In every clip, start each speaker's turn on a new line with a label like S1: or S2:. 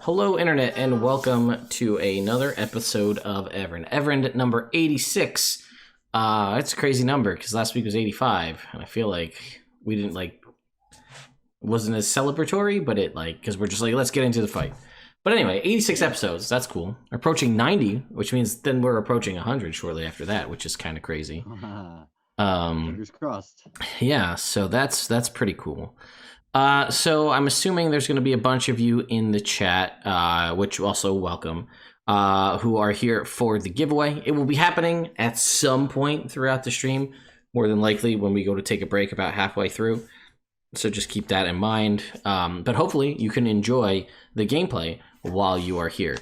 S1: Hello, Internet, and welcome to another episode of Evrand. Evrand number 86. It's a crazy number because last week was 85, and I feel like we didn't wasn't as celebratory, but because we're just let's get into the fight. But anyway, 86 episodes. That's cool. We're approaching 90, which means then we're approaching 100 shortly after that, which is kind of crazy.
S2: Fingers crossed.
S1: Yeah, so that's pretty cool. So I'm assuming there's going to be a bunch of you in the chat, which also welcome, who are here for the giveaway. It will be happening at some point throughout the stream, more than likely when we go to take a break about halfway through. So just keep that in mind. But hopefully you can enjoy the gameplay while you are here.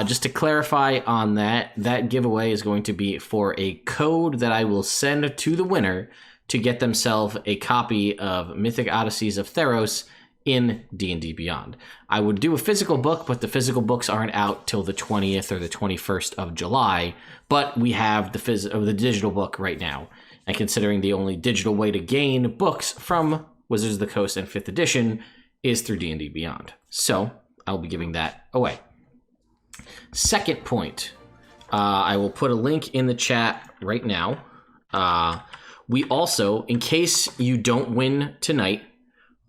S1: Just to clarify on that giveaway is going to be for a code that I will send to the winner to get themselves a copy of Mythic Odysseys of Theros in D&D Beyond. I would do a physical book, but the physical books aren't out till the 20th or the 21st of July, but we have the digital book right now. And considering the only digital way to gain books from Wizards of the Coast and 5th edition is through D&D Beyond. So I'll be giving that away. Second point, I will put a link in the chat right now. We also, in case you don't win tonight,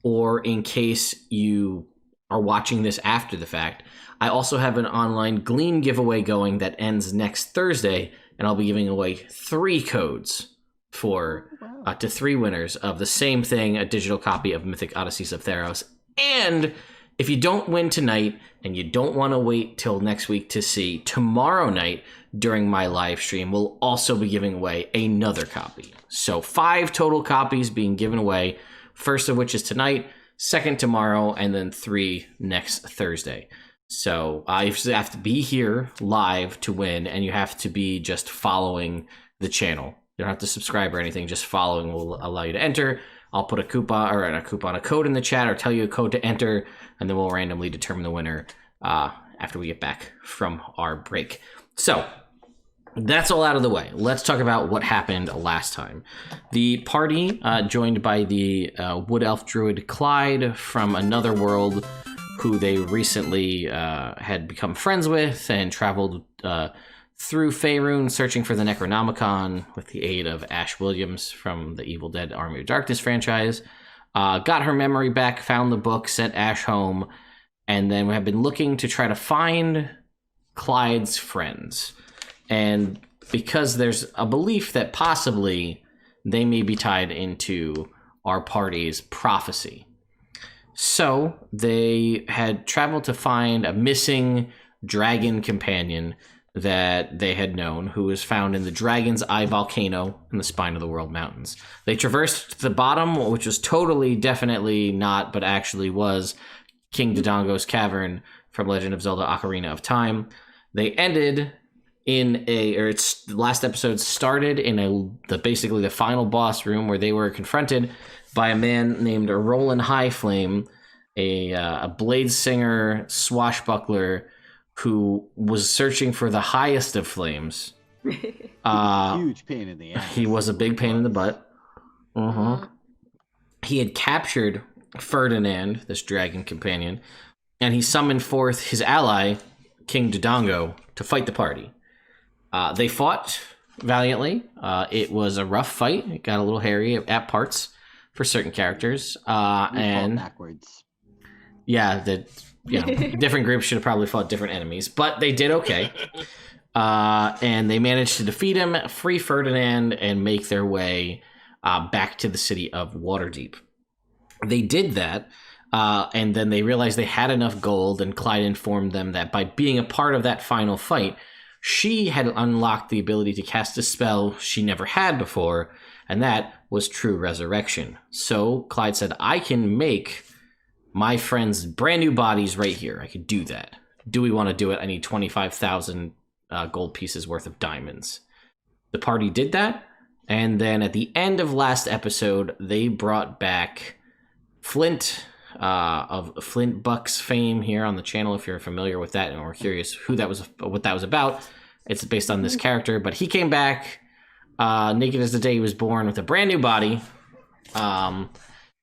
S1: or in case you are watching this after the fact, I also have an online Gleam giveaway going that ends next Thursday, and I'll be giving away 3 codes to 3 winners of the same thing, a digital copy of Mythic Odysseys of Theros. And if you don't win tonight, and you don't want to wait till next week to see, tomorrow night during my live stream, we'll also be giving away another copy. So 5 total copies being given away, first of which is tonight, second tomorrow, and then 3 next Thursday. So you have to be here live to win, and you have to be just following the channel. You don't have to subscribe or anything, just following will allow you to enter. I'll put a code in the chat, or tell you a code to enter, and then we'll randomly determine the winner after we get back from our break. So that's all out of the way. Let's talk about what happened last time. The party, joined by the Wood Elf Druid Clyde from another world, who they recently had become friends with and traveled through Faerun searching for the Necronomicon with the aid of Ash Williams from the Evil Dead Army of Darkness franchise. Got her memory back, found the book, sent Ash home, and then we have been looking to try to find Clyde's friends. And because there's a belief that possibly they may be tied into our party's prophecy. So they had traveled to find a missing dragon companion that they had known, who was found in the Dragon's Eye volcano in the Spine of the World Mountains. They traversed the bottom, which was definitely not, but actually was King Dodongo's cavern from Legend of Zelda Ocarina of Time. They ended its last episode started in basically the final boss room, where they were confronted by a man named Rolen Highflame, a blade singer swashbuckler who was searching for the highest of flames.
S2: Huge pain in the ass.
S1: He was a big pain in the butt. He had captured Ferdinand, this dragon companion, and he summoned forth his ally, King Dodongo, to fight the party. They fought valiantly. It was a rough fight. It got a little hairy at parts for certain characters. And
S2: backwards.
S1: Yeah, different groups should have probably fought different enemies, but they did okay. And they managed to defeat him, free Ferdinand, and make their way back to the city of Waterdeep. They did that, and then they realized they had enough gold, and Clyde informed them that by being a part of that final fight, she had unlocked the ability to cast a spell she never had before, and that was True Resurrection. So Clyde said, I can make my friends brand new bodies right here. I could do that. Do we want to do it? I need 25,000 gold pieces worth of diamonds. The party did that, and then at the end of last episode, they brought back Flint, of Flint Buck's fame here on the channel. If you're familiar with that and are curious what that was about, it's based on this character. But he came back naked as the day he was born with a brand new body,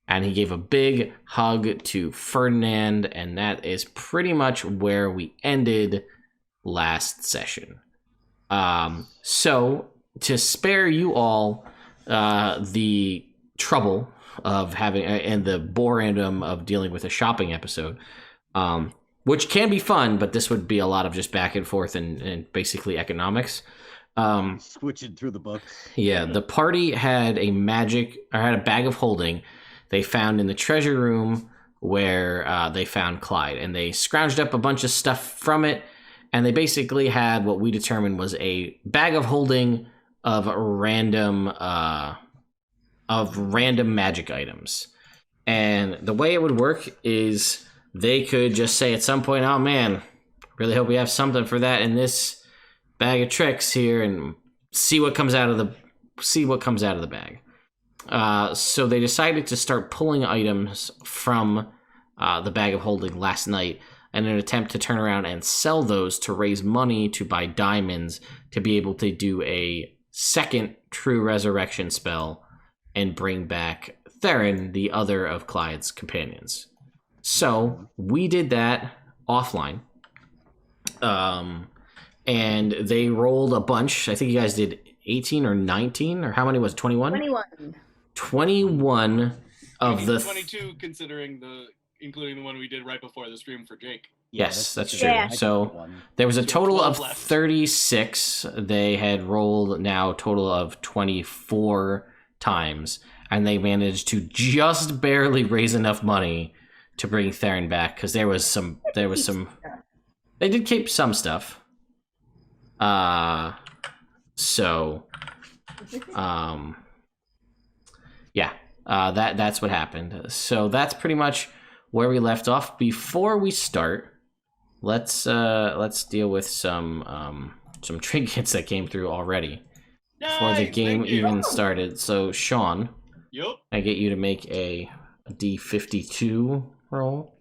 S1: and he gave a big hug to Ferdinand, and that is pretty much where we ended last session. So to spare you all the trouble of having and the boredom of dealing with a shopping episode, which can be fun, but this would be a lot of just back and forth and basically economics.
S2: Switching through the books.
S1: Yeah, the party had a bag of holding they found in the treasure room where they found Clyde, and they scrounged up a bunch of stuff from it, and they basically had what we determined was a bag of holding of random magic items. And the way it would work is they could just say at some point, "Oh man, really hope we have something for that in this bag of tricks here," and see what comes out of the bag. So they decided to start pulling items from the bag of holding last night in an attempt to turn around and sell those to raise money to buy diamonds to be able to do a second true resurrection spell and bring back Theren, the other of Clyde's companions. So we did that offline. And they rolled a bunch. I think you guys did 18 or 19, or how many was it? 21? 21 of the
S3: 22 considering including the one we did right before the stream for Jake.
S1: Yes, that's true. Yeah. So there was a total of 36. They had rolled now a total of 24 times, and they managed to just barely raise enough money to bring Theren back, because there was some they did keep some stuff. That's what happened. So that's pretty much where we left off. Before we start, let's deal with some trinkets that came through already before the game even started. So Sean,
S3: yep,
S1: I get you to make a D52 roll.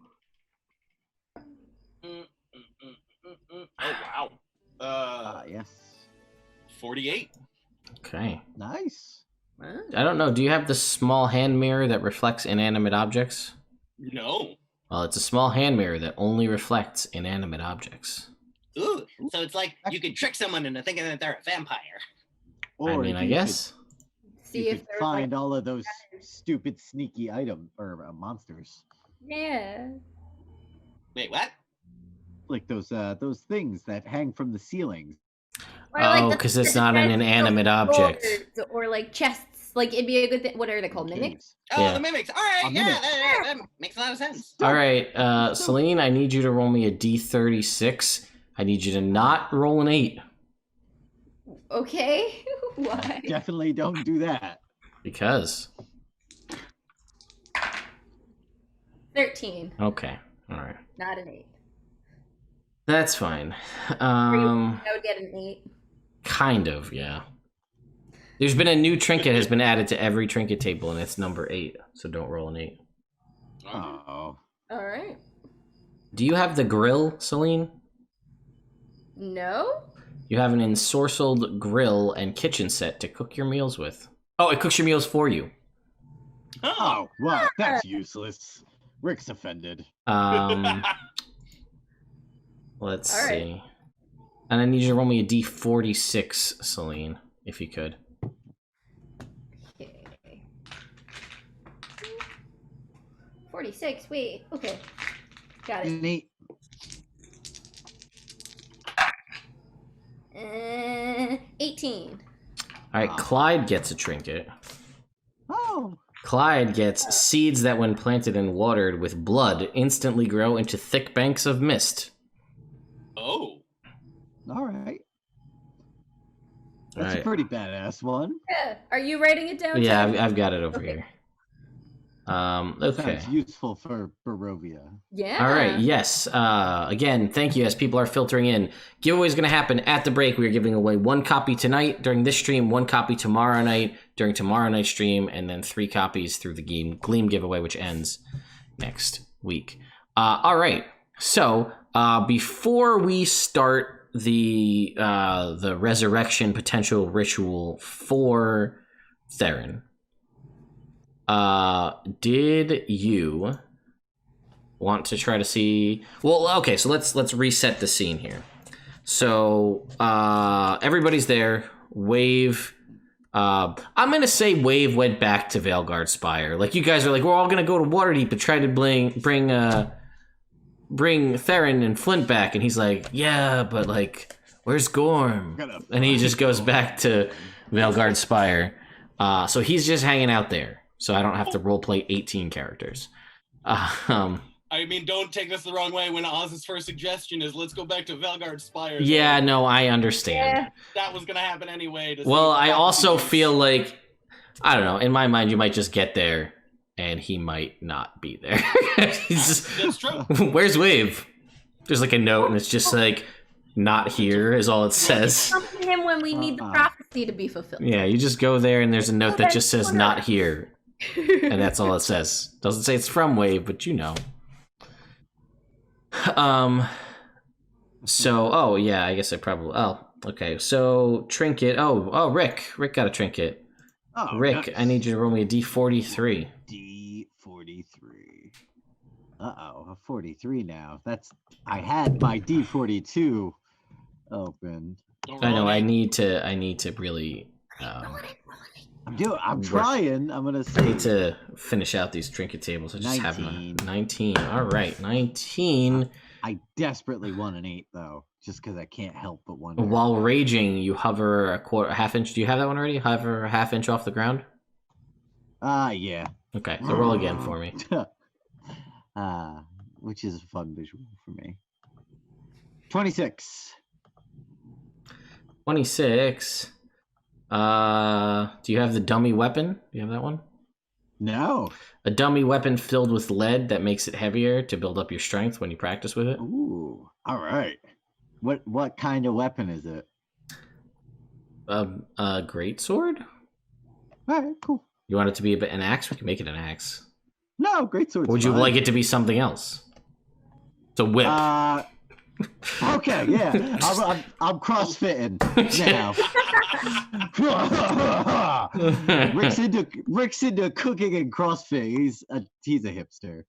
S3: Oh wow.
S2: Yes.
S3: 48.
S1: Okay.
S2: Nice.
S1: I don't know. Do you have the small hand mirror that reflects inanimate objects?
S3: No.
S1: Well, it's a small hand mirror that only reflects inanimate objects.
S4: Ooh, so it's like you could trick someone into thinking that they're a vampire.
S2: Or
S1: I guess.
S2: You could find all of those stupid sneaky monsters.
S5: Yeah.
S4: Wait, what?
S2: Like those things that hang from the ceilings.
S1: Oh, because it's not an inanimate object.
S5: Or like chests. Like it'd be a good thing. What are they called? Mimics?
S4: Oh,
S1: yeah.
S4: The mimics. All right, that makes a lot of sense.
S1: All right, Celine, I need you to roll me a D36. I need you to not roll an 8.
S5: Okay. Why?
S2: Definitely don't do that.
S1: Because.
S5: 13.
S1: Okay. All right.
S5: Not an 8.
S1: That's fine.
S5: I would get an 8.
S1: Kind of, yeah. There's been a new trinket has been added to every trinket table, and it's number 8. So don't roll an 8.
S2: Oh.
S5: All right.
S1: Do you have the grill, Celine?
S5: No.
S1: You have an ensorcelled grill and kitchen set to cook your meals with. Oh, it cooks your meals for you.
S2: Oh, well, that's useless. Rick's offended.
S1: Let's see. And I need you to roll me a D46, Celine, if you could.
S5: Okay. 46. Wait. Okay. Got it.
S2: Neat.
S5: 18.
S1: All right, Clyde gets a trinket.
S2: Oh.
S1: Clyde gets seeds that, when planted and watered with blood, instantly grow into thick banks of mist.
S3: Oh.
S2: All right. That's
S1: All right.
S2: a pretty badass one.
S5: Yeah. Are you writing it down?
S1: Yeah, I've got it over here. Okay.
S2: Sounds useful for Barovia.
S5: Yeah.
S1: All right. Yes. Again, thank you. As people are filtering in, giveaway is going to happen at the break. We are giving away 1 copy tonight during this stream, 1 copy tomorrow night during tomorrow night's stream, and then 3 copies through the Gleam giveaway, which ends next week. All right. So before we start the resurrection potential ritual for Theren, Did you want to try to see? Well, okay, so let's reset the scene here. So everybody's there. Wave. I'm gonna say Wave went back to Valeguard Spire. Like, you guys are like, we're all gonna go to Waterdeep and try to bring Theren and Flint back, and he's like, yeah, but like, where's Gorm? And he just goes back to Valeguard Spire. So he's just hanging out there. So I don't have to roleplay 18 characters.
S3: I mean, don't take this the wrong way when Oz's first suggestion is let's go back to Valeguard Spire.
S1: Yeah, no, I understand.
S5: Yeah.
S3: That was going to happen anyway.
S1: Well, I also feel like, I don't know, in my mind, you might just get there and he might not be there. He's just,
S3: That's true.
S1: Where's Wave? There's like a note and it's just like, not here is all it says.
S5: Come to him when we need the prophecy to be fulfilled.
S1: Yeah, you just go there and there's a note that just says not here. And that's all it says. Doesn't say it's from Wave, but you know. So, oh yeah, I guess I probably, oh, okay. So, trinket, oh, Rick got a trinket.
S2: Oh,
S1: Rick,
S2: nice.
S1: I need you to roll me a D43.
S2: D43. Uh-oh, a 43 now. I had my D42 open.
S3: Don't
S1: I know,
S3: roll
S1: I
S3: it.
S1: need to really,
S2: I'm trying. I'm gonna
S1: I
S2: say
S1: need to finish out these trinket tables. I just have
S2: 19.
S1: 19. All right, 19.
S2: I desperately want an 8 though, just because I can't help but wonder.
S1: While raging, you hover a half inch. Do you have that one already? Hover a half inch off the ground?
S2: Yeah.
S1: Okay, so roll again for me.
S2: Which is a fun visual for me. 26.
S1: 26. Do you have the dummy weapon? Do you have that one?
S2: No.
S1: A dummy weapon filled with lead that makes it heavier to build up your strength when you practice with it.
S2: Ooh. All right. What kind of weapon is it?
S1: A great sword?
S2: All right, cool.
S1: You want it to be an axe? We can make it an axe.
S2: No, great sword.
S1: Or would you like it to be something else? It's a whip.
S2: Okay, yeah. I'm crossfitting now. Rick's into cooking and CrossFit. He's a hipster.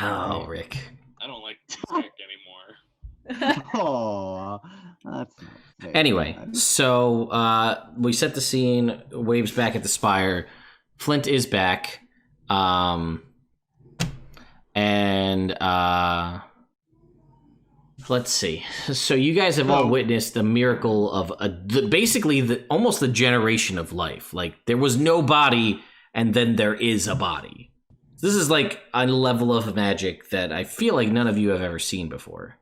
S1: Oh, Rick.
S3: I don't like music anymore.
S2: Oh, that's not fair.
S1: Anyway, so we set the scene. Wave's back at the spire. Flint is back. Let's see. So you guys have all witnessed the miracle of basically almost the generation of life. Like, there was no body, and then there is a body. This is like a level of magic that I feel like none of you have ever seen before.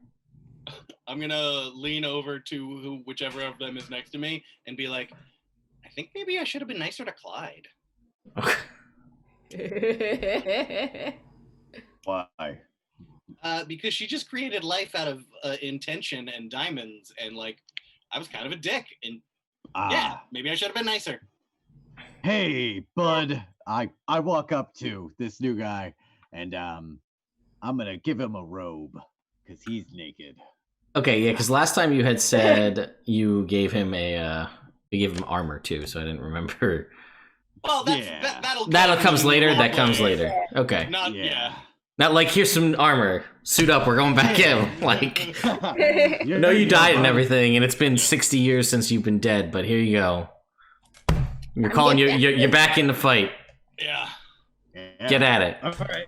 S3: I'm going to lean over to whichever of them is next to me and be like, I think maybe I should have been nicer to Clyde.
S2: Why?
S3: Because she just created life out of intention and diamonds, and like, I was kind of a dick, and yeah, maybe I should have been nicer.
S2: Hey, bud. I walk up to this new guy, and I'm gonna give him a robe because he's naked.
S1: Okay, yeah, because last time you had said you gave him armor too, so I didn't remember.
S3: Well,
S2: Yeah.
S3: that'll
S1: Comes later.
S3: normally.
S1: That comes later. Okay.
S3: Not
S2: Yeah.
S1: Not like, here's some armor. Suit up. We're going back in. Like,
S2: You're
S1: no, you
S2: naked,
S1: died and
S2: bud.
S1: everything, and it's been 60 years since you've been dead. But here you go. You're calling. You're back in the fight.
S3: Yeah.
S2: Yeah.
S1: Get at it.
S2: All right.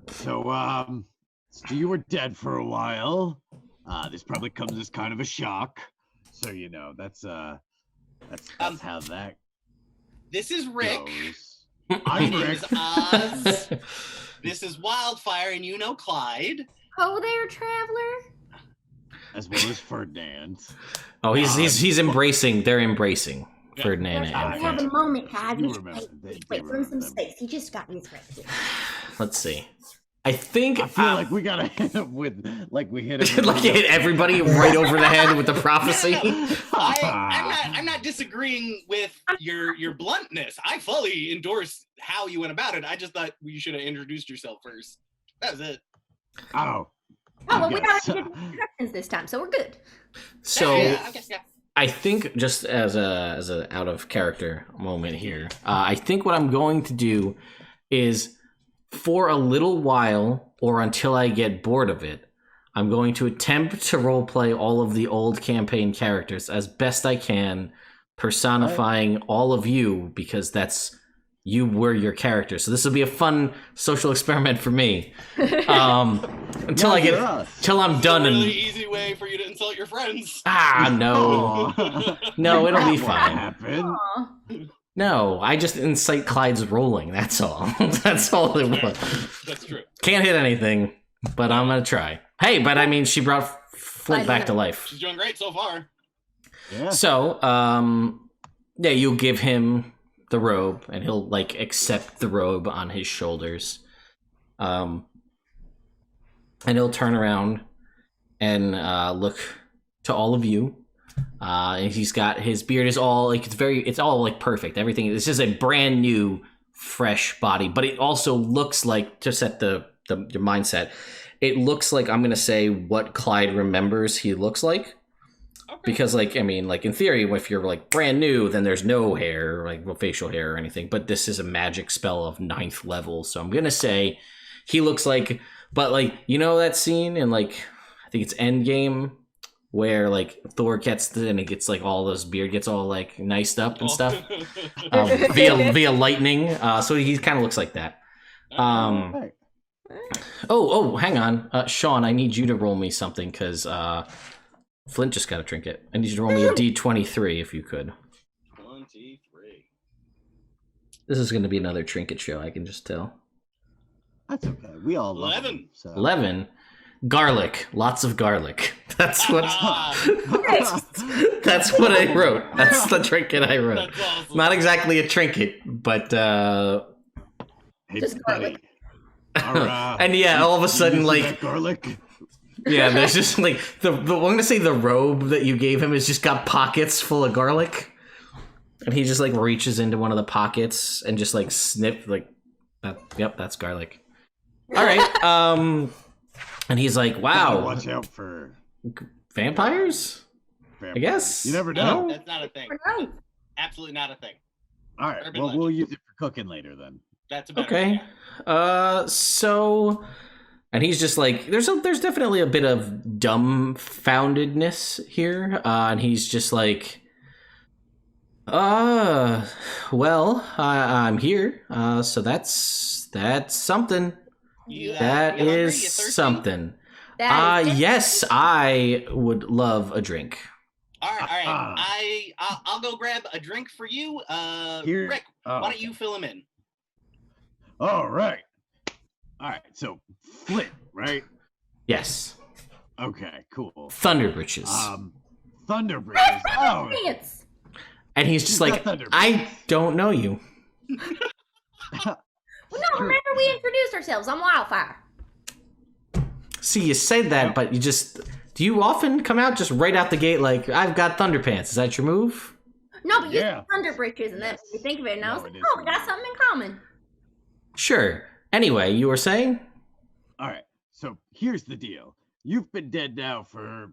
S2: So, you were dead for a while. This probably comes as kind of a shock. So, you know, that's how that
S3: This is Rick.
S2: goes.
S3: My
S2: I'm
S3: name
S2: Rick.
S3: is Oz. This is Wildfire, and you know Clyde.
S5: Oh there, traveler.
S2: As well as Ferdinand.
S1: Oh, he's embracing. They're embracing
S3: Yeah.
S1: Ferdinand
S5: We
S1: and
S5: have a
S1: Flint.
S5: moment, Clyde.
S2: You
S5: We
S2: remember
S5: should-
S2: they
S5: wait,
S2: do
S5: learn some
S2: remember.
S5: space. He just got his right here.
S1: Let's see. I think
S2: I feel like we gotta hit him with, like we hit him.
S1: like you hit everybody right over the head with the prophecy.
S3: No. I'm not disagreeing with your bluntness. I fully endorse how you went about it. I just thought you should have introduced yourself first. That was it.
S2: Oh.
S5: Oh well, we
S2: Yes.
S5: got instructions this time, so we're good.
S1: So
S3: Yeah, I guess, yeah.
S1: I think just as a out of character moment here, I think what I'm going to do is for a little while or until I get bored of it, I'm going to attempt to roleplay all of the old campaign characters as best I can, personifying all of you because you were your character. So this will be a fun social experiment for me. Until I'm done.
S3: It's a really easy way for you to insult your friends.
S1: No. No, it'll be fine.
S5: Aw.
S1: No, I just incite Clyde's rolling. That's all. That's all it was.
S3: That's true.
S1: Can't hit anything, but I'm gonna try. Hey, but I mean, she brought Flint back to life.
S3: She's doing great so far.
S2: Yeah.
S1: So, yeah, you'll give him the robe, and he'll like accept the robe on his shoulders. And he'll turn around and look to all of you. And he's got his beard is all like it's all like perfect. Everything. This is a brand new, fresh body, but it also looks like, to set your mindset, it looks like, I'm gonna say, what Clyde remembers he looks like.
S3: Okay.
S1: Because, like, I mean, like, in theory, if you're, like, brand new, then there's no hair, like, well, facial hair or anything. But this is a magic spell of 9th level. So I'm going to say he looks like... But, like, you know that scene in, like, I think it's Endgame, where, like, Thor gets... And it gets, like, all his beard gets all, like, niced up and stuff. Via lightning. So he kind of looks like that.
S2: Right.
S1: Oh, hang on. Sean, I need you to roll me something, because... Flint just got a trinket. I need you to roll me a D23 if you could.
S3: 23.
S1: This is going to be another trinket show, I can just tell.
S2: That's okay. We all love
S3: 11.
S2: them, so.
S1: 11. Garlic. Lots of garlic. That's what that's what I wrote. That's the trinket I wrote.
S3: That's awesome.
S1: Not exactly a trinket, but
S2: Hey,
S5: Just
S2: buddy.
S1: and yeah, all of a sudden,
S2: you see
S1: like,
S2: that garlic.
S1: yeah, there's just like I'm gonna say the robe that you gave him has just got pockets full of garlic, and he just like reaches into one of the pockets and just like snip like that. Yep, that's garlic. All right, and he's like,
S2: Gotta
S1: wow,
S2: watch out for
S1: vampires. I guess
S2: You never know.
S4: That's not a thing.
S5: No.
S4: Absolutely not a thing.
S2: All right.
S3: Urban
S2: Well,
S3: legend.
S2: we'll use it for cooking later then.
S3: That's about
S1: okay. So, and he's just like, there's definitely a bit of dumbfoundedness here, and he's just like, well, I'm here, so that's something.
S4: You,
S1: That
S4: you hungry?
S1: is
S4: You thirsty?
S1: something.
S5: That is
S1: Yes, I would love a drink.
S4: All right, all right.
S2: Ah.
S4: I'll go grab a drink for you.
S2: Here-
S4: Rick,
S2: oh,
S4: why don't you fill him in?
S2: All right. All right. So Flint, right?
S1: Yes,
S2: Okay. Cool.
S1: Thunderbritches.
S2: Thunderbritches. Oh.
S5: Pants.
S1: And he's just
S2: He's
S1: like,
S2: got Thunderbritches.
S1: I don't know you.
S5: Well, no, remember we introduced ourselves. I'm Wildfire.
S1: See, you said that, but you just... Do you often come out just right out the gate like, I've got Thunderpants? Is that your move?
S5: No, but you
S2: Yeah.
S5: said Thunderbritches, and then
S2: Yes.
S5: you think of it, and I was
S2: No,
S5: like,
S2: it is
S5: oh, we got something in common.
S1: Sure. Anyway, you were saying?
S2: All right. So here's the deal. You've been dead now for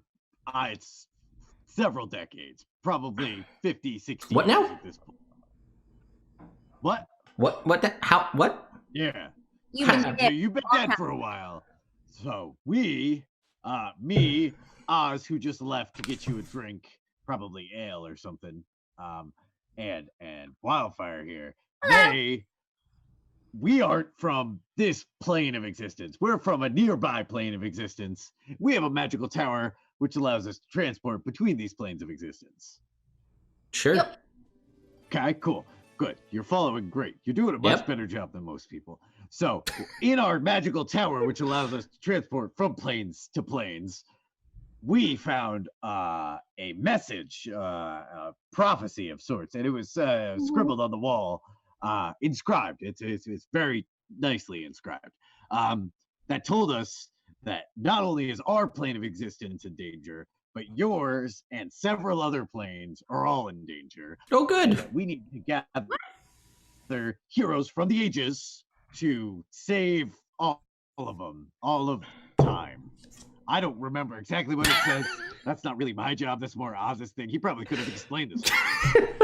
S2: it's several decades, probably 50, 60
S1: What
S2: years
S1: now?
S2: at this point. What?
S1: What?
S2: Yeah.
S5: You've been
S2: So
S5: dead.
S2: you've been dead for a while. So me, Oz, who just left to get you a drink, probably ale or something, and Wildfire here. We aren't from this plane of existence. We're from a nearby plane of existence. We have a magical tower which allows us to transport between these planes of existence.
S1: Sure.
S5: Yep.
S2: Okay, cool. Good. You're following great. You're doing a much
S1: Yep.
S2: better job than most people. So, in our magical tower, which allows us to transport from planes to planes, we found a message, a prophecy of sorts, and it was scribbled on the wall, inscribed. It's very nicely inscribed. That told us that not only is our plane of existence in danger, but yours and several other planes are all in danger.
S1: Oh, good.
S2: We need to gather heroes from the ages to save all of them, all of time. I don't remember exactly what it says. That's not really my job. That's more Oz's thing. He probably could have explained this.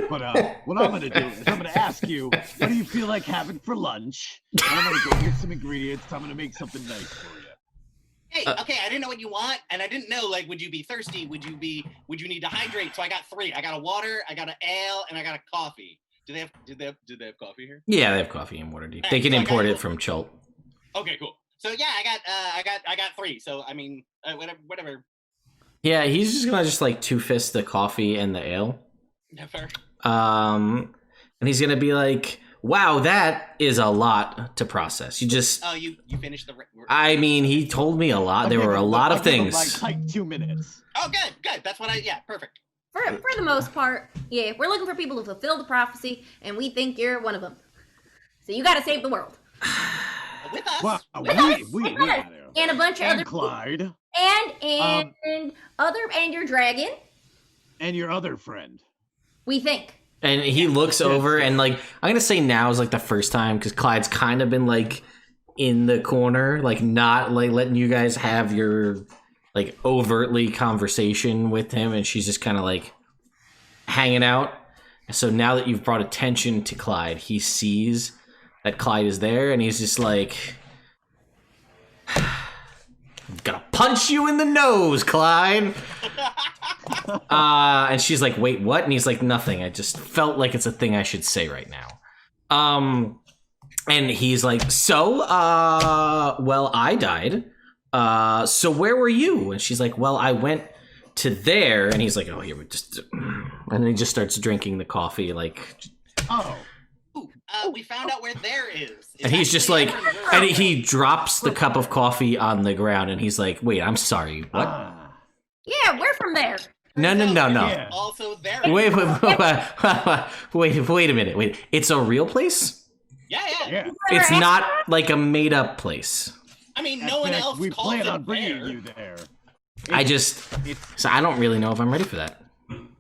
S2: But what I'm going to do is I'm going to ask you, what do you feel like having for lunch? And I'm going to go get some ingredients. I'm going to make something nice for you.
S3: Hey, okay, I didn't know what you want, and I didn't know, like, would you be thirsty? Would you need to hydrate? So I got 3. I got a water, I got an ale, and I got a coffee. Do they have coffee here?
S1: Yeah, they have coffee and water. They can import it from Chult.
S3: Okay, cool. So yeah, I got 3. So I mean, whatever.
S1: Yeah, he's just gonna like two-fist the coffee and the ale.
S3: Yeah, fair.
S1: And he's gonna be like, "Wow, that is a lot to process." You just.
S3: Oh, you finished the.
S1: I mean, he told me a lot. There were a lot of things.
S2: Like 2 minutes.
S3: Oh, good. That's what yeah, perfect.
S5: For the most part, yeah, we're looking for people to fulfill the prophecy, and we think you're one of them. So you got to save the world.
S3: With us.
S2: Well, we
S5: And a bunch of
S2: and
S5: other
S2: Clyde.
S5: And your dragon.
S2: And your other friend.
S5: We think.
S1: And he looks over and like, I'm gonna say now is like the first time because Clyde's kind of been like in the corner, like not like letting you guys have your like overtly conversation with him, and she's just kind of like hanging out. So now that you've brought attention to Clyde, he sees that Clyde is there, and he's just like, I'm gonna punch you in the nose, Clyde. And she's like, wait, what? And he's like, nothing. I just felt like it's a thing I should say right now. And he's like, so, well, I died. So where were you? And she's like, well, I went to there. And he's like, oh, here we just, and then he just starts drinking the coffee, like,
S2: Oh.
S3: We found out where there is.
S1: and he's just like, and he drops the cup of coffee on the ground, and he's like, wait, I'm sorry, what?
S5: Yeah, we're from there.
S1: No.
S2: Yeah.
S3: Also there.
S1: Wait a minute. Wait, it's a real place?
S3: Yeah.
S1: It's not like a made up place.
S3: I mean, no one else
S2: We
S3: calls
S2: plan
S3: it
S2: on bringing
S3: there.
S2: you there.
S1: So I don't really know if I'm ready for that.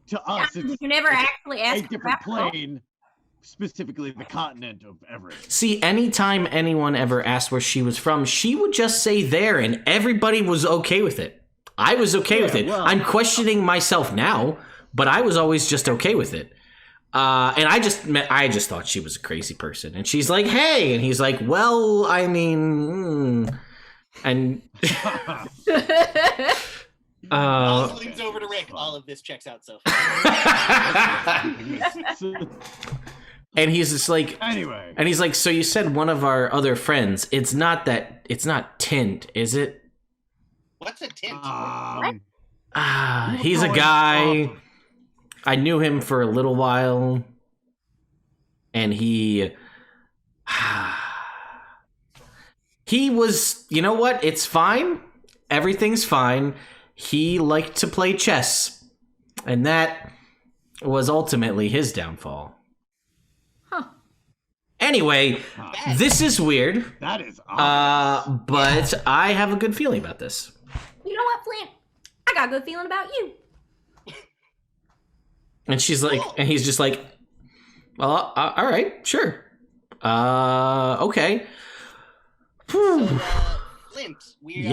S2: To us,
S5: Did
S2: it's
S5: you never actually
S2: a
S5: ask
S2: different
S5: about
S2: plane, specifically the continent of Evrand.
S1: See, anytime anyone ever asked where she was from, she would just say there, and everybody was okay with it. I was okay with it.
S2: well-
S1: I'm questioning myself now, but I was always just okay with it. And I just thought she was a crazy person. And she's like, hey, and he's like, well, I mean, and
S3: Oz leans over to Rick. All of this checks out so far.
S1: and he's just like,
S2: Anyway.
S1: and he's like, so you said one of our other friends. It's not Tint, is it?
S3: What's a tint?
S1: He's a guy. I knew him for a little while, and he was, you know what? It's fine. Everything's fine. He liked to play chess, and that was ultimately his downfall.
S5: Huh.
S1: Anyway, this is weird.
S2: That is awesome.
S1: But I have a good feeling about this.
S5: You know what, Flint? I got a good feeling about you.
S1: And she's like, and he's just like, well, all right, sure. Okay.
S3: So, Flint, we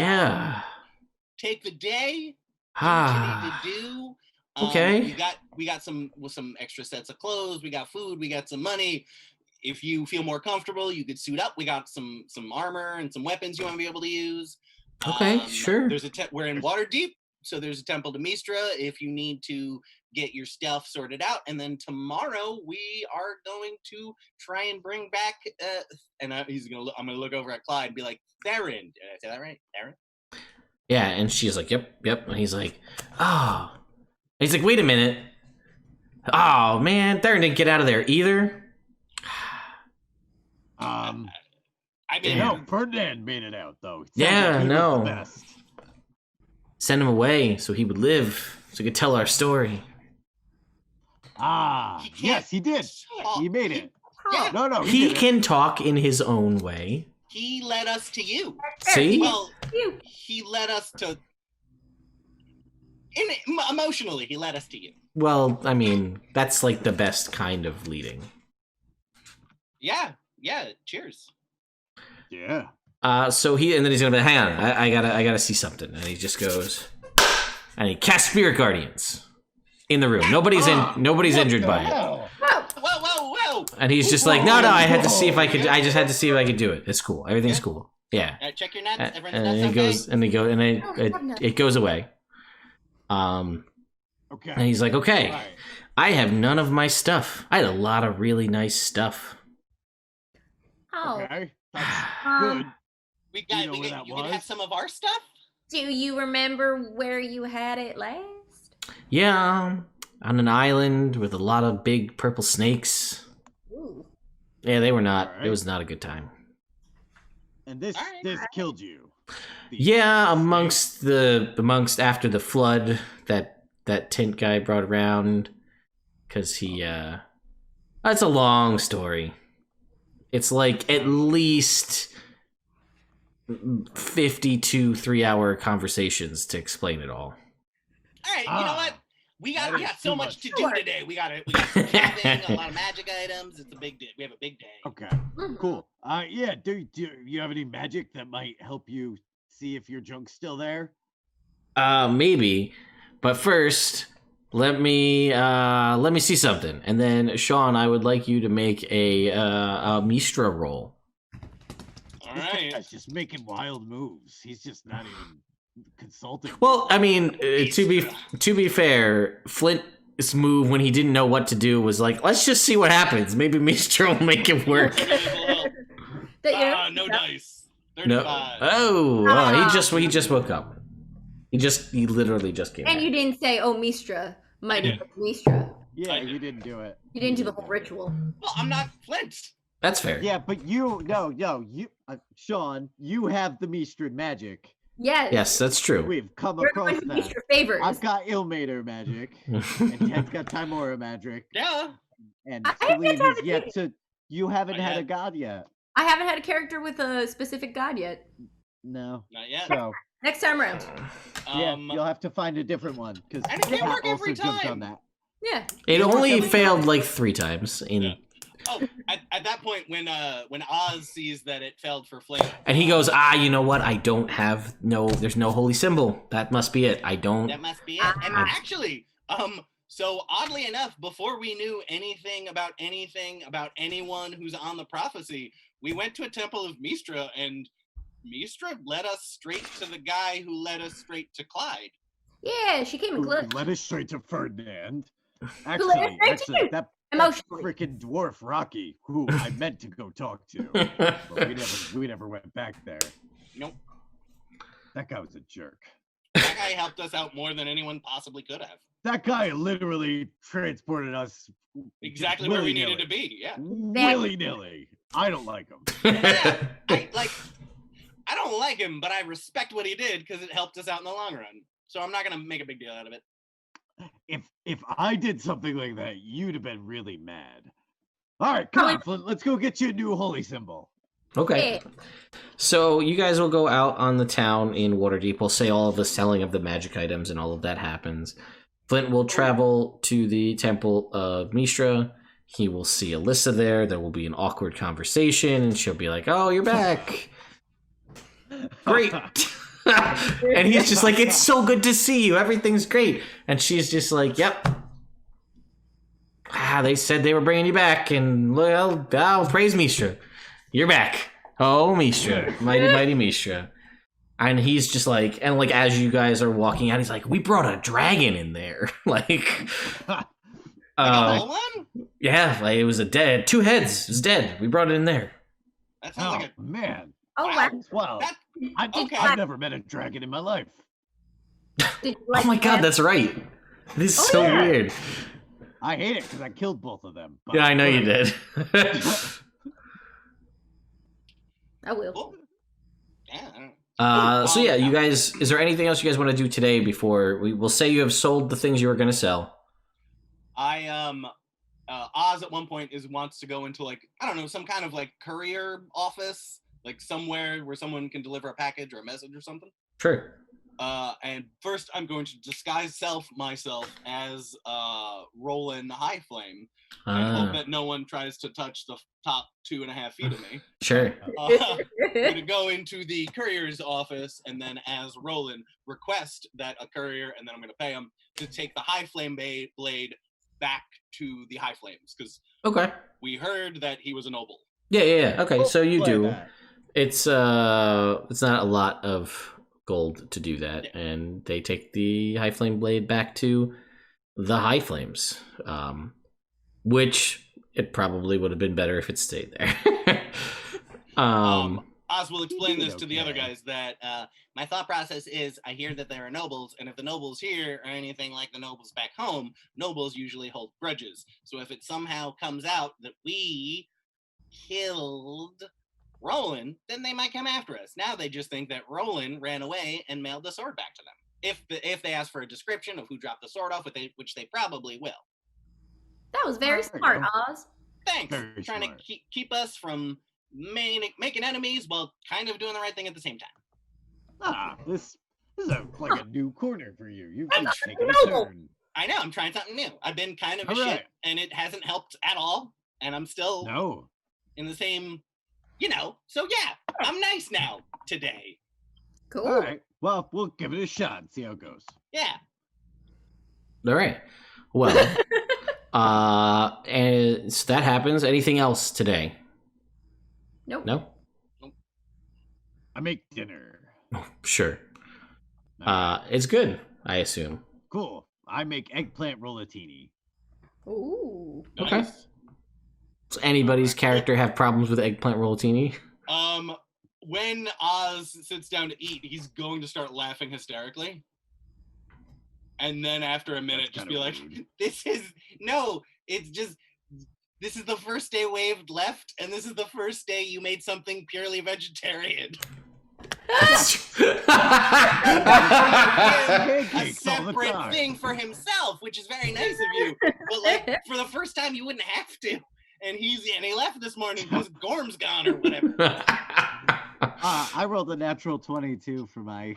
S3: take the day. Do what you need to do.
S1: Okay.
S3: We got some extra sets of clothes. We got food. We got some money. If you feel more comfortable, you could suit up. We got some armor and some weapons you want to be able to use.
S1: Okay, sure.
S3: There's we're in Waterdeep, so there's a temple to Mistra if you need to get your stuff sorted out. And then tomorrow we are going to try and bring back. I'm gonna look over at Clyde and be like, Theron. Did I say that right? Theron.
S1: Yeah, and she's like, yep. And he's like, oh. He's like, wait a minute. Oh man, Theron didn't get out of there either.
S3: I mean,
S2: No, Ferdinand made it out though.
S1: Yeah,
S2: He was
S1: no.
S2: the best.
S1: Send him away so he would live, so he could tell our story.
S2: Yes, he did. He made it.
S3: Yeah.
S2: No,
S1: He
S2: did it.
S1: can talk in his own way.
S3: He led us to you.
S1: See?
S3: Well,
S5: You.
S3: he led us to. Emotionally, he led us to you.
S1: Well, I mean, that's like the best kind of leading.
S3: Yeah. Cheers.
S2: Yeah.
S1: So and then he's gonna be, hang on, I gotta see something, and he just goes, and he casts Spirit Guardians in the room. Nobody's injured by it.
S3: Whoa, whoa, whoa!
S1: And he's just like, no, I had to see if I could. I just had to see if I could do it. It's cool. Everything's cool. Yeah.
S3: Check your nuts. Everyone's
S1: And
S3: nuts
S1: it goes away.
S2: Okay.
S1: And he's like, okay,
S2: Right.
S1: I have none of my stuff. I had a lot of really nice stuff.
S5: Oh,
S2: Okay. That's
S5: Um,
S2: good.
S3: You
S2: where that
S3: can have
S2: was?
S3: some of our stuff.
S5: do you remember where you had it last?
S1: Yeah, on an island with a lot of big purple snakes.
S5: Ooh.
S1: Yeah, they were not.
S2: Alright.
S1: It was not a good time.
S2: And this killed you.
S1: Yeah, amongst after the flood that tint guy brought around, because he that's a long story. It's like at least 52 3-hour conversations to explain it all.
S3: All right, you know what? We got so
S2: too
S3: much to
S2: much.
S3: do today. We got some shopping, a lot of magic items. It's a big day. We have a big day.
S2: Okay. Cool. Yeah. Do you have any magic that might help you see if your junk's still there?
S1: Maybe, but first, let me see something, and then Sean, I would like you to make a Mistra roll.
S3: All
S2: This
S3: right.
S2: guy's just making wild moves. He's just not even consulting.
S1: Well, I mean, to be fair, Flint's move when he didn't know what to do was like, let's just see what happens. Maybe Mistra will make it work.
S3: No dice.
S1: No.
S3: 35.
S1: Oh, he just woke up. He literally just came.
S5: And
S1: back.
S5: you didn't say, "Oh, Mistra, mighty Mistra."
S2: Yeah, you didn't do it.
S5: You didn't do the whole ritual.
S3: Well, I'm not Flint.
S1: That's fair.
S2: Yeah, but you Sean, you have the Mistrid magic.
S5: Yes.
S1: Yes, that's true.
S2: We've come
S5: You're the
S2: across
S5: one who
S2: that.
S5: Mistra favors.
S2: I've got Ilmater magic, and Ted's got Timora magic,
S3: Yeah.
S2: and
S5: I haven't
S2: Celine
S5: had
S2: is yet to. You haven't
S3: Not
S2: had a
S3: yet.
S2: god yet.
S5: I haven't had a character with a specific god yet.
S2: No.
S3: Not yet.
S2: So
S5: Next time around.
S2: yeah, you'll have to find a different one because
S3: And it can't work every
S2: jumped
S3: time.
S2: on that.
S5: Yeah.
S1: It only failed like 3 times in.
S3: Yeah. Oh, at that point, when Oz sees that it failed for Flint,
S1: And he goes, you know what? There's no holy symbol. That must be it. I don't.
S3: that must be it. And actually, so oddly enough, before we knew anything about anyone who's on the prophecy, we went to a temple of Mistra, and Mistra led us straight to the guy who led us straight to Clyde.
S5: Yeah, she came in
S2: Who
S5: close.
S2: led us straight to Ferdinand.
S5: led us
S2: Actually,
S5: straight to you.
S2: that
S5: Emotionally.
S2: freaking dwarf Rocky, who I meant to go talk to, but we never went back there.
S3: Nope.
S2: That guy was a jerk.
S3: That guy helped us out more than anyone possibly could have.
S2: That guy literally transported us
S3: Exactly where we needed to be. Yeah.
S2: willy-nilly. I don't like him.
S3: Yeah, I don't like him, but I respect what he did because it helped us out in the long run. So I'm not gonna make a big deal out of it.
S2: If I did something like that, you'd have been really mad. All right, come on, Flint. Let's go get you a new holy symbol.
S1: Okay.
S5: Yeah.
S1: So you guys will go out on the town in Waterdeep. We'll say all of the selling of the magic items and all of that happens. Flint will travel to the Temple of Mistra. He will see Alyssa there. There will be an awkward conversation, and she'll be like, "Oh, you're back. Great." And he's just like, "It's so good to see you. Everything's great." And she's just like, "Yep. They said they were bringing you back, and well, praise Mistra. You're back. Oh, Mistra. Mighty Mistra." And he's just like, and like as you guys are walking out, he's like, "We brought a dragon in there." Like,
S3: A whole one?
S1: yeah, like it was 2 heads. It was dead. We brought it in there.
S3: That sounds
S2: Oh
S3: like a
S2: man!
S5: Oh,
S3: Wow.
S5: wow.
S2: Wow,
S3: that. Okay.
S2: I've never met a dragon in my life.
S5: Did you
S1: Oh
S5: like
S1: my god,
S5: that?
S1: that's right. This is so
S5: yeah.
S1: weird.
S2: I hate it because I killed both of them. but
S1: Yeah, I know you did.
S5: I will.
S3: Cool. Yeah. I don't-
S1: So yeah, you guys, is there anything else you guys want to do today before we'll say you have sold the things you were going to sell?
S3: Oz at one point wants to go into like, I don't know, some kind of like courier office, like somewhere where someone can deliver a package or a message or something.
S1: Sure.
S3: And first, I'm going to disguise myself as Rolen Highflame, and hope that no one tries to touch the top 2.5 feet of me.
S1: Sure.
S3: I'm going to go into the courier's office, and then as Rolen, request that a courier, and then I'm going to pay him to take the Highflame blade back to the Highflames, because
S1: Okay.
S3: we heard that he was a noble.
S1: Yeah. Okay, so you
S2: Play
S1: do.
S2: that.
S1: It's not a lot of gold to do that, and they take the High Flame blade back to the High Flames, which it probably would have been better if it stayed there.
S3: Oz will explain this to the other
S2: Okay.
S3: guys that
S4: My thought process is I hear that there are nobles, and if the nobles here are anything like the nobles back home, nobles usually hold grudges. So if it somehow comes out that we killed Rolen, then they might come after us. Now they just think that Rolen ran away and mailed the sword back to them. If they ask for a description of who dropped the sword off, which they probably will.
S5: That was very
S2: There you
S5: smart,
S2: go.
S5: Oz.
S3: Thanks.
S2: Very
S3: Trying
S2: smart.
S3: to keep us from making enemies while kind of doing the right thing at the same time.
S2: This is like a new corner for you. You've
S3: I'm
S2: taken a
S5: noble.
S2: turn.
S3: I know, I'm trying something new. I've been kind of a
S2: All
S3: shit,
S2: right.
S3: and it hasn't helped at all. And I'm still
S2: No.
S3: in the same, So yeah, I'm nice now today.
S5: Cool.
S2: All right. Well, we'll give it a shot and see how it goes.
S3: Yeah.
S1: All right. Well, and so that happens. Anything else today?
S5: Nope.
S1: No?
S2: I make dinner.
S1: Sure. It's good, I assume.
S2: Cool. I make eggplant rollatini.
S5: Ooh.
S1: Okay.
S3: Nice.
S1: Does anybody's character have problems with eggplant rollatini?
S3: When Oz sits down to eat, he's going to start laughing hysterically. And then after a minute,
S2: That's
S3: just be
S2: kinda
S3: like,
S2: rude.
S3: this is the first day Wave left, and this is the first day you made something purely vegetarian. A
S2: Pancakes all the
S3: separate
S2: time.
S3: thing for himself, which is very nice of you. But like for the first time, you wouldn't have to. And he left this morning because Gorm's gone or whatever.
S2: I rolled a natural 22 for my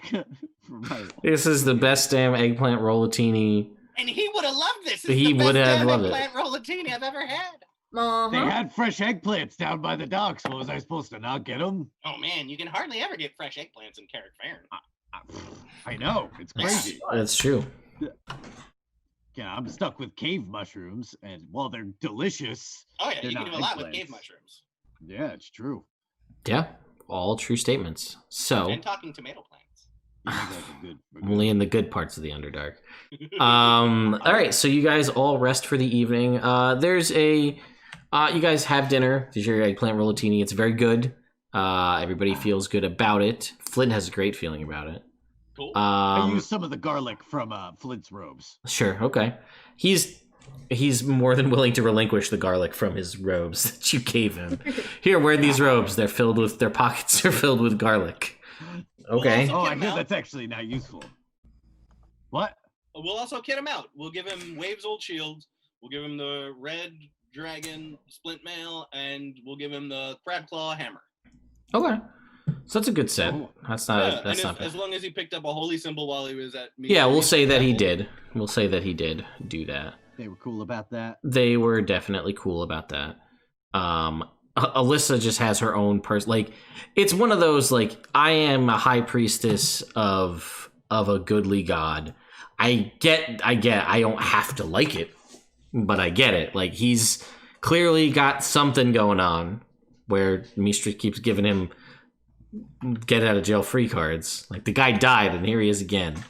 S1: This is the best damn eggplant rollatini.
S3: And he would have loved this. This is
S1: He
S3: the best
S1: would have
S3: damn
S1: loved it.
S3: eggplant rollatini I've ever had.
S5: Uh-huh.
S2: They had fresh eggplants down by the docks. What was I supposed to not get them?
S3: Oh man, you can hardly ever get fresh eggplants in Carrick Fair.
S2: I know. It's crazy.
S1: That's true.
S2: Yeah, I'm stuck with cave mushrooms, and while they're delicious,
S3: Oh yeah,
S2: they're
S3: you can
S2: not
S3: do a lot with
S2: eggplants.
S3: cave mushrooms.
S2: Yeah, it's true.
S1: Yeah, all true statements. So,
S3: And talking tomato plants.
S2: You make like a good-
S1: only in the good parts of the Underdark. All right, so you guys all rest for the evening. There's you guys have dinner. There's your eggplant rollatini. It's very good. Everybody feels good about it. Flint has a great feeling about it.
S3: Cool.
S2: I used some of the garlic from Flint's robes.
S1: Sure, okay. He's more than willing to relinquish the garlic from his robes that you gave him. Here, wear these robes. Their pockets are filled with garlic. Okay.
S2: Oh, I
S3: Get 'em
S2: guess
S3: out.
S2: that's actually not useful. What?
S3: We'll also kit him out. We'll give him Wave's old shield. We'll give him the red dragon splint mail, and we'll give him the crab claw hammer.
S1: Okay. So that's a good set.
S2: Cool.
S1: That's
S3: Yeah,
S1: not
S3: and
S1: that's
S3: if,
S1: not
S3: as
S1: bad.
S3: long as he picked up a holy symbol while he was at me.
S1: Yeah, we'll say that he did. We'll say that he did do that.
S2: They were cool about that.
S1: They were definitely cool about that. Alyssa just has her own person. Like, it's one of those, like, I am a high priestess of a goodly god. I don't have to like it, but I get it. Like, he's clearly got something going on where Mistra keeps giving him get out of jail free cards. Like, the guy died and here he is again.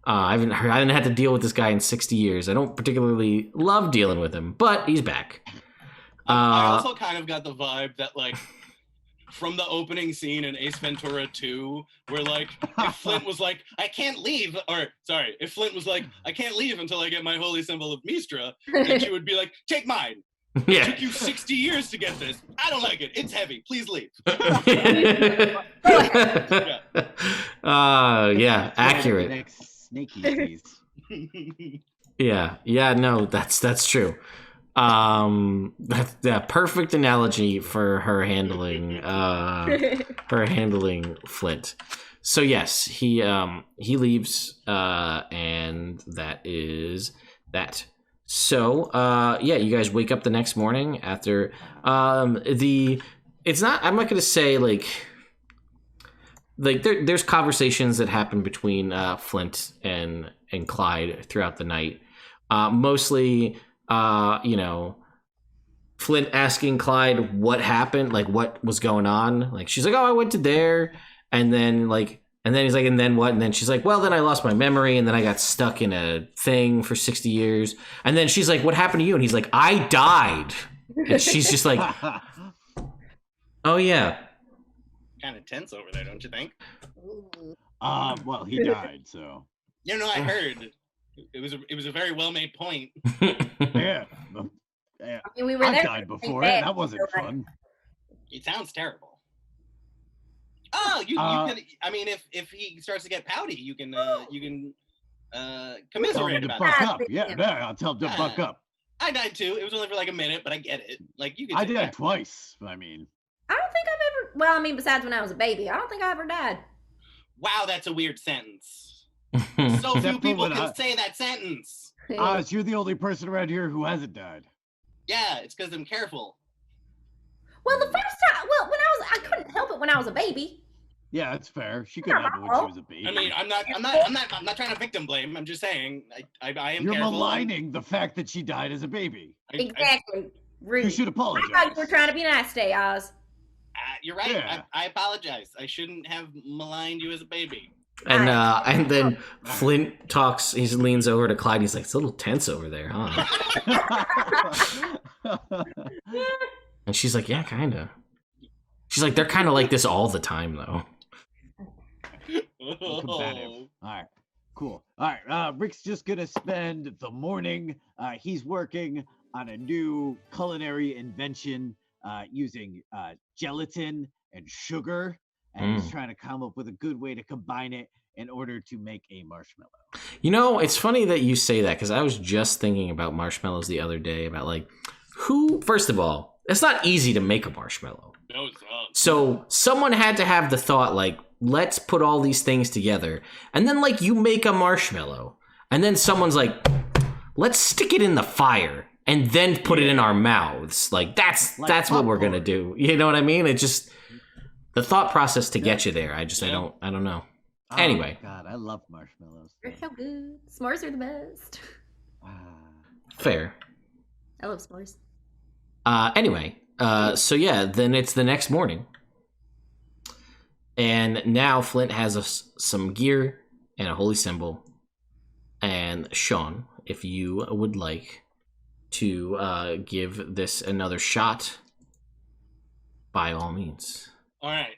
S1: I haven't had to deal with this guy in 60 years. I don't particularly love dealing with him, but he's back.
S3: I also kind of got the vibe that, like, from the opening scene in Ace Ventura 2, where, like, if Flint was like, if Flint was like, I can't leave until I get my holy symbol of Mistra, then she would be like, take mine. It
S1: Yeah.
S3: took you 60 years to get this. I don't like it. It's heavy. Please leave.
S1: Yeah, accurate.
S2: Next snaky
S1: Yeah, no, that's true. That's perfect analogy for her handling Flint. So yes, he leaves, and that is that. So yeah, you guys wake up the next morning after it's not. I'm not gonna say like there's conversations that happen between Flint and Clyde throughout the night. Mostly, Flint asking Clyde what happened, like what was going on. Like she's like, "Oh, I went to there," and then he's like, "And then what?" And then she's like, "Well, then I lost my memory, and then I got stuck in a thing for 60 years." And then she's like, "What happened to you?" And he's like, "I died." And she's just like, "Oh yeah."
S3: Kind of tense over there, don't you think?
S2: Well, he died, so.
S3: I heard. It was a very well made point.
S2: Yeah.
S5: I mean, we were
S2: I've
S5: there
S2: died before, and that wasn't fun.
S3: It sounds terrible. Oh, you can. I mean, if he starts to get pouty, you can
S2: Tell
S3: commiserate
S2: him to
S3: about
S2: buck
S3: it.
S2: up. Yeah, no, I'll tell him to buck up.
S3: I died too. It was only for like a minute, but I get it. Like you can.
S2: I died twice. I mean,
S5: I don't think I've ever. Well, I mean, besides when I was a baby, I don't think I ever died.
S3: Wow, that's a weird sentence. So few
S2: Except
S3: people
S2: for when
S3: can say that sentence.
S2: Oz, you're the only person around here who hasn't died.
S3: Yeah, it's because I'm careful.
S5: Well, the first time, I couldn't help it when I was a baby.
S2: Yeah, that's fair. She couldn't help it when she was a baby.
S3: I mean, I'm not trying to victim blame. I'm just saying, I am.
S2: You're
S3: careful.
S2: maligning the fact that she died as a baby.
S5: Exactly. Rude.
S2: You should apologize.
S5: I thought you were trying to be nice today, Oz.
S3: You're right.
S2: Yeah.
S3: I apologize. I shouldn't have maligned you as a baby.
S1: And then Flint talks. He leans over to Clyde. He's like, "It's a little tense over there, huh?" And she's like, "Yeah, kind of." She's like, "They're kind of like this all the time, though."
S2: Combative. All right, cool. All right, Rick's just gonna spend the morning. He's working on a new culinary invention using gelatin and sugar, and he's trying to come up with a good way to combine it in order to make a marshmallow.
S1: You know, it's funny that you say that because I was just thinking about marshmallows the other day. About like, first of all, it's not easy to make a marshmallow.
S3: No, it's not.
S1: So someone had to have the thought, like, let's put all these things together. And then, like, you make a marshmallow. And then someone's like, let's stick it in the fire and then put it in our mouths. Like, that's what we're going to do. You know what I mean? It just, the thought process to get you there. I don't know.
S2: Oh,
S1: Anyway.
S2: God, I love marshmallows.
S5: They're so good. S'mores are the best.
S1: Fair.
S5: I love s'mores.
S1: Anyway, so yeah, then it's the next morning. And now Flint has some gear and a holy symbol. And Sean, if you would like to give this another shot, by all means.
S3: All right.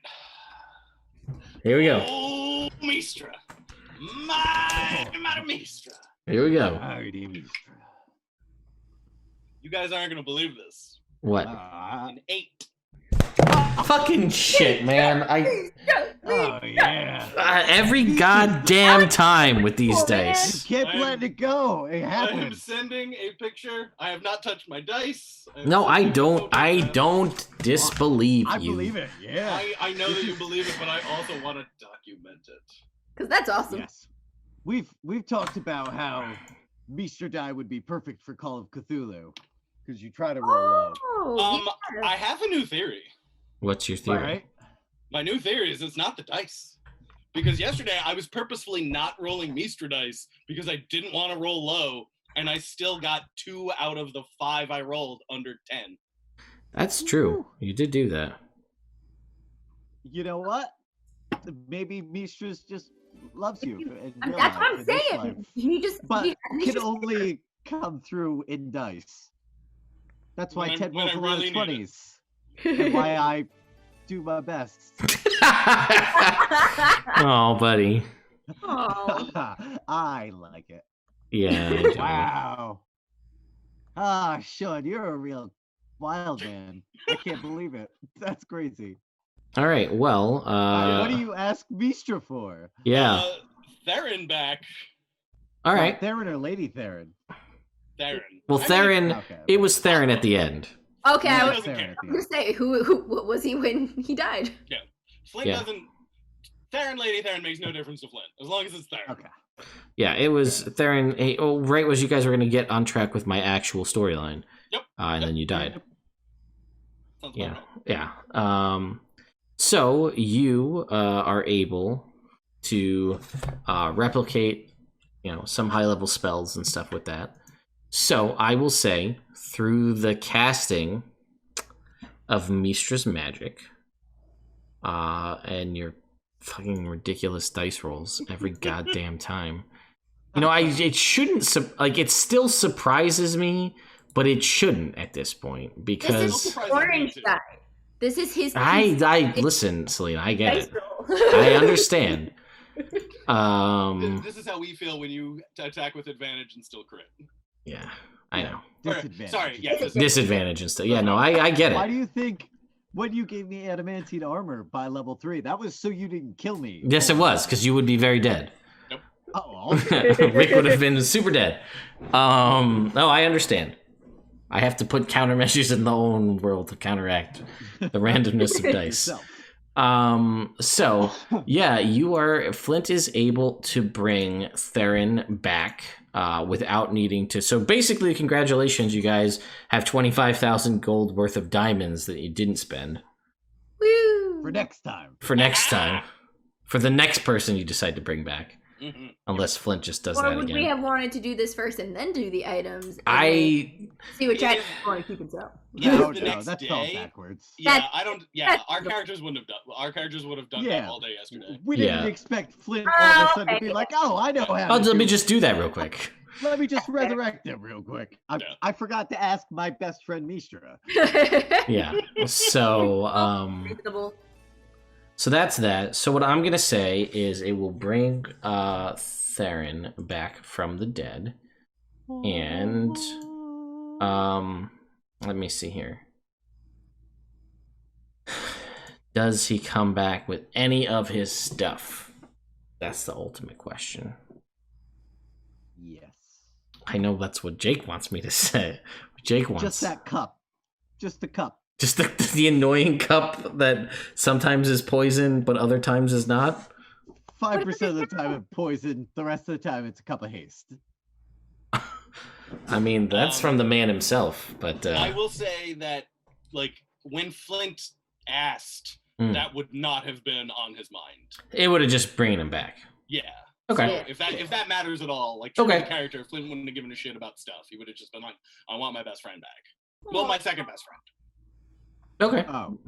S1: Here we go.
S3: Oh, Mistra. My Mistra.
S1: Here we go.
S2: Alrighty, Mistra.
S3: You guys aren't going to believe this.
S1: What?
S3: An 8.
S1: Fucking shit, man.
S2: Oh, yeah.
S1: Every goddamn time with these dice.
S2: Keep letting it go. It
S3: I am
S2: happens.
S3: sending a picture. I have not touched my dice.
S1: No, I don't disbelieve
S2: I
S1: you.
S2: believe it. Yeah.
S3: I know that you believe it, but I also want to document it.
S5: Because that's awesome.
S2: Yes. We've talked about how Mistra Die would be perfect for Call of Cthulhu because you try to roll low.
S5: Oh, yeah.
S3: I have a new theory.
S1: What's your theory?
S2: Right?
S3: My new theory is it's not the dice. Because yesterday I was purposefully not rolling Mistra dice because I didn't want to roll low, and I still got 2 out of the 5 I rolled under 10.
S1: That's true. You did do that.
S2: You know what? Maybe Mistra's just loves you. In real
S5: That's what
S2: life,
S5: I'm
S2: in this
S5: saying.
S2: life,
S5: You just,
S2: but
S5: you
S2: can
S5: just-
S2: only come through in dice. That's why
S3: When
S2: Ted
S3: I
S2: rolls a lot
S3: really
S2: of
S3: need it.
S2: 20s. And why I do my best.
S1: Oh, buddy.
S5: Aw.
S2: I like it.
S1: Yeah. I do.
S2: Wow. Ah, Sean, you're a real wild man. I can't believe it. That's crazy.
S1: All right. Well.
S2: What do you ask Mistra for?
S1: Yeah.
S3: Theron back.
S1: All right.
S2: Theron or Lady Theron?
S3: Theron.
S1: Well,
S3: I mean,
S1: Theron.
S2: Okay.
S1: It was Theron at the end.
S5: Okay, I
S3: He
S5: was
S3: doesn't
S2: Theron
S3: care.
S2: at the
S5: going
S2: end.
S5: to say, who what was he when he died?
S3: Flint
S1: Yeah.
S3: doesn't.
S4: Theron, Lady Theron makes no difference to Flint as long as it's Theron.
S2: Okay.
S1: Yeah, it was Theron. Right as you guys were going to get on track with my actual storyline.
S4: Yep.
S1: And then you died.
S4: Sounds
S1: Yeah,
S4: about
S1: yeah. So you are able to replicate, some high-level spells and stuff with that. So I will say, through the casting of Mistra's magic, and your fucking ridiculous dice rolls every goddamn time. It shouldn't, it still surprises me, but it shouldn't at this point, because...
S5: This is orange guy. This is his...
S1: listen, Selena, I get it. I understand.
S4: This is how we feel when you attack with advantage and still crit.
S1: Yeah, I know.
S2: Disadvantage.
S4: Sorry, yeah.
S1: Disadvantage and stuff. Yeah, no, I get it.
S2: Why do you think when you gave me adamantine armor by level 3, that was so you didn't kill me?
S1: Yes, it was, because you would be very dead.
S2: Oh,
S1: Rick would have been super dead. No, I understand. I have to put countermeasures in the own world to counteract the randomness of dice. So yeah, Flint is able to bring Theren back without needing to. So basically, congratulations, you guys have 25,000 gold worth of diamonds that you didn't spend.
S5: Woo!
S2: for next time.
S1: For next time. For the next person you decide to bring back.
S4: Mm-hmm.
S1: Unless Flint just does
S5: Or
S1: that
S5: would
S1: again.
S5: we have wanted to do this first and then do the items?
S1: I
S5: see what chat want to keep it up.
S4: Yeah,
S2: No,
S4: the
S2: no,
S4: next
S2: that fell
S4: day.
S2: backwards.
S4: Yeah,
S5: That's-
S4: I don't. Yeah, our characters wouldn't have done. Our characters would have done that
S2: Yeah.
S4: all day yesterday.
S2: We didn't
S1: Yeah.
S2: expect Flint all of a sudden to
S5: okay.
S2: be like, oh, I know how to
S1: let me
S2: do
S1: just do that real quick.
S2: Let me just resurrect him real quick.
S4: Yeah.
S2: I forgot to ask my best friend Mistra.
S1: Yeah. So
S5: Reasonable.
S1: so that's that. So what I'm gonna say is it will bring Theren back from the dead. And let me see here. Does he come back with any of his stuff? That's the ultimate question.
S2: Yes.
S1: I know that's what Jake wants me to say. Jake wants
S2: Just that cup. Just the cup.
S1: just the annoying cup that sometimes is poison but other times is not.
S2: 5% of the time it's poison. The rest of the time it's a cup of haste.
S1: I mean, that's from the man himself, but
S4: I will say that, like, when Flint asked, that would not have been on his mind.
S1: it would have just bringing him back.
S4: Yeah.
S1: Okay.
S4: So if that matters at all, like, true to
S1: Okay.
S4: the character, Flint wouldn't have given a shit about stuff. He would have just been like, I want my best friend back. Well, my second best friend,
S1: Okay.
S2: Oh,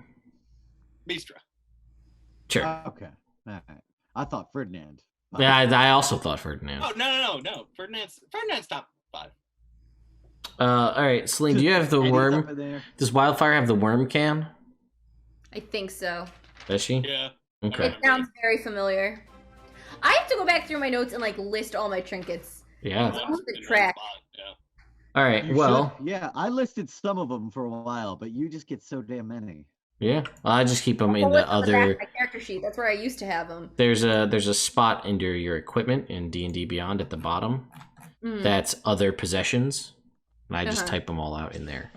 S4: Mistra.
S1: Sure.
S2: okay. All right. I thought Ferdinand.
S1: Yeah, I also thought Ferdinand.
S4: Oh, no. Ferdinand's top 5.
S1: All right, Celine, do you have the
S2: Eddie's
S1: worm?
S2: over there.
S1: Does Wildfire have the worm can?
S5: I think so.
S1: Does she?
S4: Yeah.
S1: Okay.
S5: It sounds very familiar. I have to go back through my notes and like list all my trinkets.
S1: Yeah.
S4: That's
S5: Who's the
S4: in one
S5: track?
S4: spot, yeah.
S1: All right.
S2: You
S1: Well,
S2: should- yeah, I listed some of them for a while, but you just get so damn many.
S1: yeah. Well, I just keep them in
S5: Well,
S1: the
S5: what's on back
S1: other.
S5: of my character sheet. That's where I used to have them.
S1: There's a spot under your equipment in D&D Beyond at the bottom. That's other possessions, and I just type them all out in there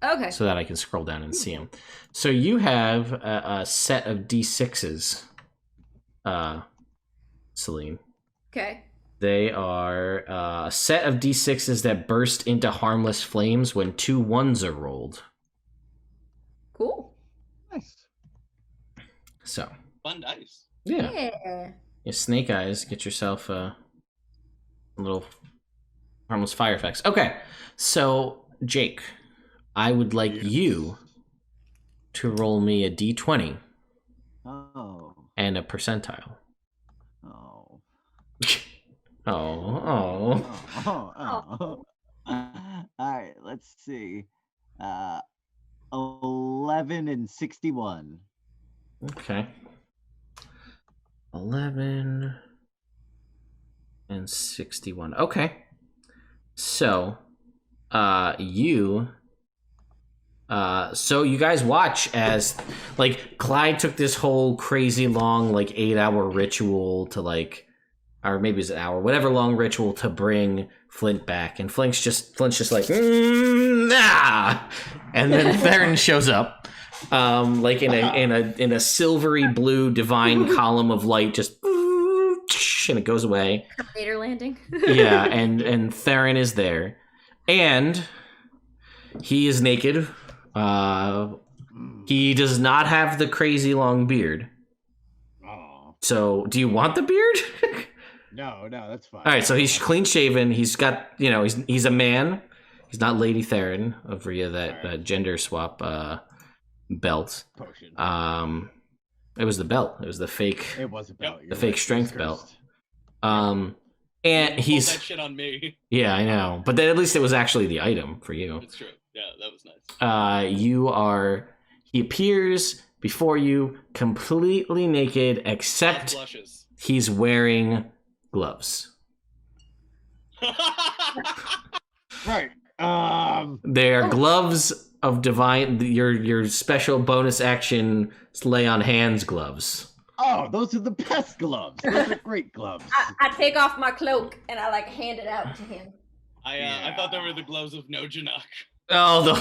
S5: Okay.
S1: so that I can scroll down and see them. So you have a set of D6s, Celine.
S5: Okay.
S1: They are a set of D6s that burst into harmless flames when 2 1s are rolled.
S5: Cool.
S2: Nice.
S1: So,
S4: Fun dice.
S1: yeah.
S5: Yeah.
S1: Snake Eyes, get yourself a little harmless fire effects. Okay, so, Jake, I would like you to roll me a D20
S2: Oh.
S1: and a percentile.
S2: Oh.
S1: Oh.
S2: Oh. All right, let's see. 11 and 61.
S1: Okay. 11 and 61. Okay. So, you guys watch as, like, Clyde took this whole crazy long, like, 8-hour ritual to, like, or maybe it's an hour, whatever long ritual to bring Flint back. And Flint's just like, nah! And then Theron shows up. like in a silvery blue divine column of light, just and it goes away.
S5: Terminator landing.
S1: Yeah, and Theren is there, and he is naked. He does not have the crazy long beard.
S2: Oh.
S1: So, do you want the beard?
S2: No, that's fine.
S1: All right, so he's clean shaven. He's got, he's a man. He's not Lady Theren via that gender swap belt.
S2: Potion.
S1: It was the belt. It was the fake.
S2: It was a belt.
S1: The fake strength belt. And he's
S4: that shit on me.
S1: Yeah, I know, but then at least it was actually the item for you.
S4: It's true. Yeah, that was nice.
S1: He appears before you completely naked, except
S4: Blushes.
S1: he's wearing gloves.
S2: Right.
S1: They are gloves of divine. Your special bonus action lay on hands gloves.
S2: Oh, those are the best gloves. Those are great gloves.
S5: I take off my cloak and I hand it out to him.
S4: I thought they were the gloves of no Januk.
S1: Oh,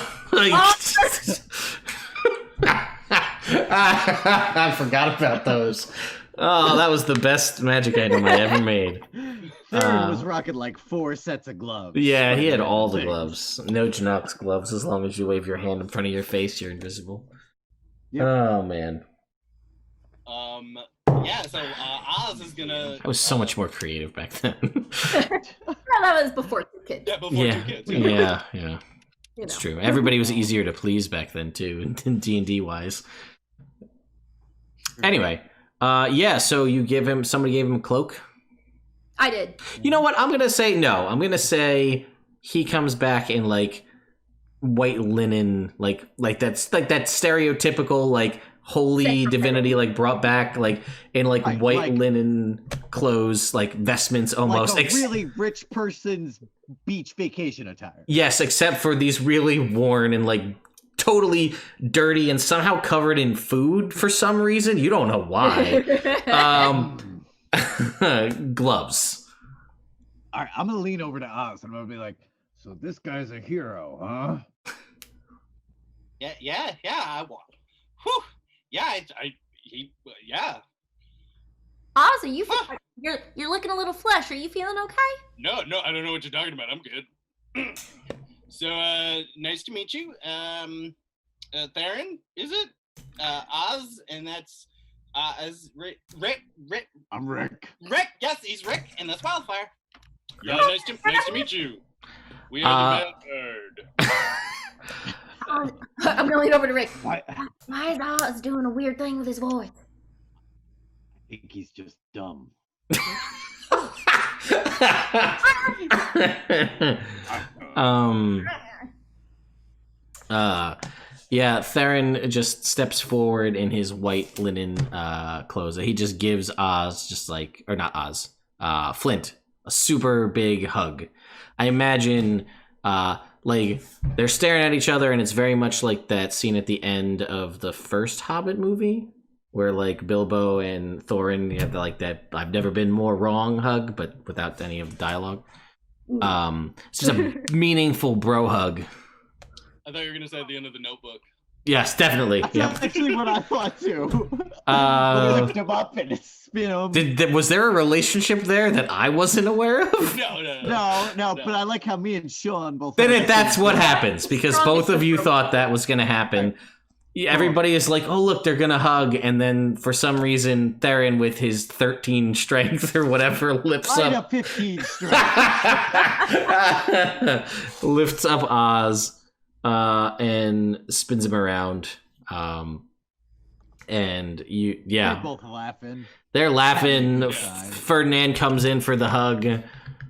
S1: I forgot about those. Oh, that was the best magic item I ever made.
S2: Theron was rocking like 4 sets of gloves.
S1: Yeah, he had all the gloves. No Januk's gloves. As long as you wave your hand in front of your face, you're invisible.
S2: Yep.
S1: Oh, man.
S4: Yeah, so Oz is gonna...
S1: I was so much more creative back then.
S5: Well, that was before 2 kids.
S4: Yeah, before 2 kids.
S1: Yeah.
S5: You
S1: It's
S5: know.
S1: true. Everybody was easier to please back then, too, D&D wise. Anyway, so somebody gave him a cloak?
S5: I did.
S1: You know what? I'm going to say no. I'm going to say he comes back in, like, white linen, like that stereotypical, like, holy divinity, like, brought back, like, in, like white linen clothes, like, vestments almost.
S2: Like a really rich person's beach vacation attire.
S1: Yes, except for these really worn and, like, totally dirty and somehow covered in food for some reason. You don't know why. Gloves.
S2: All right, I'm gonna lean over to Oz and I'm gonna be like, "So this guy's a hero, huh?"
S4: Yeah. Whew. Yeah, yeah.
S5: Oz, are you? You're looking a little flush. Are you feeling okay?
S4: No, I don't know what you're talking about. I'm good. So, nice to meet you. Theron, is it? Oz, and that's Rick.
S2: I'm Rick.
S4: Rick, yes, he's Rick, and that's Wildfire. Yeah, nice to meet you. We are the Valeguard.
S5: I'm gonna lean over to Rick.
S2: Why?
S5: Why is Oz doing a weird thing with his voice?
S2: I think he's just dumb.
S1: Theron just steps forward in his white linen clothes. He just gives Oz Flint a super big hug. I imagine like they're staring at each other, and it's very much like that scene at the end of the first Hobbit movie where like Bilbo and Thorin have like that "I've never been more wrong" hug, but without any of the dialogue. It's just a meaningful bro hug.
S4: I thought you were gonna say at the end of the Notebook.
S1: Yes, definitely.
S2: That's
S1: Yep.
S2: actually what I thought too. Lift him up and spin him.
S1: Was there a relationship there that I wasn't aware of?
S2: No, but I like how me and Sean both.
S1: That's what happens, because both of you thought that was going to happen. Everybody is like, oh, look, they're going to hug. And then for some reason, Theron, with his 13 strength or whatever, lifts
S2: I
S1: up.
S2: have 15 strength.
S1: Lifts up Oz and spins him around. And
S2: They're both laughing.
S1: They're laughing.
S2: Having a good time.
S1: Ferdinand comes in for the hug.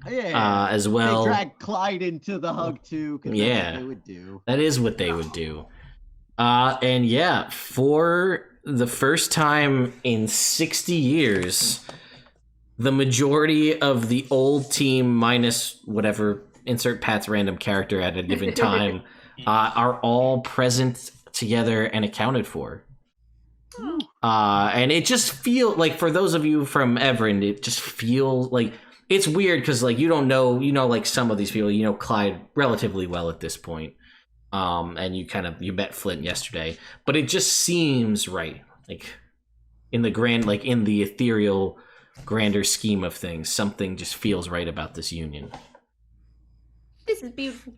S1: As well.
S2: They drag Clyde into the hug too. 'Cause that's what they would do.
S1: That is what they would do. And for the first time in 60 years, the majority of the old team, minus whatever, insert Pat's random character at a given time, are all present together and accounted for. And it just feels like, for those of you from Evrand, it just feels like it's weird because, like, you don't know, like some of these people, Clyde relatively well at this point. And you met Flint yesterday, but it just seems right, like in the ethereal, grander scheme of things, something just feels right about this union.
S5: This is beautiful.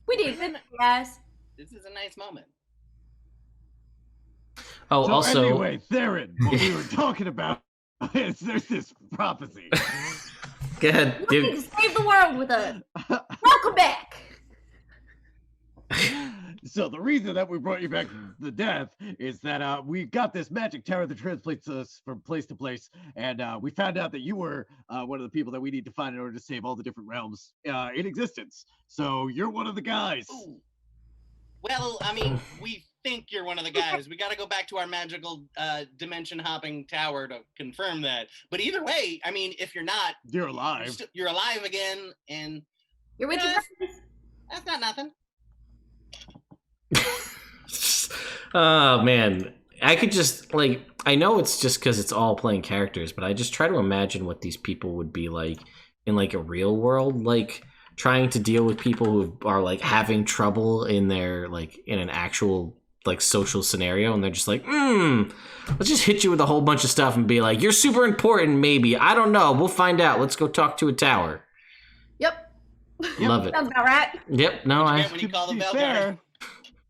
S5: We did good, guys.
S3: This is a nice moment.
S1: Oh,
S2: So
S1: also,
S2: anyway, Theren, what we were talking about is there's this prophecy.
S1: go ahead,
S5: You
S1: dude.
S5: need to save the world with us. Welcome back.
S2: So the reason that we brought you back from the death is that we got this magic tower that translates us from place to place, and we found out that you were one of the people that we need to find in order to save all the different realms in existence. So you're one of the guys.
S3: Ooh. Well, I mean, we think you're one of the guys. We got to go back to our magical dimension hopping tower to confirm that. But either way, I mean, if you're not,
S2: You're alive.
S3: you're alive again, and
S5: You're with your
S3: Yes.
S5: brothers.
S3: that's not nothing.
S1: Oh man, I could just I know it's just because it's all playing characters, but I just try to imagine what these people would be like in a real world, trying to deal with people who are having trouble in their in an actual social scenario, and they're just let's just hit you with a whole bunch of stuff and be like, you're super important, maybe, I don't know, we'll find out, let's go talk to a tower.
S5: Yep.
S1: Love it.
S5: Sounds about right.
S1: Yep. No, I.
S3: When you call
S2: To
S3: the
S2: be
S3: Valeguard.
S2: fair,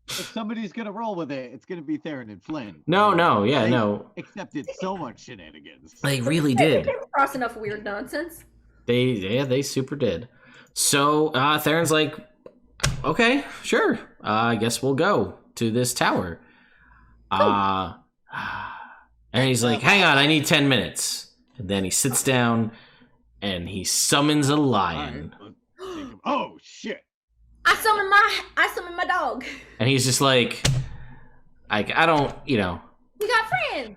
S2: if somebody's gonna roll with it, it's gonna be Theren and Flynn.
S1: No, yeah,
S2: They
S1: no.
S2: accepted so much shenanigans.
S1: They really did.
S5: They cross enough weird nonsense.
S1: They super did. So Theron's like, okay, sure. I guess we'll go to this tower. And he's like, hang on, I need 10 minutes. And then he sits down and he summons a lion.
S2: All right, let's take him. Oh shit!
S5: I summon my dog.
S1: And he's just like I don't,
S5: We got friends.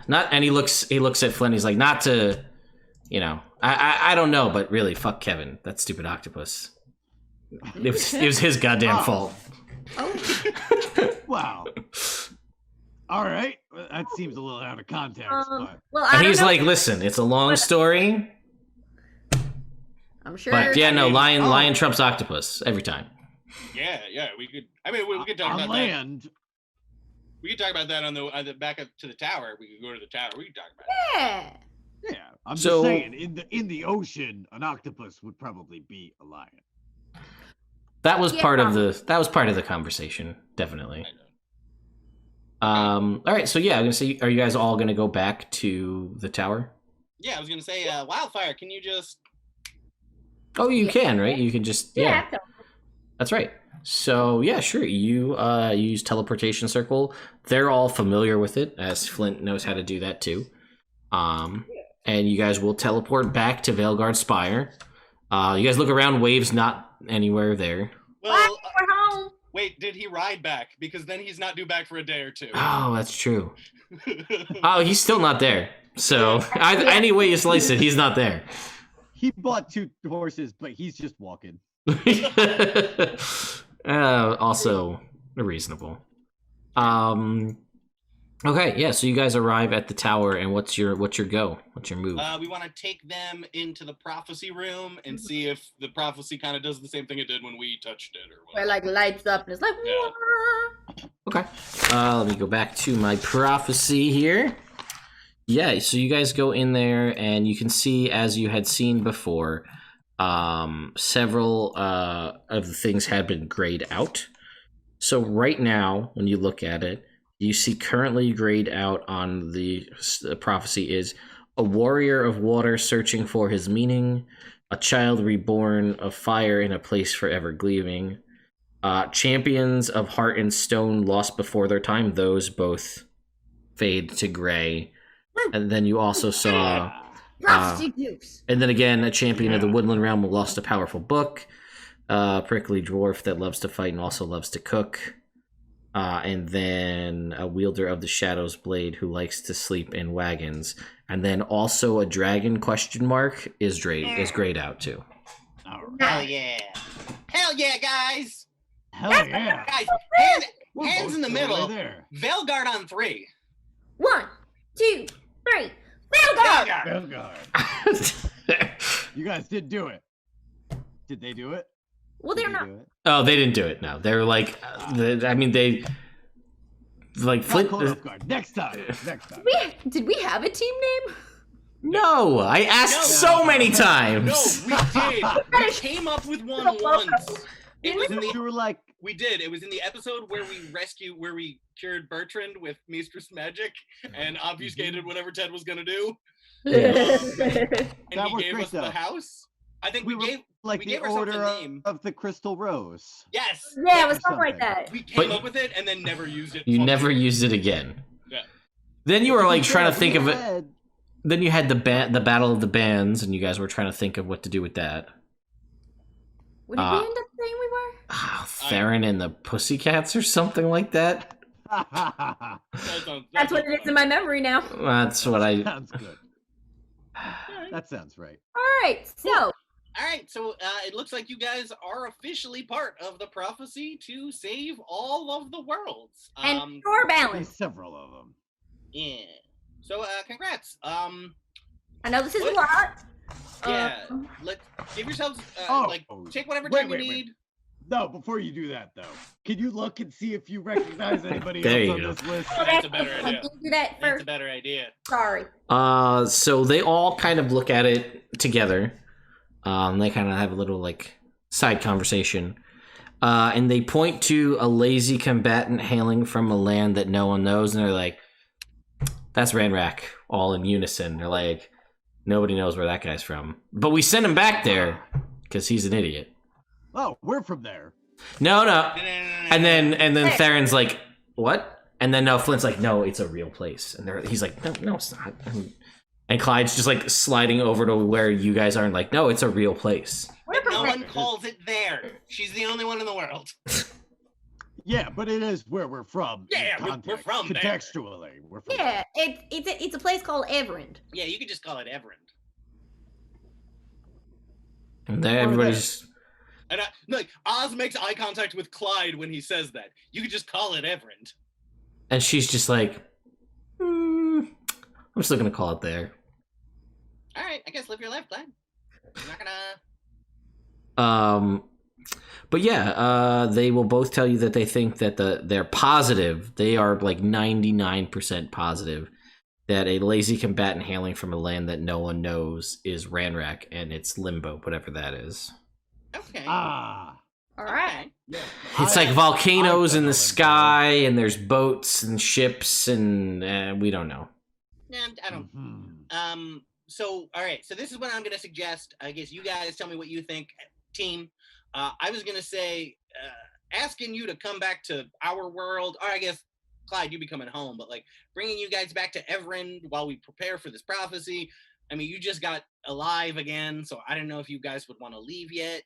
S1: not. And he looks at Flynn. He's like, not to, I don't know, but really, fuck Kevin, that stupid octopus. It was his goddamn fault.
S5: Oh.
S2: Wow. All right, that seems a little out of context, but
S5: Well, I
S1: And
S5: don't
S1: he's
S5: know.
S1: like, listen, it's a long story,
S5: I'm sure.
S1: but yeah, no,
S2: mean,
S1: lion trumps octopus every time.
S3: Yeah, we could. I mean, we could talk
S2: on
S3: about that.
S2: land.
S3: We could talk about that on the back up to the tower. We could go to the tower. We could talk about it.
S5: Yeah.
S2: Yeah, I'm
S1: So-
S2: just saying, in the ocean, an octopus would probably be a lion.
S1: That was
S5: Yeah.
S1: part of the conversation, definitely. All right, so yeah, I'm gonna say, are you guys all gonna go back to the tower?
S3: Yeah, I was gonna say, Wildfire. Can you just?
S1: Oh, you
S5: Yeah.
S1: can, right? You can just
S5: Yeah.
S1: That's right. So yeah, sure. You use teleportation circle. They're all familiar with it, as Flint knows how to do that too. And you guys will teleport back to Valeguard Spire. You guys look around. Wave's not anywhere there.
S3: Well,
S5: We're home.
S3: wait. Did he ride back? Because then he's not due back for a day or two.
S1: Oh, that's true. Oh, he's still not there. So any way you slice it, he's not there.
S2: He bought 2 horses, but he's just walking.
S1: Also reasonable. Okay, yeah. So you guys arrive at the tower, and what's your go? What's your move?
S3: We want to take them into the prophecy room and see if the prophecy kind of does the same thing it did when we touched it, or
S5: Where
S3: whatever.
S5: lights up and it's like.
S3: Yeah.
S5: "Wah."
S1: Okay. Let me go back to my prophecy here. Yeah, so you guys go in there, and you can see, as you had seen before, several of the things had been grayed out. So right now, when you look at it, you see currently grayed out on the prophecy is a warrior of water searching for his meaning, a child reborn of fire in a place forever gleaming, champions of heart and stone lost before their time, those both fade to gray. And then you also saw,
S5: Prophecy juice.
S1: and then again, a champion of the woodland realm who lost a powerful book, prickly dwarf that loves to fight and also loves to cook, and then a wielder of the shadow's blade who likes to sleep in wagons, and then also a dragon ? Is grayed out too.
S2: All right.
S3: Hell yeah! Hell yeah, guys!
S2: Hell yeah.
S3: Guys,
S2: We're
S3: hands
S2: both
S3: in the
S2: still
S3: middle.
S2: right there.
S3: Valeguard on 3.
S5: 1, 2, 3. Valeguard.
S2: Valeguard. You guys did do it. Did they do it?
S5: Well,
S2: Did
S5: they're
S2: you
S5: not.
S2: do it?
S1: Oh, they didn't do it. No, they're like, I mean, they like
S2: Not
S1: Flint.
S2: caught off guard. Next time. Next time.
S5: Did we have a team name?
S1: No, I asked so many times.
S3: No, we did. We came up with one once. It was in the
S2: You were like,
S3: We did. It was in the episode where we cured Bertrand with Mistress Magic and obfuscated whatever Ted was gonna do. And
S2: That
S3: he
S2: worked
S3: gave
S2: great,
S3: us the
S2: though.
S3: house. I think
S2: we
S3: we
S2: were
S3: gave
S2: like
S3: we
S2: the
S3: gave ourselves
S2: order
S3: a name.
S2: of the Crystal Rose.
S3: Yes.
S5: Yeah, it was
S2: Or
S5: something like
S2: something.
S5: that.
S3: We came
S1: But-
S3: up with it and then never used it.
S1: You
S3: fucking-
S1: never used it again.
S3: Yeah.
S1: Then you were
S2: To be
S1: like trying to
S2: fair,
S1: think
S2: we
S1: of it.
S2: had-
S1: Then you had the battle of the bands, and you guys were trying to think of what to do with that.
S5: What did we end up saying we were?
S1: Theron and the Pussycats or something like that.
S3: That sounds-
S5: That's what it is in my memory now.
S1: That's what I.
S2: Sounds good. That sounds right.
S5: All right, so
S3: All right, so it looks like you guys are officially part of the prophecy to save all of the worlds.
S5: and your
S2: There's
S5: balance.
S2: several of them.
S3: Yeah. So congrats.
S5: I know this is a
S3: What?
S5: lot.
S3: Yeah.
S5: Um,
S3: Let give yourselves
S2: Oh,
S3: take whatever
S2: wait,
S3: time
S2: wait,
S3: you
S2: wait.
S3: need.
S2: No, before you do that though, can you look and see if you recognize anybody
S1: There
S2: else
S1: you
S2: on
S1: go.
S2: this list?
S3: That's a better
S5: I
S3: idea.
S5: didn't do that
S3: That's
S5: first.
S3: a better idea.
S5: Sorry.
S1: So they all kind of look at it together. They kind of have a little like side conversation. And they point to a lazy combatant hailing from a land that no one knows, and they're like, "That's Ranrak," all in unison. They're like, "Nobody knows where that guy's from, but we sent him back there because he's an idiot."
S2: Oh, we're from there.
S1: No.
S3: No.
S1: And then Theron's like, "What?" And then Flint's like, "No, it's a real place." And he's like, "No, it's not." And Clyde's just like sliding over to where you guys are and like, "No, it's a real place."
S5: We're
S3: No
S5: from
S3: one calls it there. She's the only one in the world.
S2: Yeah, but it is where we're from. in
S3: Yeah, we're
S2: context.
S3: from there.
S2: contextually. We're from
S5: Yeah, it's a place called Evrand.
S3: Yeah, you could just call it Evrand.
S1: And then everybody's
S3: And like Oz makes eye contact with Clyde when he says that. You could just call it Evrand.
S1: and she's just like, I'm still gonna call it there.
S3: All right, I guess live your life, Clyde. I'm not gonna.
S1: But yeah, they will both tell you that they think that they're positive. They are like 99% positive that a lazy combatant hailing from a land that no one knows is Ranrak, and it's Limbo, whatever that is.
S3: Okay.
S2: Ah.
S5: All right.
S3: Okay.
S2: Yeah.
S1: It's like volcanoes
S2: I've
S1: in
S2: been
S1: the
S2: to Limbo.
S1: sky, and there's boats and ships, and we don't know.
S3: Nah, I don't.
S2: Mhm.
S3: So all right. So this is what I'm gonna suggest. I guess you guys tell me what you think, team. I was gonna say, asking you to come back to our world, or I guess Clyde, you be coming home, but like bringing you guys back to Evrand while we prepare for this prophecy. I mean, you just got alive again, so I don't know if you guys would want to leave yet.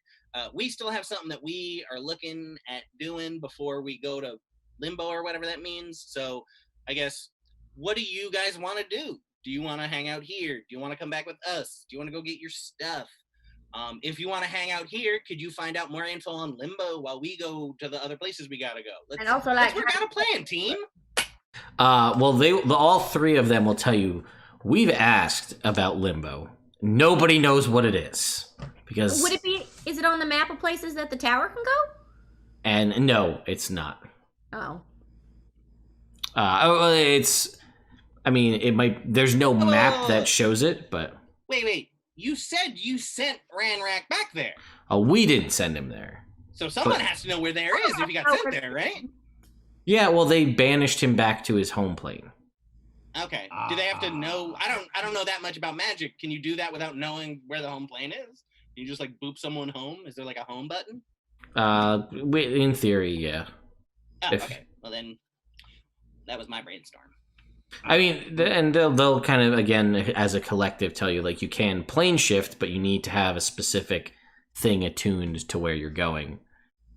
S3: We still have something that we are looking at doing before we go to Limbo or whatever that means. So I guess, what do you guys want to do? Do you want to hang out here? Do you want to come back with us? Do you want to go get your stuff? If you want to hang out here, could you find out more info on Limbo while we go to the other places we gotta go?
S5: And also, like,
S3: let's work out a plan, team.
S1: Well, all three of them will tell you, we've asked about Limbo. Nobody knows what it is. Because
S5: would it be? Is it on the map of places that the tower can go?
S1: And no, it's not.
S5: Oh.
S1: It's. I mean, it might. There's no map that shows it, but
S3: Wait. You said you sent Ranrak back there.
S1: we didn't send him there.
S3: So someone
S1: But-
S3: has to know where there is if he got sent there, right?
S1: Yeah, well, they banished him back to his home plane.
S3: Okay. Do they have to know? I don't know that much about magic. Can you do that without knowing where the home plane is? Can you just like boop someone home? Is there like a home button?
S1: In theory, yeah.
S3: Oh,
S1: If-
S3: okay. Well then, that was my brainstorm.
S1: I mean, and they'll kind of, again, as a collective, tell you, like, you can plane shift, but you need to have a specific thing attuned to where you're going.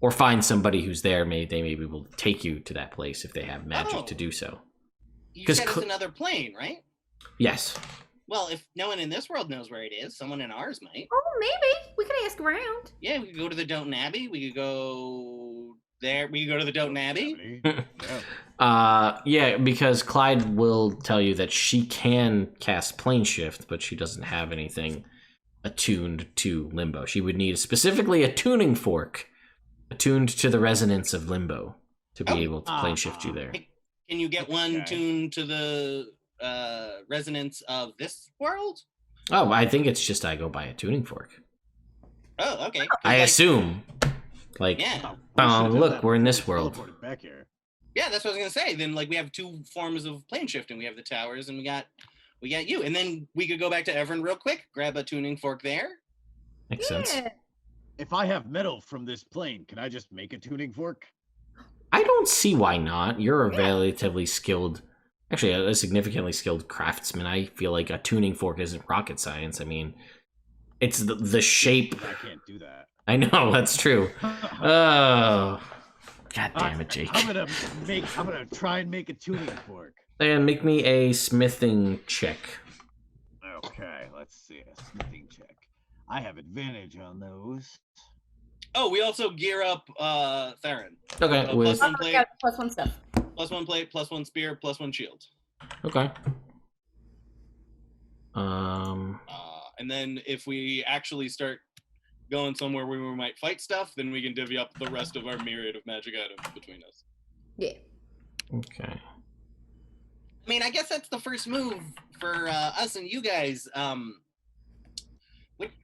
S1: Or find somebody who's there. They maybe will take you to that place if they have magic to do so.
S3: You
S1: 'Cause
S3: said it's
S1: cl-
S3: another plane, right?
S1: Yes.
S3: Well, if no one in this world knows where it is, someone in ours might.
S5: Oh, maybe we could ask around.
S3: Yeah, we could go to the Downton Abbey. We could go there. We could go to the Downton Abbey.
S2: Yeah.
S1: Because Clyde will tell you that she can cast plane shift, but she doesn't have anything attuned to limbo. She would need specifically a tuning fork attuned to the resonance of limbo to be able to plane shift you there.
S3: Can you get one tuned to the resonance of this world?
S1: Oh, I think it's just I go by a tuning fork.
S3: Oh, okay.
S1: I assume. Like,
S3: Yeah.
S1: Look, we're in this world.
S2: Back here.
S3: Yeah, that's what I was gonna say. Then, like, we have two forms of plane shifting. We have the towers, and we got you. And then we could go back to Evrand real quick, grab a tuning fork there.
S1: Makes sense.
S2: If I have metal from this plane, can I just make a tuning fork?
S1: I don't see why not. You're a relatively skilled, actually a significantly skilled craftsman. I feel like a tuning fork isn't rocket science. I mean, it's the shape.
S2: I can't do that.
S1: I know, that's true. Oh, God damn it, Jake.
S2: I'm gonna try and make a tuning fork.
S1: And make me a smithing check.
S2: Okay, let's see, a smithing check. I have advantage on those.
S3: Oh, we also gear up Theron.
S1: Okay,
S3: Plus one plate,
S5: plus one stuff.
S3: plus one plate, plus one spear, plus one shield.
S1: Okay.
S3: And then if we actually start going somewhere where we might fight stuff, then we can divvy up the rest of our myriad of magic items between us.
S5: Yeah.
S1: Okay.
S3: I mean, I guess that's the first move for us and you guys.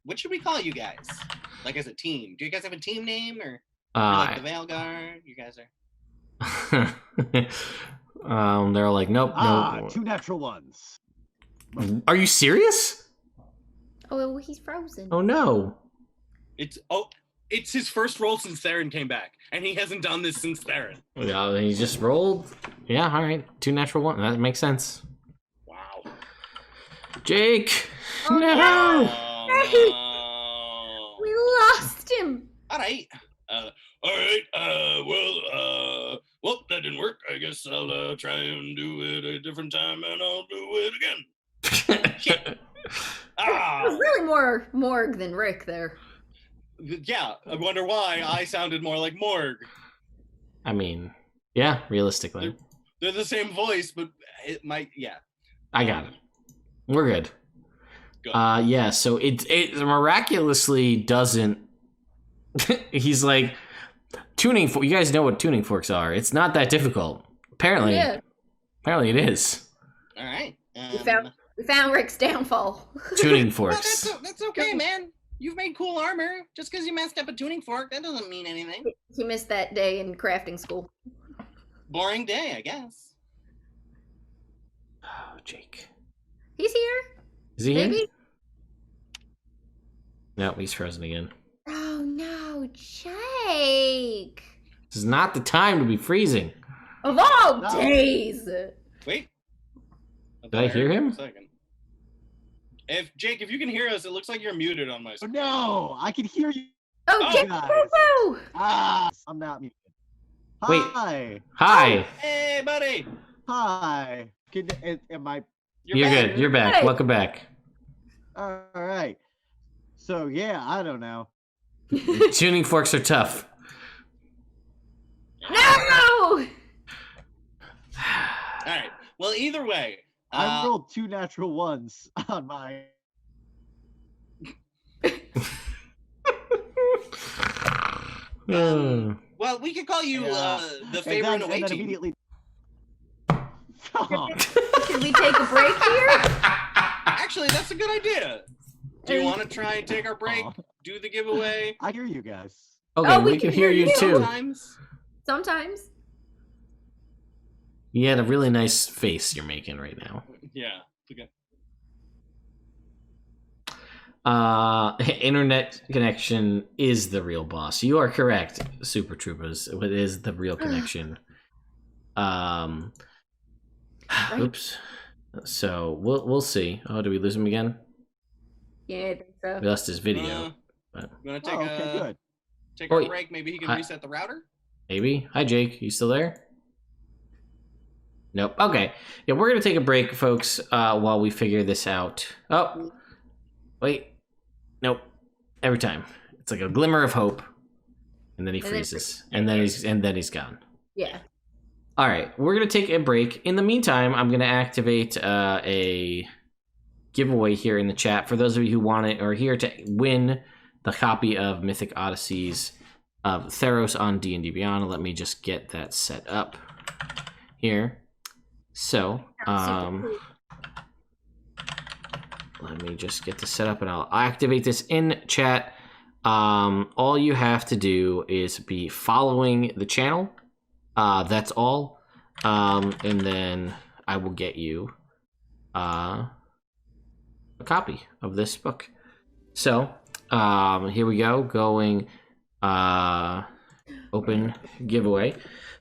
S3: What should we call you guys? Like as a team? Do you guys have a team name or like the Valeguard? You guys
S1: are. They're like, nope, no.
S2: 2 natural ones.
S1: Are you serious?
S5: Oh, he's frozen.
S1: Oh no.
S3: It's his first roll since Theren came back, and he hasn't done this since Theren.
S1: Yeah, he just rolled. Yeah, all right. 2 natural ones. That makes sense.
S3: Wow.
S1: Jake.
S5: Oh,
S1: no.
S3: No.
S5: We lost him.
S3: All right. Well, that didn't work. I guess I'll try and do it a different time, and I'll do it again. Shit.
S5: It was really more Morg than Rick there.
S3: Yeah, I wonder why I sounded more like Morg.
S1: I mean, yeah, realistically.
S3: They're the same voice, but it might, yeah.
S1: I got it. We're good.
S3: Good.
S1: Yeah, so it miraculously doesn't. He's like, tuning fork. You guys know what tuning forks are. It's not that difficult. Apparently.
S5: Yeah.
S1: Apparently it is.
S3: All right.
S5: We found Rick's downfall.
S1: Tuning forks.
S3: That's okay, man. You've made cool armor. Just because you messed up a tuning fork, that doesn't mean anything.
S5: He missed that day in crafting school.
S3: Boring day, I guess.
S1: Oh, Jake.
S5: He's here.
S1: Is he
S5: Maybe.
S1: here? No, he's frozen again.
S5: Oh no, Jake!
S1: This is not the time to be freezing.
S5: Of all days.
S3: Wait.
S1: Did I hear him?
S3: Second. Jake, if you can hear us, it looks like you're muted on my
S2: Oh,
S3: screen.
S2: no, I can hear you.
S5: Oh, Jake!
S2: guys.
S5: Woo-hoo!
S2: I'm not muted.
S1: Wait.
S2: Hi.
S1: Hi.
S3: Hey, buddy.
S2: Hi. Am I?
S1: You're
S3: back.
S1: good. You're back.
S5: Hey.
S1: Welcome back.
S2: All right. So yeah, I don't know.
S1: Tuning forks are tough.
S5: No!
S3: All right. Well, either way.
S2: I rolled 2 natural ones on my.
S3: Well, we could call you the favorite away team.
S2: Immediately.
S5: Should we take a break here?
S3: Actually, that's a good idea. Do you want to try and take our break? Do the giveaway?
S2: I hear you guys.
S1: Okay,
S5: Oh,
S1: we can hear you too.
S3: Sometimes.
S5: Sometimes.
S1: You had a really nice face you're making right now.
S3: Yeah. Okay.
S1: Internet connection is the real boss. You are correct, Super Troopers. It is the real connection. Oops. So we'll see. Oh, did we lose him again?
S5: Yeah, I think so.
S1: We lost his video.
S3: You want to
S2: Okay,
S3: take
S1: good.
S3: our break? Maybe he can reset the router?
S1: Maybe. Hi, Jake. You still there? Nope. Okay. Yeah, we're gonna take a break, folks, while we figure this out. Oh, wait. Nope. Every time it's like a glimmer of hope, and then he freezes, and then he's gone.
S5: Yeah.
S1: All right, we're gonna take a break. In the meantime, I'm gonna activate a giveaway here in the chat. For those of you who want it or here to win the copy of Mythic Odysseys of Theros on D&D Beyond, let me just get that set up here. So, let me just get this set up and I'll activate this in chat. All you have to do is be following the channel. That's all. And then I will get you a copy of this book. So, here we go. Going open giveaway.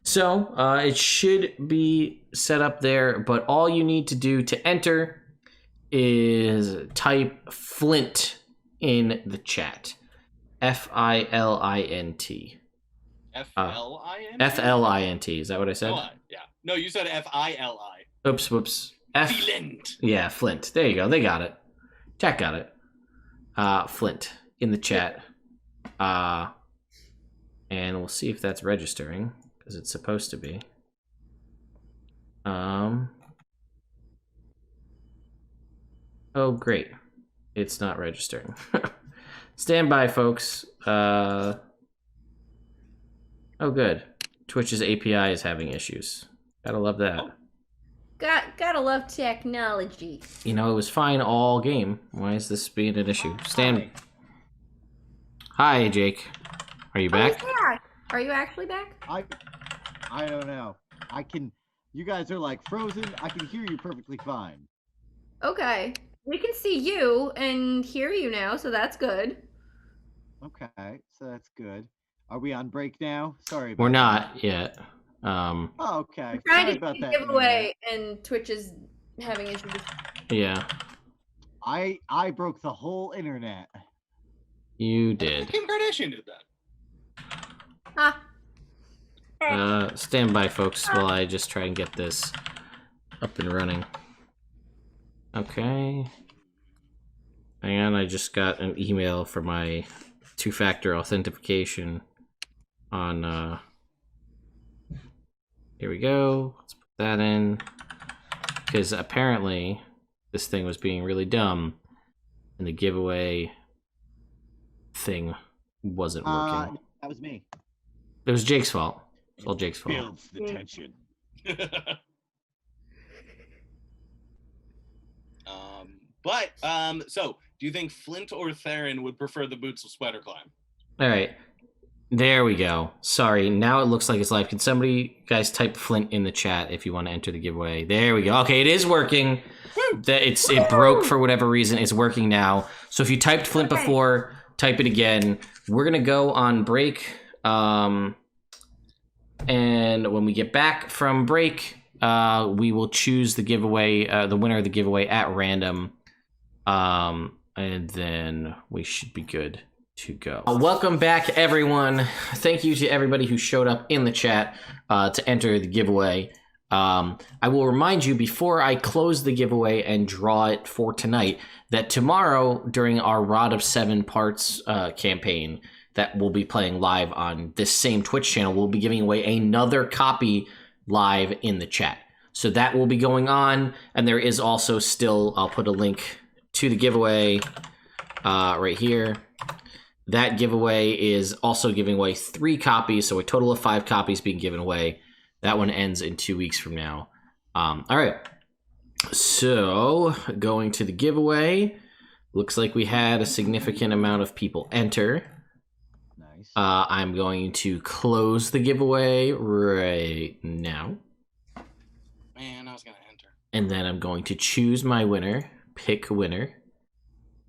S1: So, it should be set up there, but all you need to do to enter is type Flint in the chat. F-I-L-I-N-T.
S3: F-L-I-N-T?
S1: F-L-I-N-T. Is that what I said?
S3: Oh, yeah. No, you said F-I-L-I.
S1: Oops, whoops.
S3: Flint.
S1: Yeah, Flint. There you go. They got it. Chat got it. Flint in the chat. And we'll see if that's registering, because it's supposed to be. Oh, great. It's not registering. Stand by, folks. Oh, good. Twitch's API is having issues. Gotta love that.
S5: Gotta love technology.
S1: You know, it was fine all game. Why is this being an issue? Stand. Hi, Jake. Are you back?
S5: Yeah. Are you actually back?
S2: I don't know. You guys are like frozen. I can hear you perfectly fine.
S5: Okay. We can see you and hear you now, so that's good.
S2: Okay, so that's good. Are we on break now? Sorry about
S1: We're
S2: that.
S1: not yet.
S2: Oh, okay.
S5: We're trying
S2: Sorry
S5: to
S2: about
S5: do
S2: that.
S5: a giveaway, and Twitch is having issues.
S1: Yeah.
S2: I broke the whole internet.
S1: You did.
S3: Kim Kardashian did that.
S5: Ah.
S1: Stand by, folks, while I just try and get this up and running. Okay. Hang on, I just got an email for my two-factor authentication on, here we go. Let's put that in. Because apparently this thing was being really dumb and the giveaway thing wasn't working.
S2: That was me.
S1: It was Jake's fault. It's all Jake's fault.
S2: Builds the tension.
S3: So do you think Flint or Theren would prefer the boots of Sweater Climb?
S1: All right. There we go. Sorry, now it looks like it's live. Can somebody, guys, type Flint in the chat if you want to enter the giveaway? There we go. Okay, it is working. It broke for whatever reason. It's working now. So if you typed Flint before, type it again. We're going to go on break. And when we get back from break, we will choose the giveaway, the winner of the giveaway at random. And then we should be good to go. Welcome back, everyone. Thank you to everybody who showed up in the chat to enter the giveaway. I will remind you before I close the giveaway and draw it for tonight that tomorrow during our Rod of Seven Parts campaign that we'll be playing live on this same Twitch channel, we'll be giving away another copy live in the chat. So that will be going on, and there is also still, I'll put a link to the giveaway right here. That giveaway is also giving away 3 copies, so a total of 5 copies being given away. That one ends in 2 weeks from now. All right, so going to the giveaway. Looks like we had a significant amount of people enter.
S2: Nice.
S1: I'm going to close the giveaway right now.
S3: Man, I was gonna enter.
S1: And then I'm going to choose my winner, pick winner.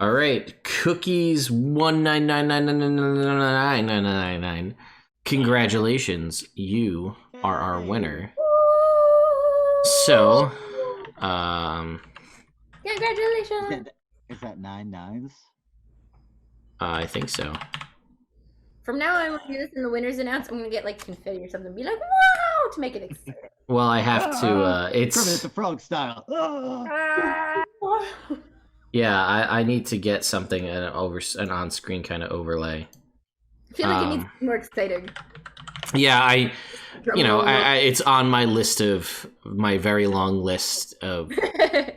S1: All right, Cookies 19999999999. Congratulations, you are our winner. So,
S5: Congratulations.
S2: Is that 9 nines?
S1: I think so.
S5: From now on, when we do this in the winners announce, I'm gonna get like confetti or something. Be like, wow, to make it exciting.
S1: Well, I have to.
S2: Kermit
S1: It's
S2: the Frog style.
S1: yeah. I need to get something an on-screen kind of overlay.
S5: I feel like it needs to be more exciting.
S1: Yeah, it's on my list of my very long list of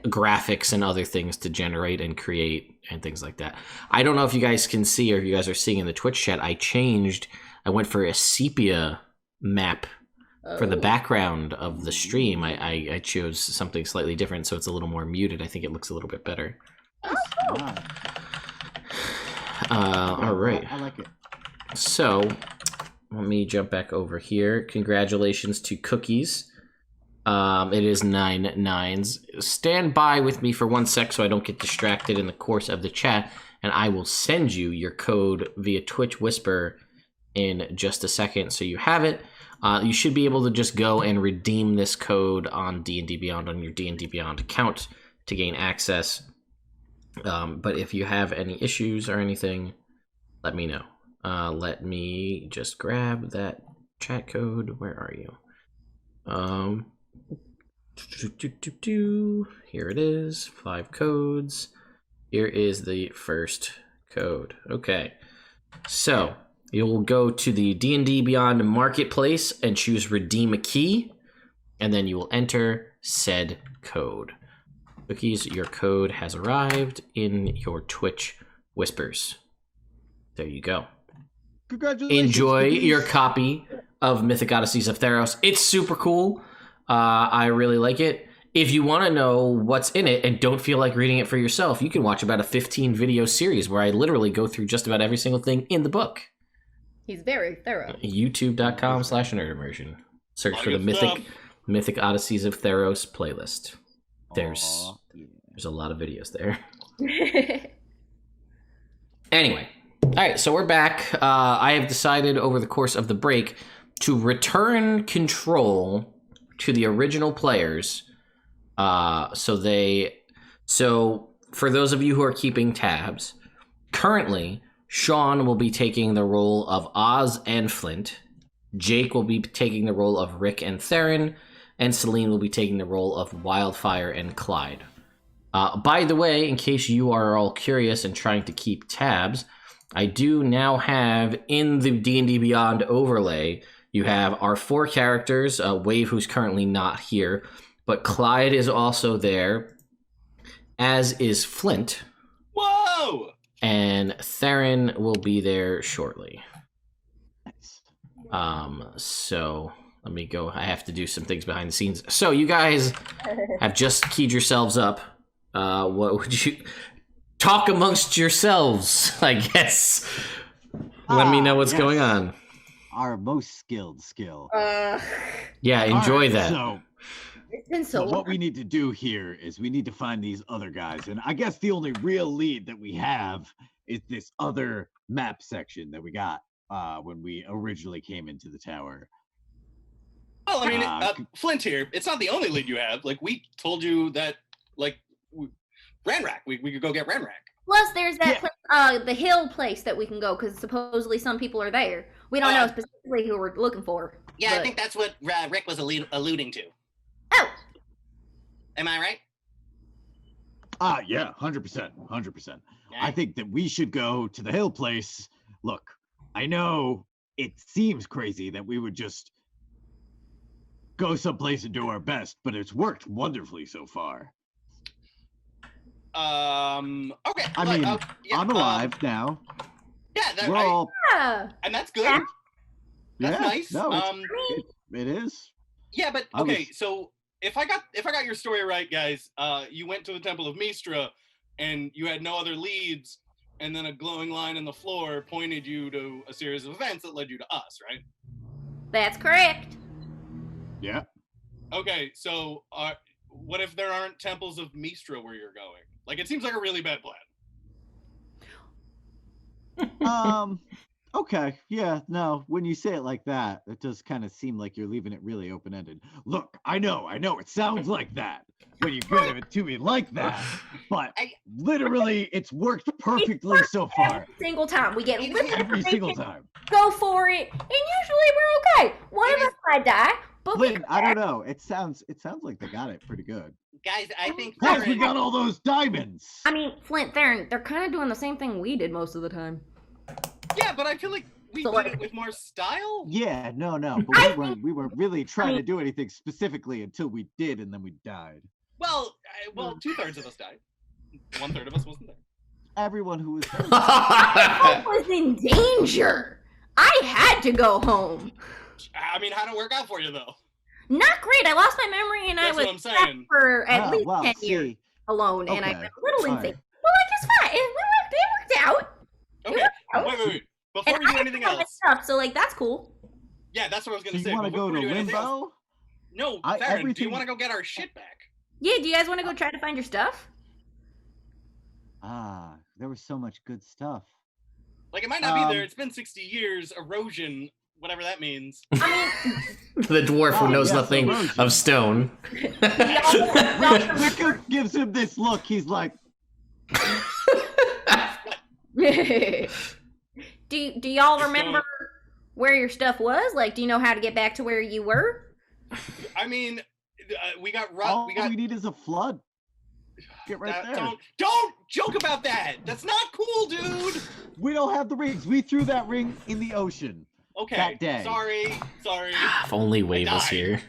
S1: graphics and other things to generate and create and things like that. I don't know if you guys can see or if you guys are seeing in the Twitch chat. I went for a sepia map for the background of the stream. I chose something slightly different, so it's a little more muted. I think it looks a little bit better. All right.
S2: I like it.
S1: So let me jump back over here. Congratulations to Cookies. It is 9 9s. Stand by with me for 1 sec so I don't get distracted in the course of the chat, and I will send you your code via Twitch Whisper in just a second so you have it. You should be able to just go and redeem this code on D&D Beyond on your D&D Beyond account to gain access. But if you have any issues or anything, let me know. Let me just grab that chat code. Where are you? Here it is. 5 codes. Here is the first code. Okay. So you'll go to the D&D Beyond Marketplace and choose Redeem a Key, and then you will enter said code. Cookies, your code has arrived in your Twitch Whispers. There you go.
S2: Congratulations.
S1: Enjoy
S2: Cookies.
S1: your copy of Mythic Odysseys of Theros. It's super cool. I really like it. If you want to know what's in it and don't feel like reading it for yourself, you can watch about a 15 video series where I literally go through just about every single thing in the book.
S5: He's very thorough.
S1: YouTube.com/nerdimmersion. Search for the Mythic Odysseys of Theros playlist. There's a lot of videos there. Anyway, all right, so we're back. I have decided over the course of the break to return control to the original players. So for those of you who are keeping tabs, currently Sean will be taking the role of Oz and Flint. Jake will be taking the role of Rick and Theron, and Celine will be taking the role of Wildfire and Clyde. By the way, in case you are all curious and trying to keep tabs, I do now have in the D&D Beyond overlay, you have our 4 characters, Wave, who's currently not here, but Clyde is also there, as is Flint.
S3: Whoa!
S1: And Theron will be there shortly. So let me go. I have to do some things behind the scenes. So you guys have just keyed yourselves up. What would you talk amongst yourselves? I guess. Let me know what's going on.
S2: Our most skilled skill.
S1: Yeah, enjoy that.
S2: So,
S5: It's been so
S2: what we need to do here is we need to find these other guys. And I guess the only real lead that we have is this other map section that we got when we originally came into the tower.
S3: Well, I mean, Flint here. It's not the only lead you have. Like, we told you that, like, Ranrack. We could go get Ranrack.
S5: Plus, there's that place, the hill place that we can go because supposedly some people are there. We don't know specifically who we're looking for.
S3: Yeah, I think that's what Rick was alluding to.
S5: Oh,
S3: am I right?
S2: Yeah, 100%, 100%.
S3: Yeah.
S2: I think that we should go to the hill place. Look, I know it seems crazy that we would just go someplace and do our best, but it's worked wonderfully so far.
S3: Okay.
S2: I mean, I'm alive now.
S3: Yeah,
S2: We're all,
S3: and that's good.
S5: Yeah.
S3: That's nice.
S2: No, it is.
S3: Yeah, but okay. So if I got your story right, guys, you went to the Temple of Mistra, and you had no other leads, and then a glowing line on the floor pointed you to a series of events that led you to us, right?
S5: that's correct.
S2: Yeah.
S3: Okay, so what if there aren't temples of Mistra where you're going? Like, it seems like a really bad plan.
S2: Okay. Yeah, no, when you say it like that, it does kind of seem like you're leaving it really open-ended. Look, I know, it sounds like that when you give it to me like that, but literally, it's worked perfectly so far.
S5: Every single time we get
S2: Every single time.
S5: go for it, and usually we're okay. One of us might die, but
S2: Lynn, I don't know. It sounds like they got it pretty good.
S3: Guys, I think
S2: Plus, we got all those diamonds.
S5: I mean, Flint, they're kind of doing the same thing we did most of the time.
S3: Yeah, but I feel like We
S5: So,
S3: did
S5: like-
S3: it with more style.
S2: Yeah, no, but we weren't really trying to do anything specifically until we did, and then we died.
S3: Well, 2/3 of us died. 1/3 of us wasn't there.
S2: Everyone who was there.
S5: I was in danger. I had to go home.
S3: I mean, how'd it work out for you though?
S5: Not great. I lost my memory and
S3: That's
S5: I
S3: what I'm
S5: was
S3: saying.
S5: for at
S2: Oh,
S5: least
S2: well,
S5: 10 years
S2: see,
S5: alone, and I
S2: okay,
S5: went a little
S2: all
S5: insane.
S2: right.
S5: But like, it's fine. It worked out.
S3: Okay,
S5: out.
S3: wait. Before
S5: And
S3: we do
S5: I
S3: anything
S5: have my
S3: else,
S5: stuff, so like that's cool.
S3: yeah, that's what I was
S2: So
S3: gonna
S2: you
S3: say.
S2: want to
S3: Before
S2: go
S3: we
S2: to
S3: do anything else-
S2: Limbo?
S3: No,
S2: I-
S3: Theren, do you
S2: everything-
S3: want to go get our shit back?
S5: Yeah, do you guys want to go try to find your stuff?
S2: Ah, there was so much good stuff.
S3: Like, it might not be there.
S2: Um,
S3: It's been 60 years. Erosion, whatever that means.
S5: I
S1: The dwarf who
S2: Oh,
S1: knows
S2: yes,
S1: nothing
S2: erosion.
S1: of stone.
S5: mean, y'all-
S2: Rick gives him this look. He's like,
S5: do y'all remember where your stuff was? Like, do you know how to get back to where you were?
S3: I mean, we got
S2: all
S3: we got.
S2: we need is a flood. Get right
S3: that-
S2: there.
S3: don't joke about that. That's not cool, dude.
S2: We don't have the rings. We threw that ring in the ocean.
S3: Okay,
S2: That day.
S3: sorry.
S1: If only Wave was
S3: died.
S1: here.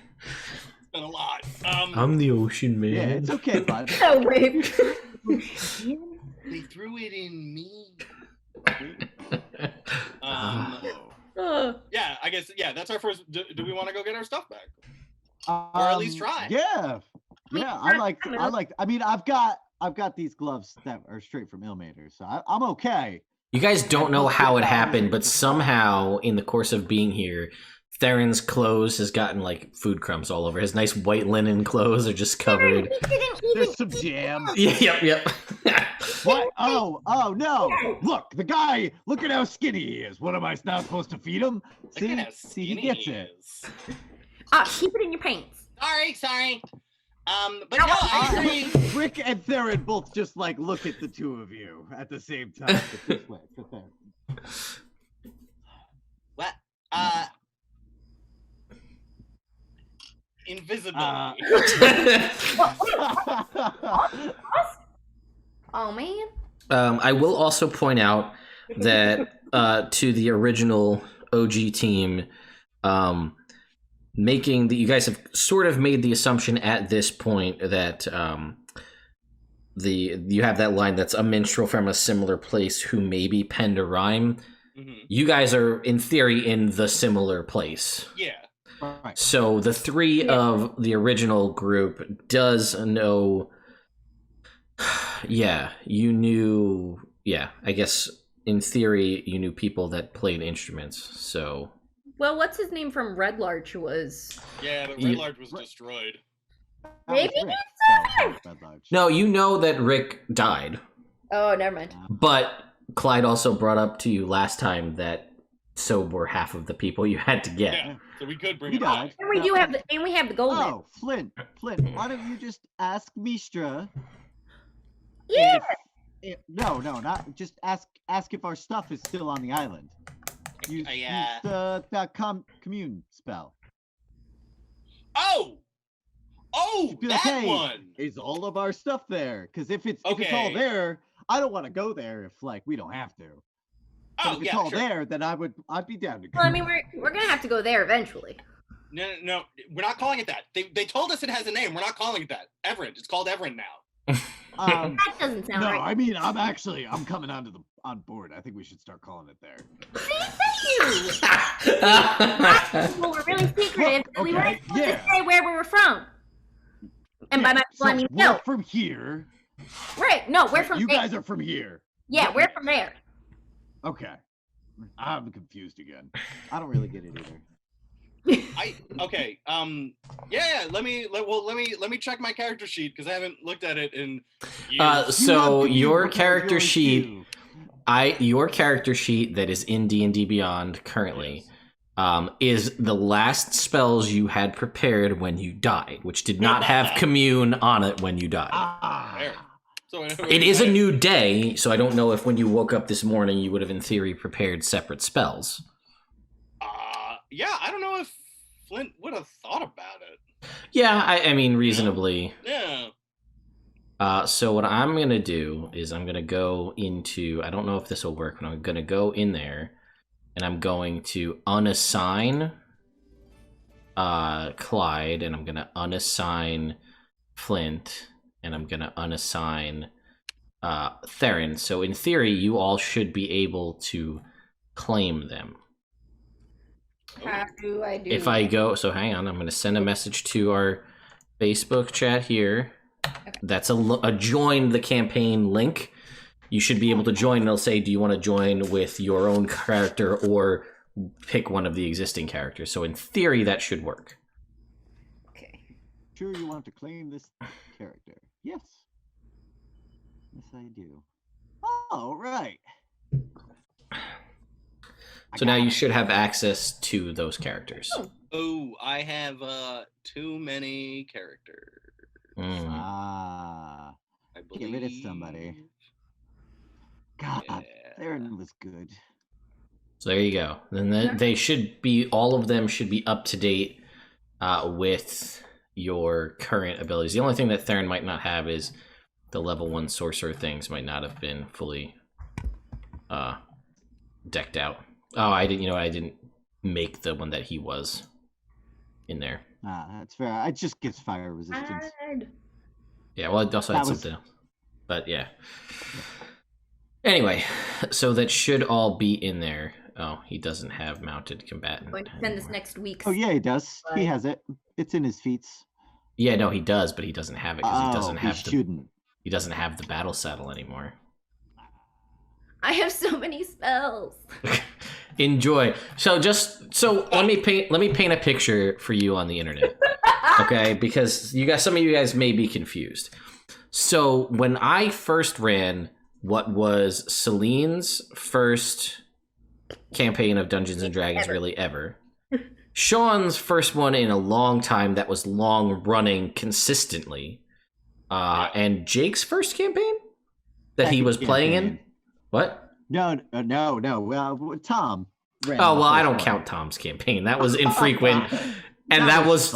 S3: It's been a lot.
S1: I'm the ocean man.
S2: Yeah, it's okay, bud.
S5: Oh, wait.
S3: They threw it in me.
S5: Uh,
S3: Yeah, I guess. Yeah, that's our first. Do we want to go get our stuff back? Or at least try.
S2: Yeah, yeah. I like. I mean, I've got these gloves that are straight from Ilmater, so I'm okay.
S1: You guys don't know how it happened, but somehow in the course of being here, Theron's clothes has gotten like food crumbs all over. His nice white linen clothes are just covered.
S5: he didn't even
S2: There's some jam.
S1: Yep.
S2: What? Oh no! Look, the guy. Look at how skinny he is. What am I not supposed to feed him?
S3: Look at how
S2: See, he
S3: skinny
S2: gets
S3: he
S2: it.
S3: is.
S5: keep it in your pants.
S3: Sorry. But no, I agree.
S2: Rick and Theren both just like look at the two of you at the same time. But this way, sit there.
S3: What? Invisibility.
S5: Oh man.
S1: I will also point out that to the original OG team, making the you guys have sort of made the assumption at this point that you have that line that's a minstrel from a similar place who maybe penned a rhyme.
S3: Mhm.
S1: You guys are in theory in the similar place.
S3: Yeah.
S2: Right.
S1: So the three of the original group does know. Yeah, you knew. Yeah, I guess in theory you knew people that played instruments. So
S5: Well, what's his name from Red Larch was?
S3: Yeah, but
S1: You-
S3: Red Large was destroyed.
S5: Maybe
S2: That was
S5: he's
S2: Rick, so, Red Large.
S1: no, you know that Rick died,
S5: Oh, never mind.
S1: but Clyde also brought up to you last time that so were half of the people you had to get.
S3: Yeah. So we could bring
S2: He
S3: it back.
S2: died.
S5: And we do have the gold. man.
S2: Oh, Flint, why don't you just ask Mistra?
S5: Yeah.
S2: No, not just ask if our stuff is still on the island. Use the commune spell.
S3: Oh,
S2: Be like,
S3: that
S2: hey,
S3: one.
S2: is all of our stuff there? Because if it's all
S3: Okay.
S2: there, I don't want to go there if like we don't have to. But
S3: Oh
S2: if it's
S3: yeah,
S2: all
S3: sure.
S2: there, then I'd be down to go.
S5: Well, I mean, we're gonna have to go there eventually.
S3: No, we're not calling it that. They told us it has a name. We're not calling it that. Evrand. It's called Evrand now.
S2: Um,
S5: That doesn't sound
S2: no,
S5: right.
S2: I mean I'm coming on board. I think we should start calling it there.
S5: Thank you. Well, we're really secretive.
S2: Look,
S5: We weren't
S2: okay,
S5: supposed
S2: yeah.
S5: to say where we were from. And by my
S2: So
S5: I mean
S2: we're
S5: no.
S2: from here.
S5: Right? No, we're from
S2: You
S5: there.
S2: guys are from here.
S5: Yeah, we're from there.
S2: Okay. I'm confused again. I don't really get it either.
S3: Okay. Yeah. Let me check my character sheet because I haven't looked at it in years.
S1: So
S2: You
S1: your
S2: have to
S1: character
S2: yours
S1: sheet,
S2: too.
S1: your character sheet that is in D&D Beyond currently, is the last spells you had prepared when you died, which did not have commune on it when you died.
S2: Ah.
S3: There. So
S1: It is a new day, so I don't know if when you woke up this morning you would have in theory prepared separate spells.
S3: Yeah, I don't know if Flint would have thought about it.
S1: Yeah, I mean reasonably.
S3: Yeah.
S1: So what I'm gonna do is I'm gonna go into, I don't know if this will work, but I'm gonna go in there and I'm going to unassign Clyde, and I'm going to unassign Flint, and I'm going to unassign Theren. So in theory, you all should be able to claim them.
S5: How do I do
S1: If I go, so hang on, I'm going to send a message to our Facebook chat here.
S5: Okay.
S1: That's a join the campaign link. You should be able to join, and it'll say, do you want to join with your own character or pick one of the existing characters? So in theory, that should work.
S5: Okay.
S2: Sure you want to claim this character? Yes. Yes, I do. Oh, right.
S1: So now you should have access to those characters.
S3: Oh, I have too many characters.
S2: Ah.
S3: I
S2: Get
S3: believe.
S2: rid of somebody. God,
S3: Yeah.
S2: Theron was good.
S1: So there you go. Then they should be, all of them should be up to date with your current abilities. The only thing that Theron might not have is the level 1 sorcerer things might not have been fully decked out. Oh, I didn't make the one that he was in there.
S2: Ah, that's fair. It just gives fire resistance.
S1: Yeah, well, it also had something else. But yeah. Anyway, so that should all be in there. Oh, he doesn't have mounted combatant.
S5: I'm going to send this next week.
S2: Oh yeah, he does. He has it. It's in his feats.
S1: Yeah, no, he does, but he doesn't have it because he doesn't have the battle saddle anymore.
S5: I have so many spells.
S1: Enjoy. So let me paint a picture for you on the internet. Okay, because some of you guys may be confused. So when I first ran what was Celine's first campaign of Dungeons and Dragons really ever, Sean's first one in a long time that was long running consistently, and Jake's first campaign that he was playing in. What?
S2: No. Tom.
S1: Oh well, I don't count Tom's campaign. That was infrequent, and that was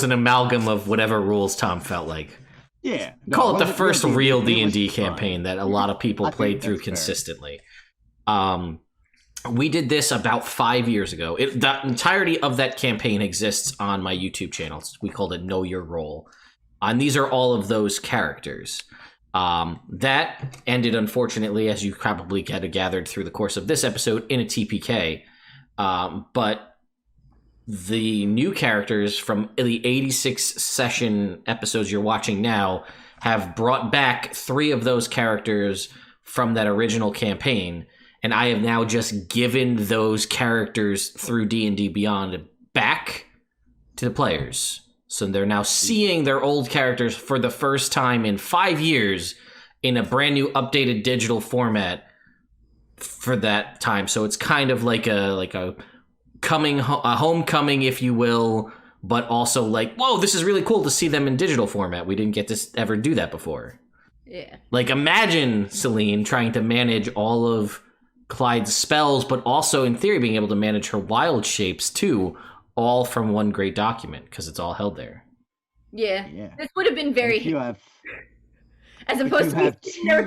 S1: an amalgam of whatever rules Tom felt like.
S2: Yeah.
S1: Call it the first real D&D campaign that a lot of people played through consistently. We did this about 5 years ago. The entirety of that campaign exists on my YouTube channel. We called it Know Your Role. And these are all of those characters. That ended, unfortunately, as you probably gathered through the course of this episode, in a TPK. But the new characters from the 86 session episodes you're watching now have brought back 3 of those characters from that original campaign, and I have now just given those characters through D&D Beyond back to the players. So they're now seeing their old characters for the first time in 5 years in a brand new updated digital format for that time. So it's kind of like a homecoming, if you will, but also like, whoa, this is really cool to see them in digital format. We didn't get to ever do that before.
S5: Yeah.
S1: Like, imagine Celine trying to manage all of Clyde's spells, but also in theory being able to manage her wild shapes too, all from one great document, because it's all held there.
S5: Yeah. This would have been very... As opposed to the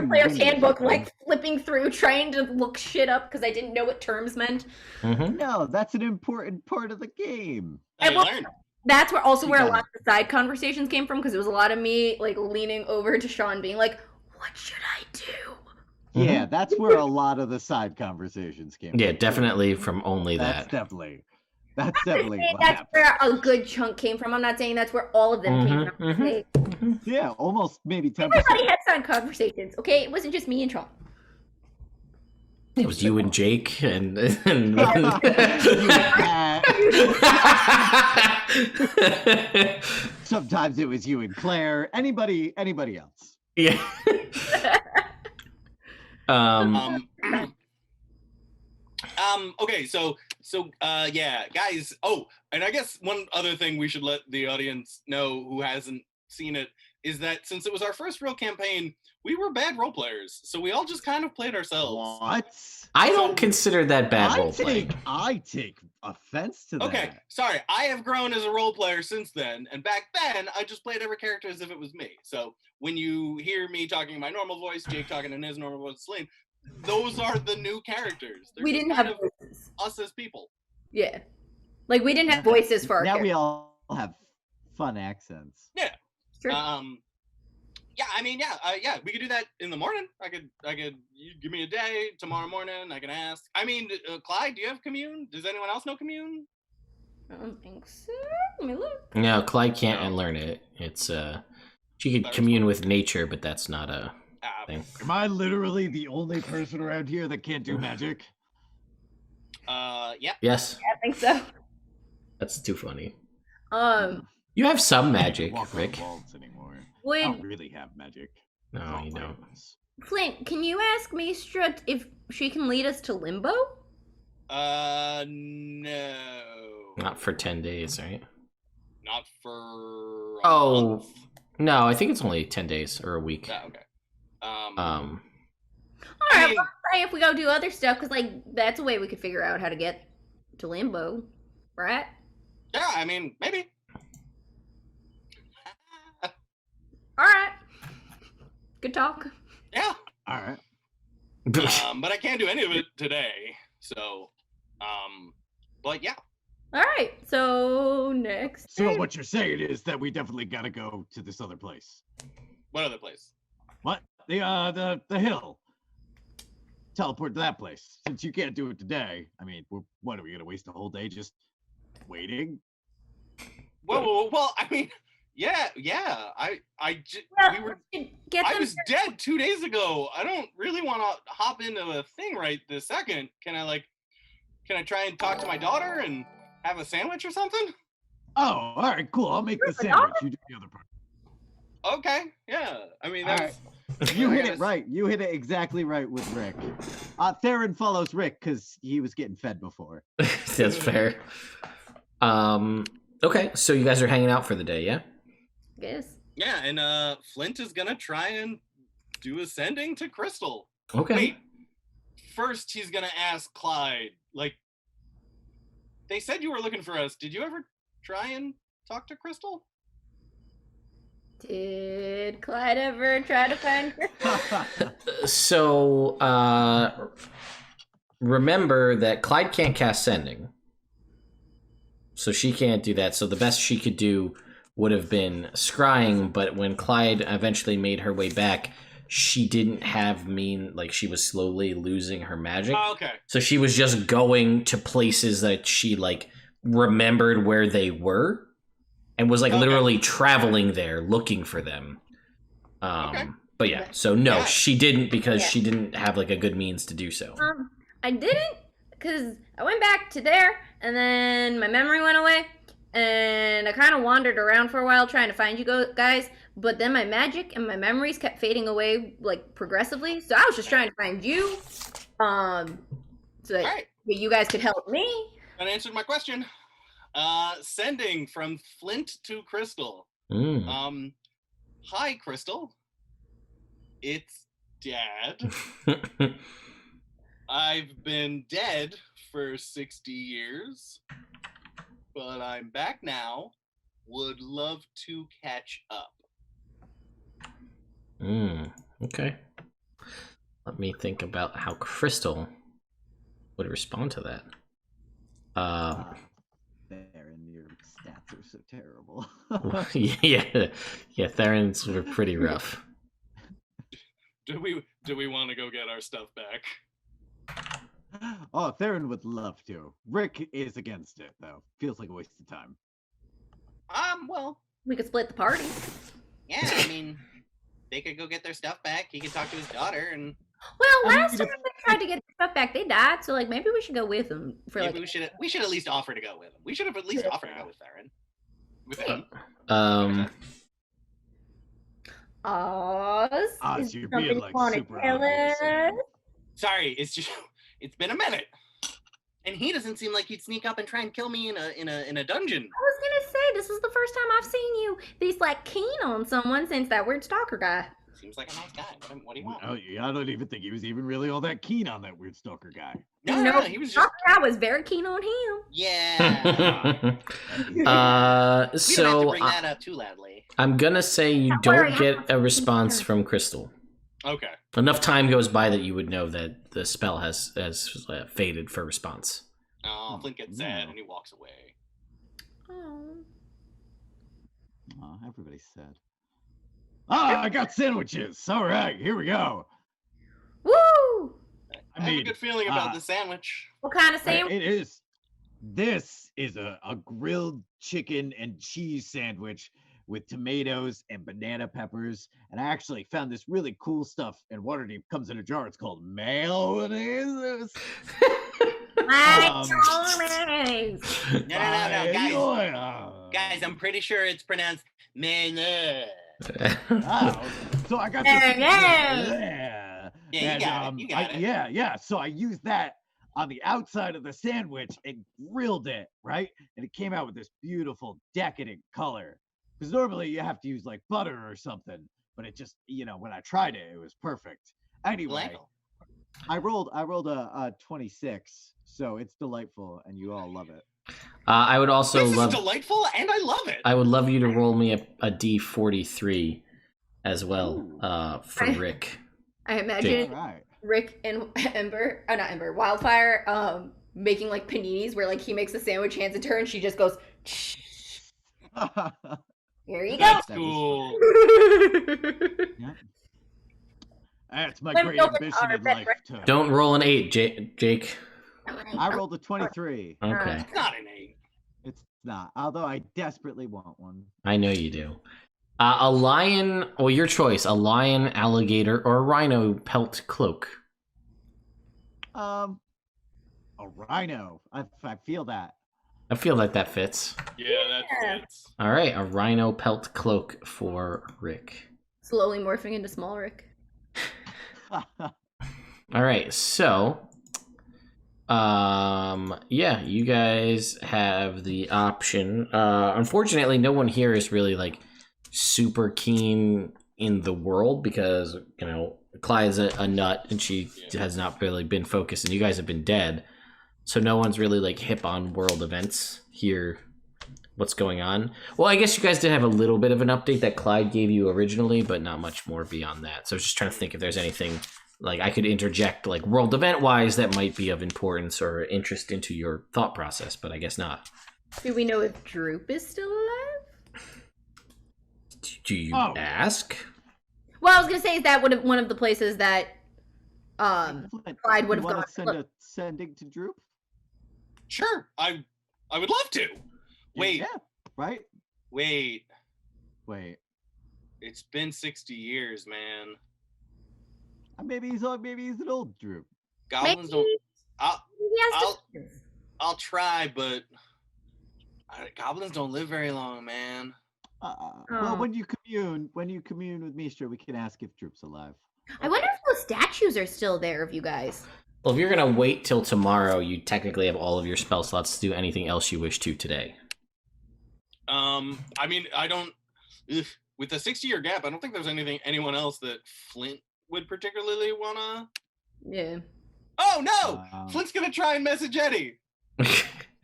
S5: player's handbook, like flipping through, trying to look shit up because I didn't know what terms meant.
S1: Mm-hmm.
S2: No, that's an important part of the game.
S5: That's where a lot of the side conversations came from, because it was a lot of me like leaning over to Sean, being like, "What should I do?"
S2: Yeah, that's where a lot of the side conversations came.
S1: Yeah,
S2: from.
S1: definitely from only that.
S2: That's definitely what
S5: that's
S2: happened.
S5: where a good chunk came from. I'm not saying that's where all of them came from. Okay?
S2: Yeah, almost maybe 10%.
S5: Everybody had side conversations, okay? It wasn't just me and Sean.
S1: It was you and Jake and
S2: Sometimes it was you and Claire. Anybody else?
S1: Yeah.
S3: Okay, so yeah, guys. Oh, and I guess one other thing we should let the audience know who hasn't seen it is that since it was our first real campaign, we were bad role players. So we all just kind of played ourselves.
S2: What?
S1: I don't consider that bad role playing.
S2: I take offense to that.
S3: Okay, sorry. I have grown as a role player since then, and back then I just played every character as if it was me. So when you hear me talking in my normal voice, Jake talking in his normal voice, Celine, those are the new characters.
S5: We didn't have voices.
S3: us as people.
S5: Yeah. Like, we didn't have voices for our
S2: Now
S5: characters.
S2: we all have fun accents.
S3: Yeah.
S5: True.
S3: Yeah, I mean, yeah, we could do that in the morning. I could. You give me a day tomorrow morning. I can ask. I mean, Clyde, do you have commune? Does anyone else know commune?
S5: I don't think so. Let me look.
S1: No, Clyde can't unlearn it. It's she could commune with nature, but that's not a thing.
S2: Am I literally the only person around here that can't do magic?
S3: Yeah.
S1: Yes.
S5: Yeah, I think so.
S1: That's too funny.
S5: Um,
S1: You have some magic,
S2: Walk on
S1: Rick.
S2: walls anymore. I
S5: would
S2: don't really have magic.
S1: No, you don't.
S5: Flint, can you ask Mistra if she can lead us to Limbo?
S3: No.
S1: Not for 10 days, right?
S3: Not for.
S1: Oh, no, I think it's only 10 days or a week.
S3: Yeah, okay.
S5: Alright,
S3: I mean-
S5: well, say if we go do other stuff, because, like, that's a way we could figure out how to get to Limbo, right?
S3: Yeah, I mean, maybe.
S5: Alright. Good talk.
S3: Yeah.
S2: All right.
S3: But I can't do any of it today. So, but yeah.
S5: Alright, so next.
S2: So what you're saying is that we definitely gotta go to this other place.
S3: What other place?
S2: What? The hill. Teleport to that place. Since you can't do it today, I mean, what are we gonna waste a whole day just waiting?
S3: Well, I mean, yeah. I was dead 2 days ago. I don't really want to hop into a thing right this second. Can I try and talk to my daughter and have a sandwich or something?
S2: Oh, all right, cool. I'll make the sandwich. You do the other part.
S3: Okay, yeah. I mean,
S2: All
S3: that's...
S2: You
S3: I
S2: hit
S3: guess.
S2: it right. You hit it exactly right with Rick. Theron follows Rick because he was getting fed before.
S1: That's fair. Okay, so you guys are hanging out for the day, yeah?
S5: Yes.
S3: Yeah, and Flint is gonna try and do ascending to Crystal.
S1: Okay.
S3: Wait, first he's gonna ask Clyde, like, they said you were looking for us. Did you ever try and talk to Crystal?
S5: Did Clyde ever try to find Crystal?
S1: So, remember that Clyde can't cast Sending. So she can't do that. So the best she could do would have been scrying, but when Clyde eventually made her way back, she didn't have she was slowly losing her magic.
S3: Oh, okay.
S1: So she was just going to places that she remembered where they were and was literally traveling there looking for them.
S3: Okay.
S1: But yeah, so no,
S3: Yeah.
S1: she didn't because she didn't have a good means to do so.
S5: I didn't, because I went back to there, and then my memory went away, and I kind of wandered around for a while trying to find you guys, but then my magic and my memories kept fading away, progressively, so I was just trying to find you, so that
S3: Alright.
S5: you guys could help me.
S3: That answered my question. Sending from Flint to Crystal. Hi, Crystal. It's Dad. I've been dead for 60 years, but I'm back now. Would love to catch up.
S1: Okay. Let me think about how Crystal would respond to that.
S2: Theron, your stats are so terrible.
S1: yeah, Theron's were pretty rough.
S3: Do we want to go get our stuff back?
S2: Oh, Theron would love to. Rick is against it, though. Feels like a waste of time.
S3: Well,
S5: We could split the party.
S3: yeah, I mean, they could go get their stuff back. He could talk to his daughter, and
S5: Well, last time we tried to get the stuff back, they died, so maybe we should go with them for
S3: maybe we should at least offer to go with him. We should have at least offered to go with Theron. With him.
S5: Oz, is
S2: you're
S5: something
S2: being
S5: you want to
S2: super
S5: tell
S2: obvious.
S5: us?
S3: Sorry, it's been a minute. And he doesn't seem like he'd sneak up and try and kill me in a dungeon.
S5: I was gonna say, this is the first time I've seen you this keen on someone since that weird stalker guy.
S3: Seems like a nice guy. What do you want?
S2: Oh, yeah, I don't even think he was even really all that keen on that weird stalker guy.
S3: No, he was just...
S5: Stalker guy was very keen on him.
S3: Yeah. We don't have to
S1: So
S3: bring that up too loudly.
S1: I'm gonna say you
S5: Don't worry,
S1: don't get a response from Crystal.
S3: Okay.
S1: Enough time goes by that you would know that the spell has faded for response.
S3: Oh, Flint gets sad
S2: no.
S3: and he walks away.
S5: Oh.
S2: Oh, everybody's sad. Ah, I got sandwiches. All right, here we go.
S5: Woo!
S3: I have a good feeling about the sandwich.
S5: What kind of sandwich?
S2: It is. This is a grilled chicken and cheese sandwich with tomatoes and banana peppers. And I actually found this really cool stuff in Waterdeep. Comes in a jar. It's called mayonnaise.
S5: Mayonnaise.
S3: No, guys, I'm pretty sure it's pronounced mayonnaise.
S2: So I got
S5: Mayonnaise.
S2: Yeah,
S3: you got it. You got it.
S2: Yeah. So I used that on the outside of the sandwich and grilled it, right? And it came out with this beautiful, decadent color. Because normally you have to use like butter or something, but it just, when I tried it, it was perfect. Anyway, I rolled a 26, so it's delightful, and you all love it.
S1: I would also
S3: this
S1: love.
S3: Is delightful, and I love it.
S1: I would love you to roll me a D43 as well for Rick.
S5: I imagine
S2: Right.
S5: Rick and Wildfire, making like paninis where like he makes a sandwich, hands it to her, and she just goes, here you go.
S3: That's cool.
S2: Yeah. That's my
S5: I'm
S2: great
S5: building
S2: ambition
S5: our
S2: in
S5: bed
S2: life.
S5: right
S1: Don't roll an 8, Jake.
S2: I rolled a 23.
S1: Okay,
S3: It's not an 8.
S2: It's not, although I desperately want one.
S1: I know you do. A lion, well, your choice: a lion, alligator, or a rhino pelt cloak.
S2: A rhino. I feel that.
S1: I feel like that fits.
S3: Yeah, that fits.
S1: All right, a rhino pelt cloak for Rick.
S5: Slowly morphing into small Rick.
S1: All right, so yeah, you guys have the option. Unfortunately, no one here is really like super keen in the world because Clyde's a nut and she has not really been focused, and you guys have been dead, so no one's really like hip on world events here. What's going on? Well, I guess you guys did have a little bit of an update that Clyde gave you originally, but not much more beyond that. So I was just trying to think if there's anything like I could interject like world event wise that might be of importance or interest into your thought process, but I guess not.
S5: Do we know if Droop is still alive?
S1: Do you ask?
S5: Well, I was gonna say, is that one of the places that Clyde would have gone?
S2: Sending to Droop?
S3: Sure, I would love to. Wait.
S2: Yeah, right?
S3: Wait.
S2: It's
S3: been 60 years, man.
S2: Maybe he's an old Droop.
S3: Goblins
S5: Maybe.
S3: don't. I'll try, but goblins don't live very long, man.
S2: Well, when you commune with Mistra, we can ask if Droop's alive.
S5: I wonder if those statues are still there of you guys.
S1: Well, if you're gonna wait till tomorrow, you technically have all of your spell slots to do anything else you wish to today.
S3: I mean, I don't. With a 60-year gap, I don't think there's anyone else that Flint would particularly wanna.
S5: Yeah.
S3: Oh no! Flint's gonna try and message Eddie.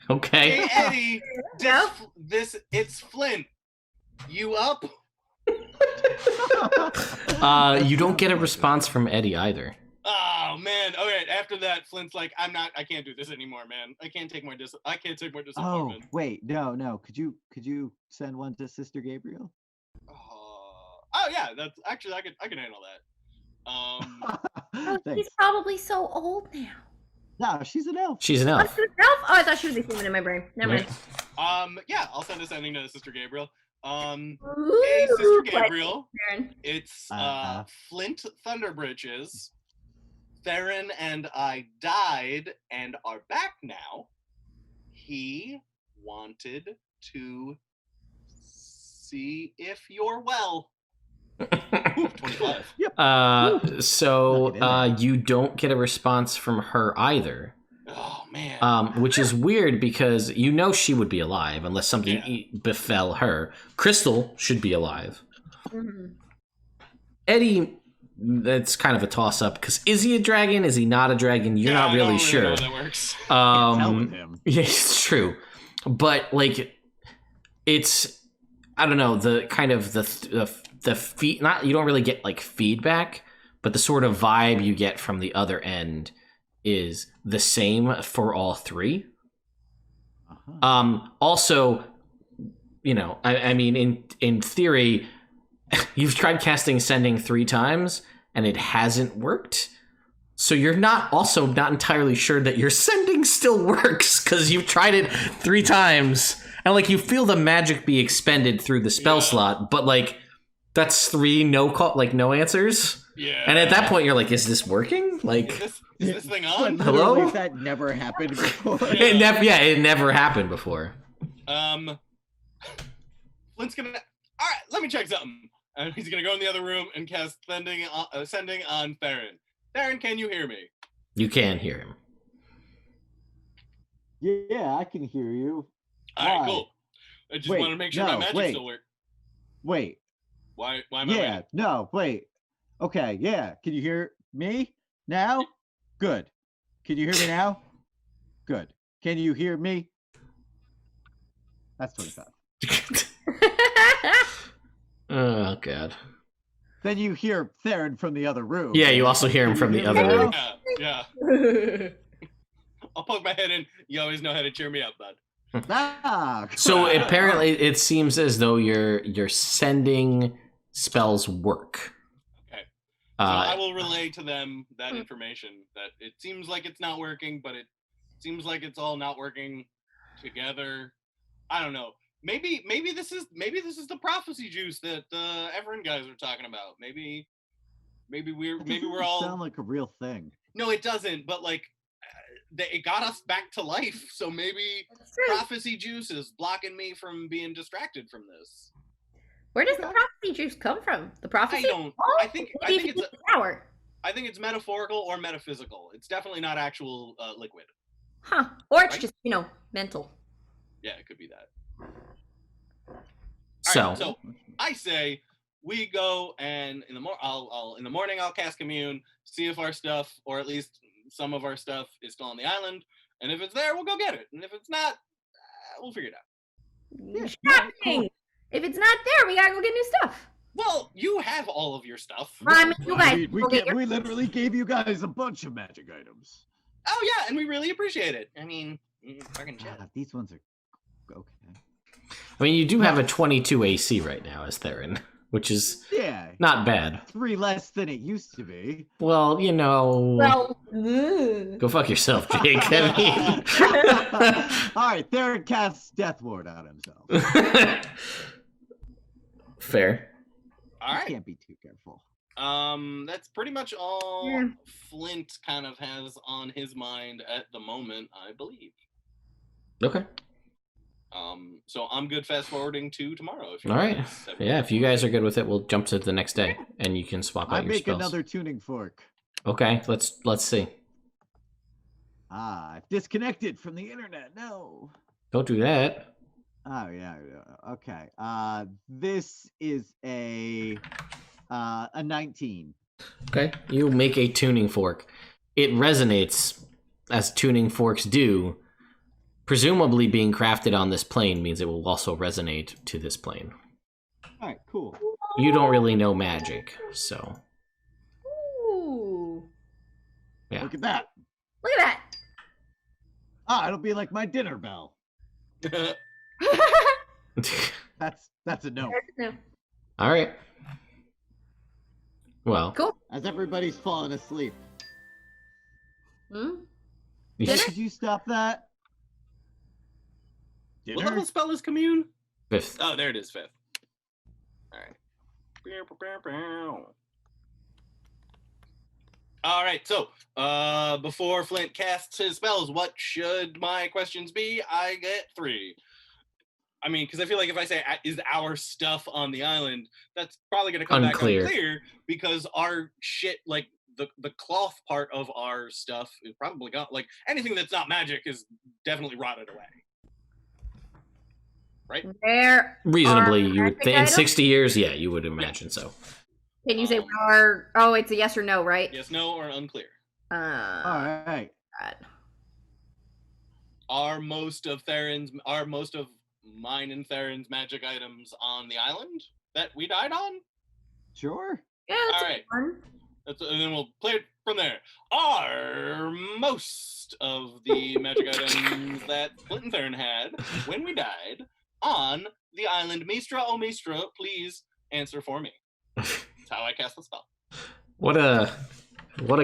S1: Okay.
S3: Hey Eddie, it's Flint. You up?
S1: You don't get a response from Eddie either.
S3: Oh man! Okay, after that, Flint's like, I can't do this anymore, man. I can't take more disappointment.
S2: Oh wait, no. Could you send one to Sister Gabriel?
S3: Oh yeah, that's actually I can handle that.
S5: He's probably so old now.
S2: No, she's an elf.
S1: She's an elf.
S5: What's an elf? Oh, I thought she was a human in my brain. Never mind.
S3: Yeah, I'll send a sending to Sister Gabriel.
S5: Ooh,
S3: Hey, Sister Gabriel.
S5: Karen.
S3: It's Flint Thunderbritches. Theron and I died and are back now. He wanted to see if you're well. Ooh, 25.
S2: Yep.
S1: So you don't get a response from her either.
S3: Oh man.
S1: Which is weird because she would be alive unless something befell her. Crystal should be alive.
S5: Mm-hmm.
S1: Eddie, that's kind of a toss-up because is he a dragon? Is he not a dragon? You're not really sure.
S3: Know how that works.
S2: Can't tell with him.
S1: Yeah, it's true, but like, it's I don't know the kind of the feed. Not you don't really get like feedback, but the sort of vibe you get from the other end is the same for all three. Also, you know, I mean, in theory, you've tried casting Sending 3 times, and it hasn't worked. So you're not entirely sure that your Sending still works, because you've tried it 3 times, and, like, you feel the magic be expended through the spell slot, but, like, that's 3 no answers.
S3: Yeah.
S1: And at that point, you're like, is this working? Like,
S3: Is this thing on?
S1: Hello?
S2: Literally, that never happened before.
S1: it never happened before.
S3: Flint's gonna. All right, let me check something. And he's gonna go in the other room and cast Sending on Theren. Theren, can you hear me?
S1: You can hear him.
S2: Yeah, I can hear you.
S3: All right,
S2: Why?
S3: cool. I just
S2: Wait,
S3: want to make sure my magic still works.
S2: Wait.
S3: Why am I
S2: Yeah,
S3: waiting?
S2: no, wait. Okay, yeah. Can you hear me now? Good. Can you hear me now? Good. Can you hear me? That's 25.
S1: Oh, God.
S2: Then you hear Theren from the other room.
S1: Yeah, you also hear him from the other room.
S3: Yeah. I'll poke my head in. You always know how to cheer me up, bud.
S2: Ah,
S1: So apparently, it seems as though your Sending spells work.
S3: Okay. So I will relay to them that information, that it seems like it's not working, but it seems like it's all not working together. I don't know. Maybe this is the prophecy juice that the Evrand guys are talking about. Maybe we're all
S2: sound like a real thing.
S3: No, it doesn't. But like, it got us back to life. So maybe prophecy juice is blocking me from being distracted from this.
S5: Where does the prophecy juice come from? The prophecy?
S3: I think it's
S5: power.
S3: I think it's metaphorical or metaphysical. It's definitely not actual liquid.
S5: Huh. Or it's just, mental.
S3: Yeah, it could be that.
S1: So,
S3: So I say we go, and in the morning I'll cast Commune, see if our stuff, or at least some of our stuff, is still on the island. And if it's there, we'll go get it. And if it's not, we'll figure it out.
S5: Shopping! If it's not there, we gotta go get new stuff.
S3: Well, you have all of your stuff.
S5: You guys
S2: We literally gave you guys a bunch of magic items.
S3: Oh yeah, and we really appreciate it. I mean, fucking shit.
S2: These ones are okay.
S1: I mean, you do have a 22 AC right now as Theren, which is not bad.
S2: 3 less than it used to be.
S1: Well, go fuck yourself, Jake. I mean...
S2: All right, Theren casts Death Ward on himself.
S1: Fair.
S3: All right.
S2: Can't be too careful.
S3: That's pretty much all Flint kind of has on his mind at the moment, I believe.
S1: Okay.
S3: So I'm good fast forwarding to tomorrow.
S1: All right. Yeah, if you guys are good with it, we'll jump to the next day, and you can swap out your spells.
S2: I make another tuning fork.
S1: Okay, let's see.
S2: I've disconnected from the internet. No.
S1: Don't do that.
S2: Oh yeah. Okay. This is a 19.
S1: Okay, you make a tuning fork. It resonates as tuning forks do. Presumably being crafted on this plane means it will also resonate to this plane.
S2: All right, cool.
S1: You don't really know magic, so.
S5: Ooh.
S2: Yeah. Look at that.
S5: Look at
S2: that. It'll be like my dinner bell. That's a no.
S1: All right. Well.
S5: Cool.
S2: As everybody's falling asleep.
S5: Hmm?
S2: Could you stop that?
S3: Dinner? What level spell is Commune?
S1: 5th.
S3: Oh, there it is, 5th. All right, so before Flint casts his spells, what should my questions be? I get 3. I mean, because I feel like if I say, is our stuff on the island, that's probably going to come back unclear, because our shit, like the cloth part of our stuff is probably got, like, anything that's not magic is definitely rotted away. Right?
S1: Reasonably, you would in 60 years, yeah, you would imagine so.
S5: Can you say it's a yes or no, right?
S3: Yes, no, or unclear.
S2: All right.
S3: Are most of mine and Theron's magic items on the island that we died on?
S2: Sure.
S5: Yeah, that's
S3: all right.
S5: fun.
S3: And then we'll play it from there. Are most of the magic items that Flint and Theren had when we died on the island? Mistra, oh Mistra, please answer for me. That's how I cast the spell.
S1: What a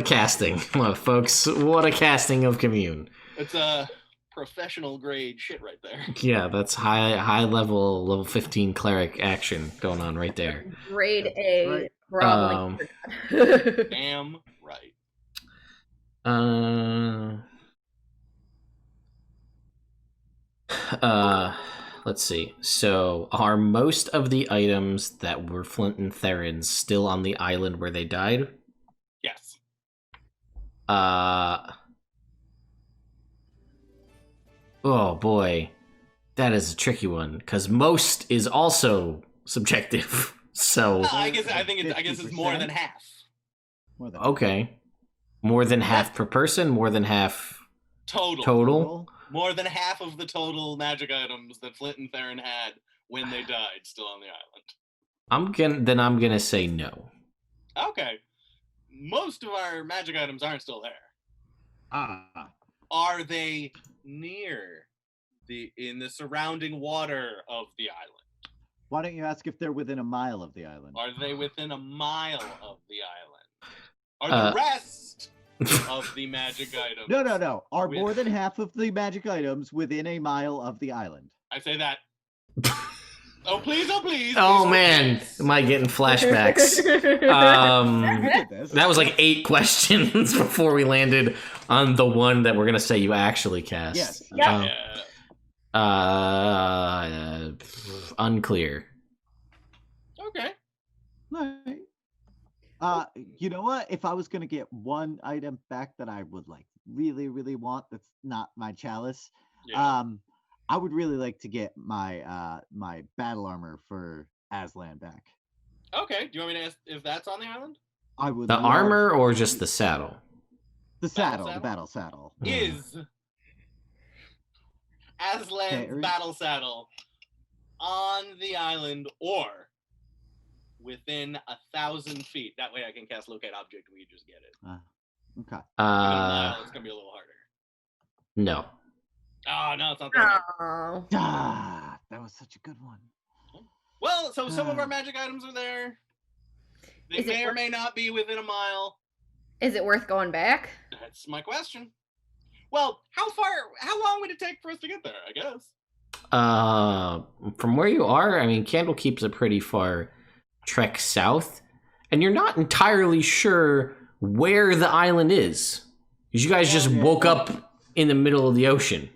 S1: casting, well, folks. What a casting of Commune.
S3: It's a professional grade shit right there.
S1: Yeah, that's high level 15 cleric action going on right there.
S5: Grade A.
S2: Right.
S5: Groveling.
S3: Damn right.
S1: Let's see. So, are most of the items that were Flint and Theron's still on the island where they died?
S3: Yes.
S1: Oh boy, that is a tricky one because most is also subjective. So
S3: I guess it's more than half.
S2: More than
S1: okay, more than half per person, more than half
S3: total. More than half of the total magic items that Flint and Theren had when they died still on the island.
S1: I'm gonna say no.
S3: Okay. Most of our magic items aren't still there.
S2: Ah.
S3: Are they near in the surrounding water of the island?
S2: Why don't you ask if they're within a mile of the island?
S3: Are they within a mile of the island? Are the rest of the magic items?
S2: No. Are more than half of the magic items within a mile of the island?
S3: I say that. Oh please!
S1: Oh man, am I getting flashbacks? That was like 8 questions before we landed on the one that we're gonna say you actually cast.
S2: Yes.
S5: Yeah.
S1: Unclear.
S3: Okay.
S2: You know what? If I was gonna get one item back that I would like really, really want, that's not my chalice.
S3: Yeah.
S2: I would really like to get my my battle armor for Aslan back.
S3: Okay. Do you want me to ask if that's on the island?
S2: I would.
S1: The
S2: love
S1: armor or just the saddle?
S2: the
S3: Battle
S2: saddle, the battle saddle.
S3: Is Aslan's battle saddle on the island or within 1,000 feet? That way I can cast locate object and we just get it.
S2: Okay.
S3: It's gonna be a little harder.
S1: No.
S3: Oh no, it's not that.
S5: Oh.
S2: That was such a good one.
S3: Well, so some of our magic items are there. They may or may not be within a mile.
S5: Is it worth going back?
S3: That's my question. Well, how long would it take for us to get there, I guess?
S1: From where you are, I mean, Candlekeep's a pretty far trek south, and you're not entirely sure where the island is. Because you guys just woke up in the middle of the ocean.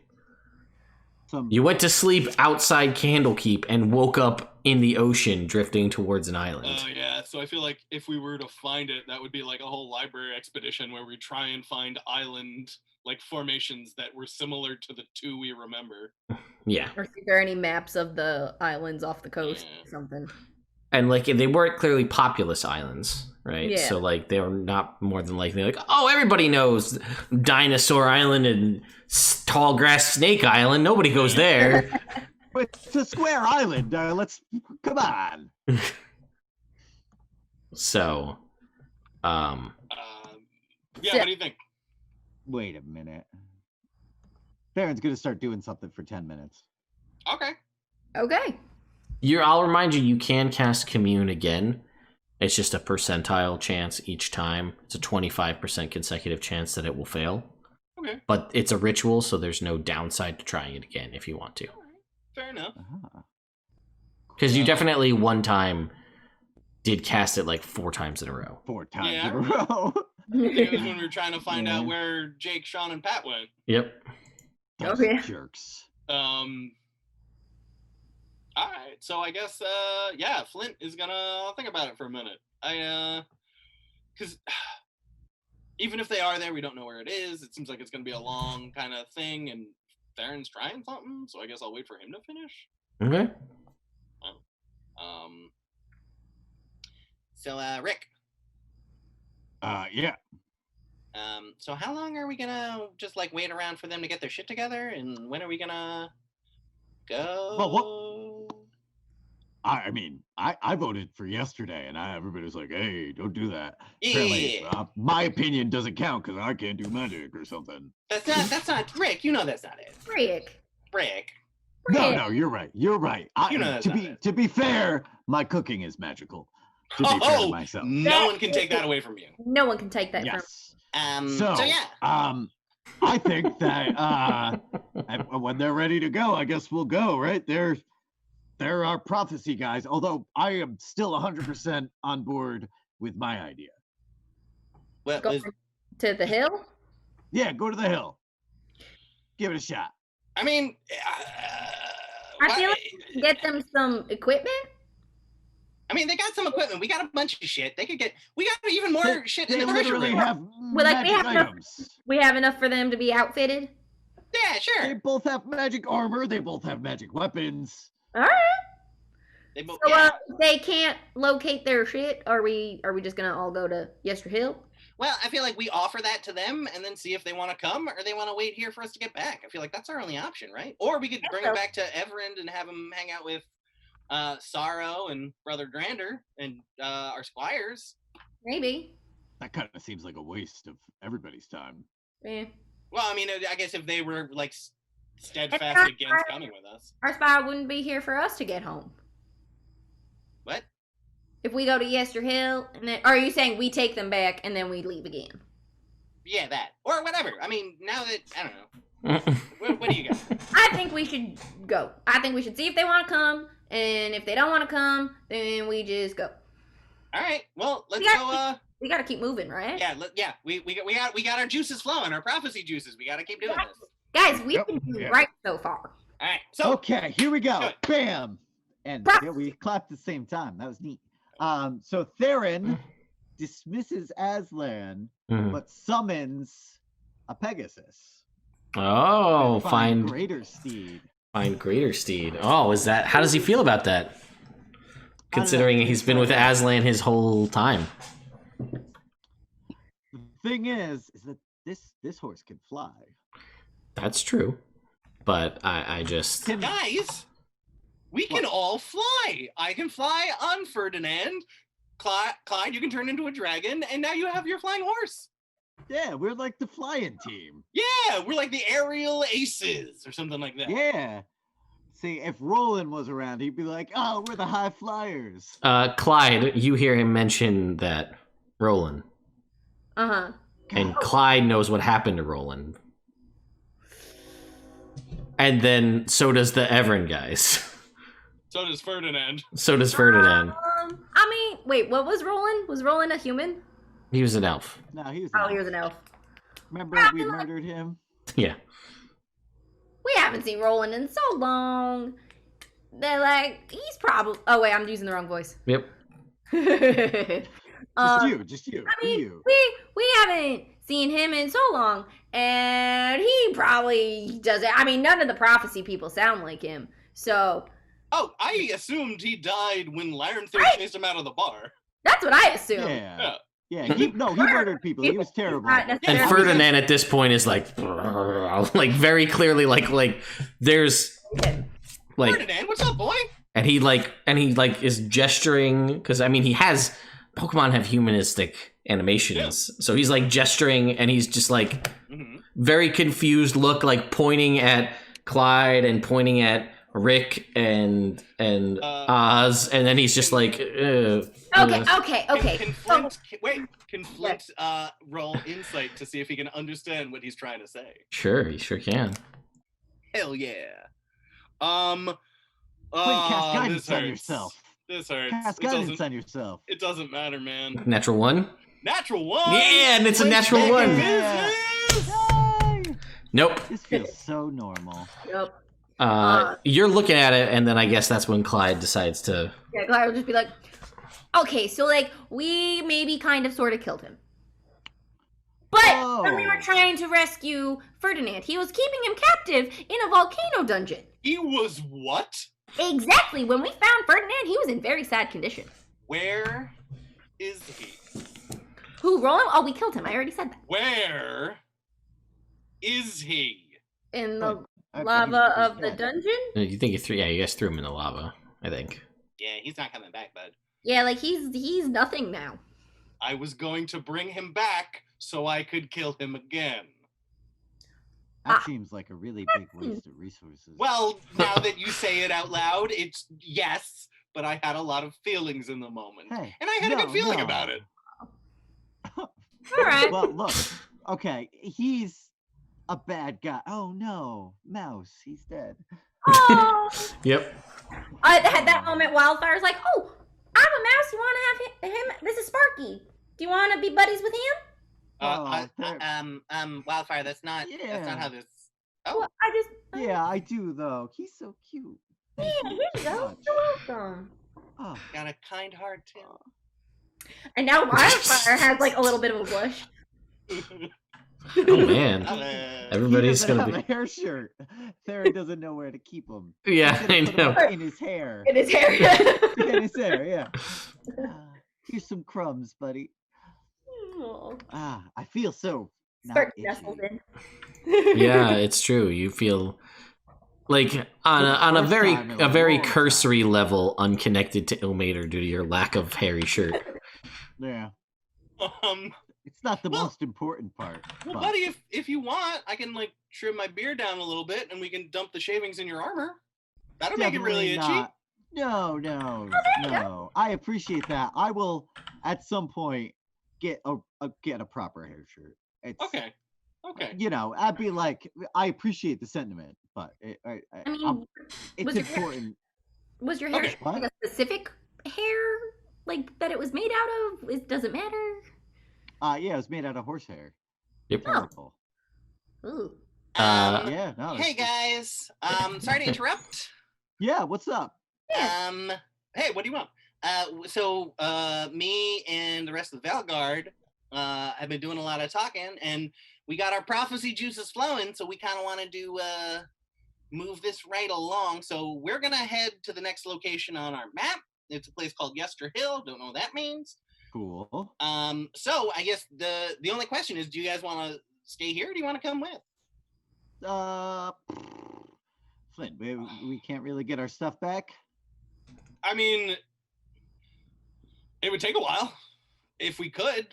S1: You went to sleep outside Candlekeep and woke up in the ocean drifting towards an island.
S3: Oh, yeah. So I feel like if we were to find it, that would be like a whole library expedition where we try and find island like formations that were similar to the 2 we remember.
S1: Yeah.
S5: Or see if there are any maps of the islands off the coast or something.
S1: And like they weren't clearly populous islands, right?
S5: Yeah.
S1: So like they were not more than likely like, oh, everybody knows Dinosaur Island and Tall Grass Snake Island. Nobody goes there.
S2: It's a square island. Let's come on.
S1: So,
S3: Yeah, what do you think?
S2: Wait a minute. Theron's gonna start doing something for 10 minutes.
S3: Okay.
S5: Okay.
S1: I'll remind you can cast Commune again. It's just a percentile chance each time. It's a 25% consecutive chance that it will fail.
S3: Okay.
S1: But it's a ritual, so there's no downside to trying it again if you want to.
S3: Fair enough.
S1: Because you definitely one time did cast it like 4 times in a row.
S2: 4 times in a row.
S3: I think it was when we were trying to find out where Jake, Sean, and Pat went.
S1: Yep.
S2: Those jerks.
S3: All right, so I guess Flint is gonna think about it for a minute. Because even if they are there, we don't know where it is. It seems like it's gonna be a long kind of thing, and Theron's trying something, so I guess I'll wait for him to finish.
S1: Okay.
S3: So Rick.
S2: Yeah.
S3: So how long are we gonna just like wait around for them to get their shit together, and when are we gonna go?
S2: Well, I mean, I voted for yesterday, and everybody was like, "Hey, don't do that."
S3: Yeah.
S2: Apparently, my opinion doesn't count because I can't do magic or something.
S3: That's not Rick. You know that's not it.
S5: Rick.
S2: No, you're right. You're right.
S3: You know that's not it.
S2: To be fair, my cooking is magical. To be fair to myself.
S3: No one can take that away from you.
S5: No one can take that
S2: Yes.
S3: So yeah.
S2: I think that when they're ready to go, I guess we'll go. Right there. There are prophecy guys. Although I am still 100% on board with my idea.
S3: Well,
S5: Go to the hill?
S2: Yeah, go to the hill. Give it a shot.
S3: I mean,
S5: I feel like we can get them some equipment.
S3: I mean, they got some equipment. We got a bunch of shit. We got even more shit in
S2: They
S3: the treasure
S2: literally
S3: room.
S2: have
S5: Well, like,
S2: magic items.
S5: We have enough for them to be outfitted.
S3: Yeah, sure.
S2: They both have magic armor. They both have magic weapons.
S5: All right.
S3: They both,
S5: So
S3: yeah.
S5: they can't locate their shit. Are we just gonna all go to Yester Hill?
S3: Well, I feel like we offer that to them and then see if they want to come or they want to wait here for us to get back. I feel like that's our only option, right? Or we could bring them back to Evrand and have them hang out with Sorrow and Brother Grander and our squires.
S5: Maybe.
S2: That kind of seems like a waste of everybody's time.
S5: Yeah.
S3: Well, I mean, I guess if they were like steadfast against coming with us.
S5: Our spy wouldn't be here for us to get home.
S3: What?
S5: If we go to Yester Hill, and then, or are you saying we take them back and then we leave again?
S3: Yeah, that. Or whatever. I mean, now that, I don't know. What do you got?
S5: I think we should go. I think we should see if they want to come, and if they don't want to come, then we just go.
S3: All right. Well, let's
S5: Yeah.
S3: go.
S5: We gotta keep moving, right?
S3: Yeah. We got our juices flowing, our prophecy juices. We got to keep doing this.
S5: Guys, we've
S2: Yep.
S5: been doing
S2: Yeah.
S5: right so far.
S3: All right. So
S2: Okay, here we go.
S3: Good.
S2: Bam. And
S5: Prophecy.
S2: yeah, we clapped at the same time. That was neat. So Theren dismisses Aslan, but summons a Pegasus.
S1: Oh,
S2: And
S1: find
S2: greater steed.
S1: greater steed. Oh, is that? How does he feel about that? Considering he's been with Aslan his whole time.
S2: The thing is that this horse can fly.
S1: That's true, but I just
S3: guys, we can all fly. I can fly on Ferdinand. Clyde, you can turn into a dragon, and now you have your flying horse.
S2: Yeah, we're like the flying team.
S3: Yeah, we're like the aerial aces or something like that.
S2: Yeah. See, if Rolen was around, he'd be like, "Oh, we're the high flyers."
S1: Clyde, you hear him mention that Roland, and Clyde knows what happened to Roland, and then so does the Evrand guys.
S3: So does Ferdinand.
S1: So does Ferdinand.
S5: I mean, wait, what was Roland? Was Roland a human?
S1: He was an elf.
S2: No, he was.
S5: Oh, he was an elf.
S2: Remember we murdered him?
S1: Yeah.
S5: We haven't seen Roland in so long. They're like, he's probably. Oh wait, I'm using the wrong voice.
S1: Yep.
S2: Just you.
S5: I mean,
S2: you.
S5: we haven't seen him in so long, and he probably doesn't. I mean, none of the prophecy people sound like him. So.
S3: Oh, I assumed he died when Larenther chased him out of the bar.
S5: That's what I assumed.
S2: Yeah. He murdered people. He was terrible.
S1: And Ferdinand at this point is like very clearly like there's like
S3: Ferdinand, what's up, boy?
S1: and he is gesturing because I mean he has Pokemon have humanistic animations, so he's like gesturing and he's just like very confused look, like pointing at Clyde and pointing at Rick and Oz, and then he's just like
S5: Okay.
S3: Can Flint roll insight to see if he can understand what he's trying to say?
S1: Sure, he sure can.
S3: Hell yeah.
S2: Cast guidance
S3: this
S2: on
S3: hurts.
S2: yourself.
S3: This hurts.
S2: Cast guidance on yourself.
S3: It doesn't matter, man.
S1: Natural one?
S3: Natural one!
S1: Yeah, and it's a natural one.
S2: Yeah. Yay!
S1: Nope.
S2: This feels so normal.
S5: Yep.
S1: You're looking at it, and then I guess that's when Clyde decides to.
S5: Yeah, Clyde will just be like, okay, so like we maybe kind of sort of killed him. But when we were trying to rescue Ferdinand, he was keeping him captive in a volcano dungeon.
S3: He was what?
S5: Exactly. When we found Ferdinand, he was in very sad condition.
S3: Where is he?
S5: Who, Roland? Oh, we killed him. I already said that.
S3: Where is he?
S5: In the lava of the dungeon?
S1: You think you guys threw him in the lava, I think.
S3: Yeah, he's not coming back, bud.
S5: Yeah, like he's nothing now.
S3: I was going to bring him back so I could kill him again.
S2: That seems like a really big waste of resources.
S3: Well, now that you say it out loud, it's yes, but I had a lot of feelings in the moment.
S2: Hey,
S3: and I had a good feeling about it.
S5: All right.
S2: Well, look. Okay, he's a bad guy. Oh no, Mouse, he's dead.
S5: Oh.
S1: Yep.
S5: I had that moment. Wildfire's like, "Oh, I'm a mouse. You want to have him? This is Sparky. Do you want to be buddies with him?"
S3: Wildfire, that's not how this. Oh,
S5: Well,
S2: Yeah, I do though. He's so cute.
S5: Yeah, here you go.
S2: much.
S5: You're welcome.
S2: Oh,
S3: got a kind heart too.
S5: And now Wildfire has like a little bit of a blush.
S1: Oh man.
S2: he
S1: Everybody's
S2: doesn't
S1: gonna
S2: have
S1: be.
S2: a hair shirt. Theron doesn't know where to keep him.
S1: Yeah,
S2: He's
S1: I
S2: gonna put 'em
S1: know.
S2: in his hair.
S5: In his hair.
S2: In his hair, yeah. Here's some crumbs, buddy.
S5: Aw.
S2: I feel so not
S5: Sparky
S2: itchy.
S5: nestles in.
S1: Yeah, it's true. You feel like on a
S2: First
S1: very
S2: time in
S1: a
S2: a
S1: very
S2: long time.
S1: cursory level, unconnected to Ilmater due to your lack of hairy shirt.
S2: Yeah.
S3: Um,
S2: It's not the
S3: Well-
S2: most important part.
S3: well,
S2: but-
S3: buddy, if you want, I can like trim my beard down a little bit, and we can dump the shavings in your armor. That'll make it really
S2: Definitely
S3: itchy.
S2: not. No. I appreciate that. I will at some point get a proper hair shirt. It's,
S3: Okay.
S2: You know, I'd be like, I appreciate the sentiment, but
S5: I mean,
S2: it's
S5: was your hair-
S2: important.
S5: was your hair
S3: Okay.
S5: like a specific hair, like that it was made out of? Does it matter?
S2: Yeah, it was made out of horsehair.
S1: Yep.
S2: Terrible.
S5: Ooh.
S2: Yeah, no.
S3: Hey
S2: it's-
S3: guys. Sorry to interrupt.
S2: Yeah, what's up?
S5: Yeah.
S3: Hey, what do you want? So me and the rest of the Valeguard have been doing a lot of talking, and we got our prophecy juices flowing, so we kind of wanted to move this right along. So we're gonna head to the next location on our map. It's a place called Yester Hill. Don't know what that means.
S2: Cool.
S3: So I guess the only question is, do you guys want to stay here, or do you want to come with?
S2: Flint, we can't really get our stuff back.
S3: I mean, it would take a while if we could.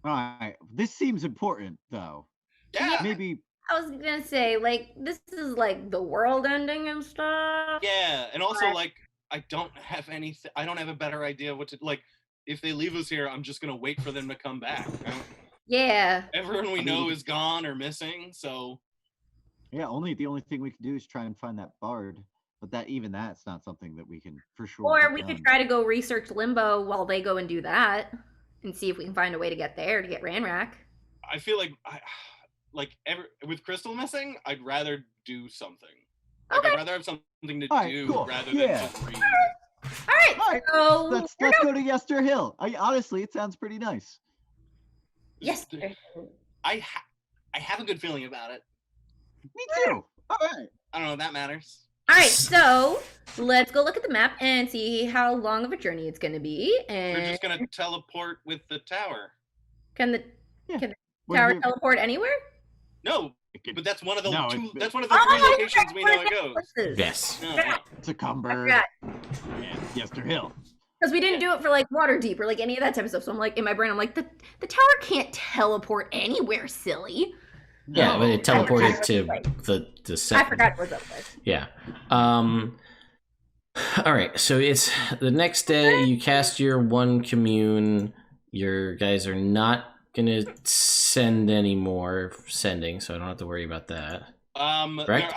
S2: All right, this seems important though.
S3: Yeah.
S2: Maybe.
S5: I was gonna say, like, this is like the world ending and stuff.
S3: Yeah, and also
S5: Right.
S3: like I don't have anything. I don't have a better idea what to like. If they leave us here, I'm just gonna wait for them to come back.
S5: Yeah.
S3: Everyone we
S2: I
S3: know
S2: mean-
S3: is gone or missing, so
S2: Yeah, the only thing we can do is try and find that bard. But that's not something that we can for sure.
S5: Or
S2: get
S5: we could
S2: done.
S5: try to go research Limbo while they go and do that, and see if we can find a way to get there to get Ranrack.
S3: I feel like with Crystal missing, I'd rather do something. Like,
S5: Okay.
S3: I'd rather have something to
S2: All right,
S3: do
S2: cool.
S3: rather
S2: Yeah.
S3: than just read.
S5: All right.
S2: All right,
S5: So
S2: let's
S5: we're
S2: go to Yester Hill. Honestly, it sounds pretty nice.
S5: Yes.
S3: I have a good feeling about it.
S2: Me too. All right.
S3: I don't know if that matters.
S5: All right. So let's go look at the map and see how long of a journey it's going to be.
S3: We're
S5: And
S3: just gonna teleport with the tower.
S5: can the
S2: We're
S5: tower
S2: here-
S5: teleport anywhere?
S3: No,
S2: it could-
S3: but that's one of the
S2: No,
S3: two.
S2: it-
S3: That's one of the
S5: Oh,
S3: three
S5: I
S3: locations we know
S5: forgot
S3: it goes.
S5: places.
S1: Yes.
S3: No,
S5: Yeah.
S2: to Cumber
S5: Yeah.
S2: and Yester Hill.
S5: Because we didn't do it for like Waterdeep or like any of that type of stuff. So I'm like, in my brain, I'm like, the tower can't teleport anywhere, silly.
S1: Yeah, but it teleported
S5: forgot
S1: to
S5: it was
S1: the
S5: I
S1: set.
S5: forgot it was up there.
S1: Yeah. All right. So it's the next day. You cast your one commune. Your guys are not gonna send any more sending, so I don't have to worry about that. Correct,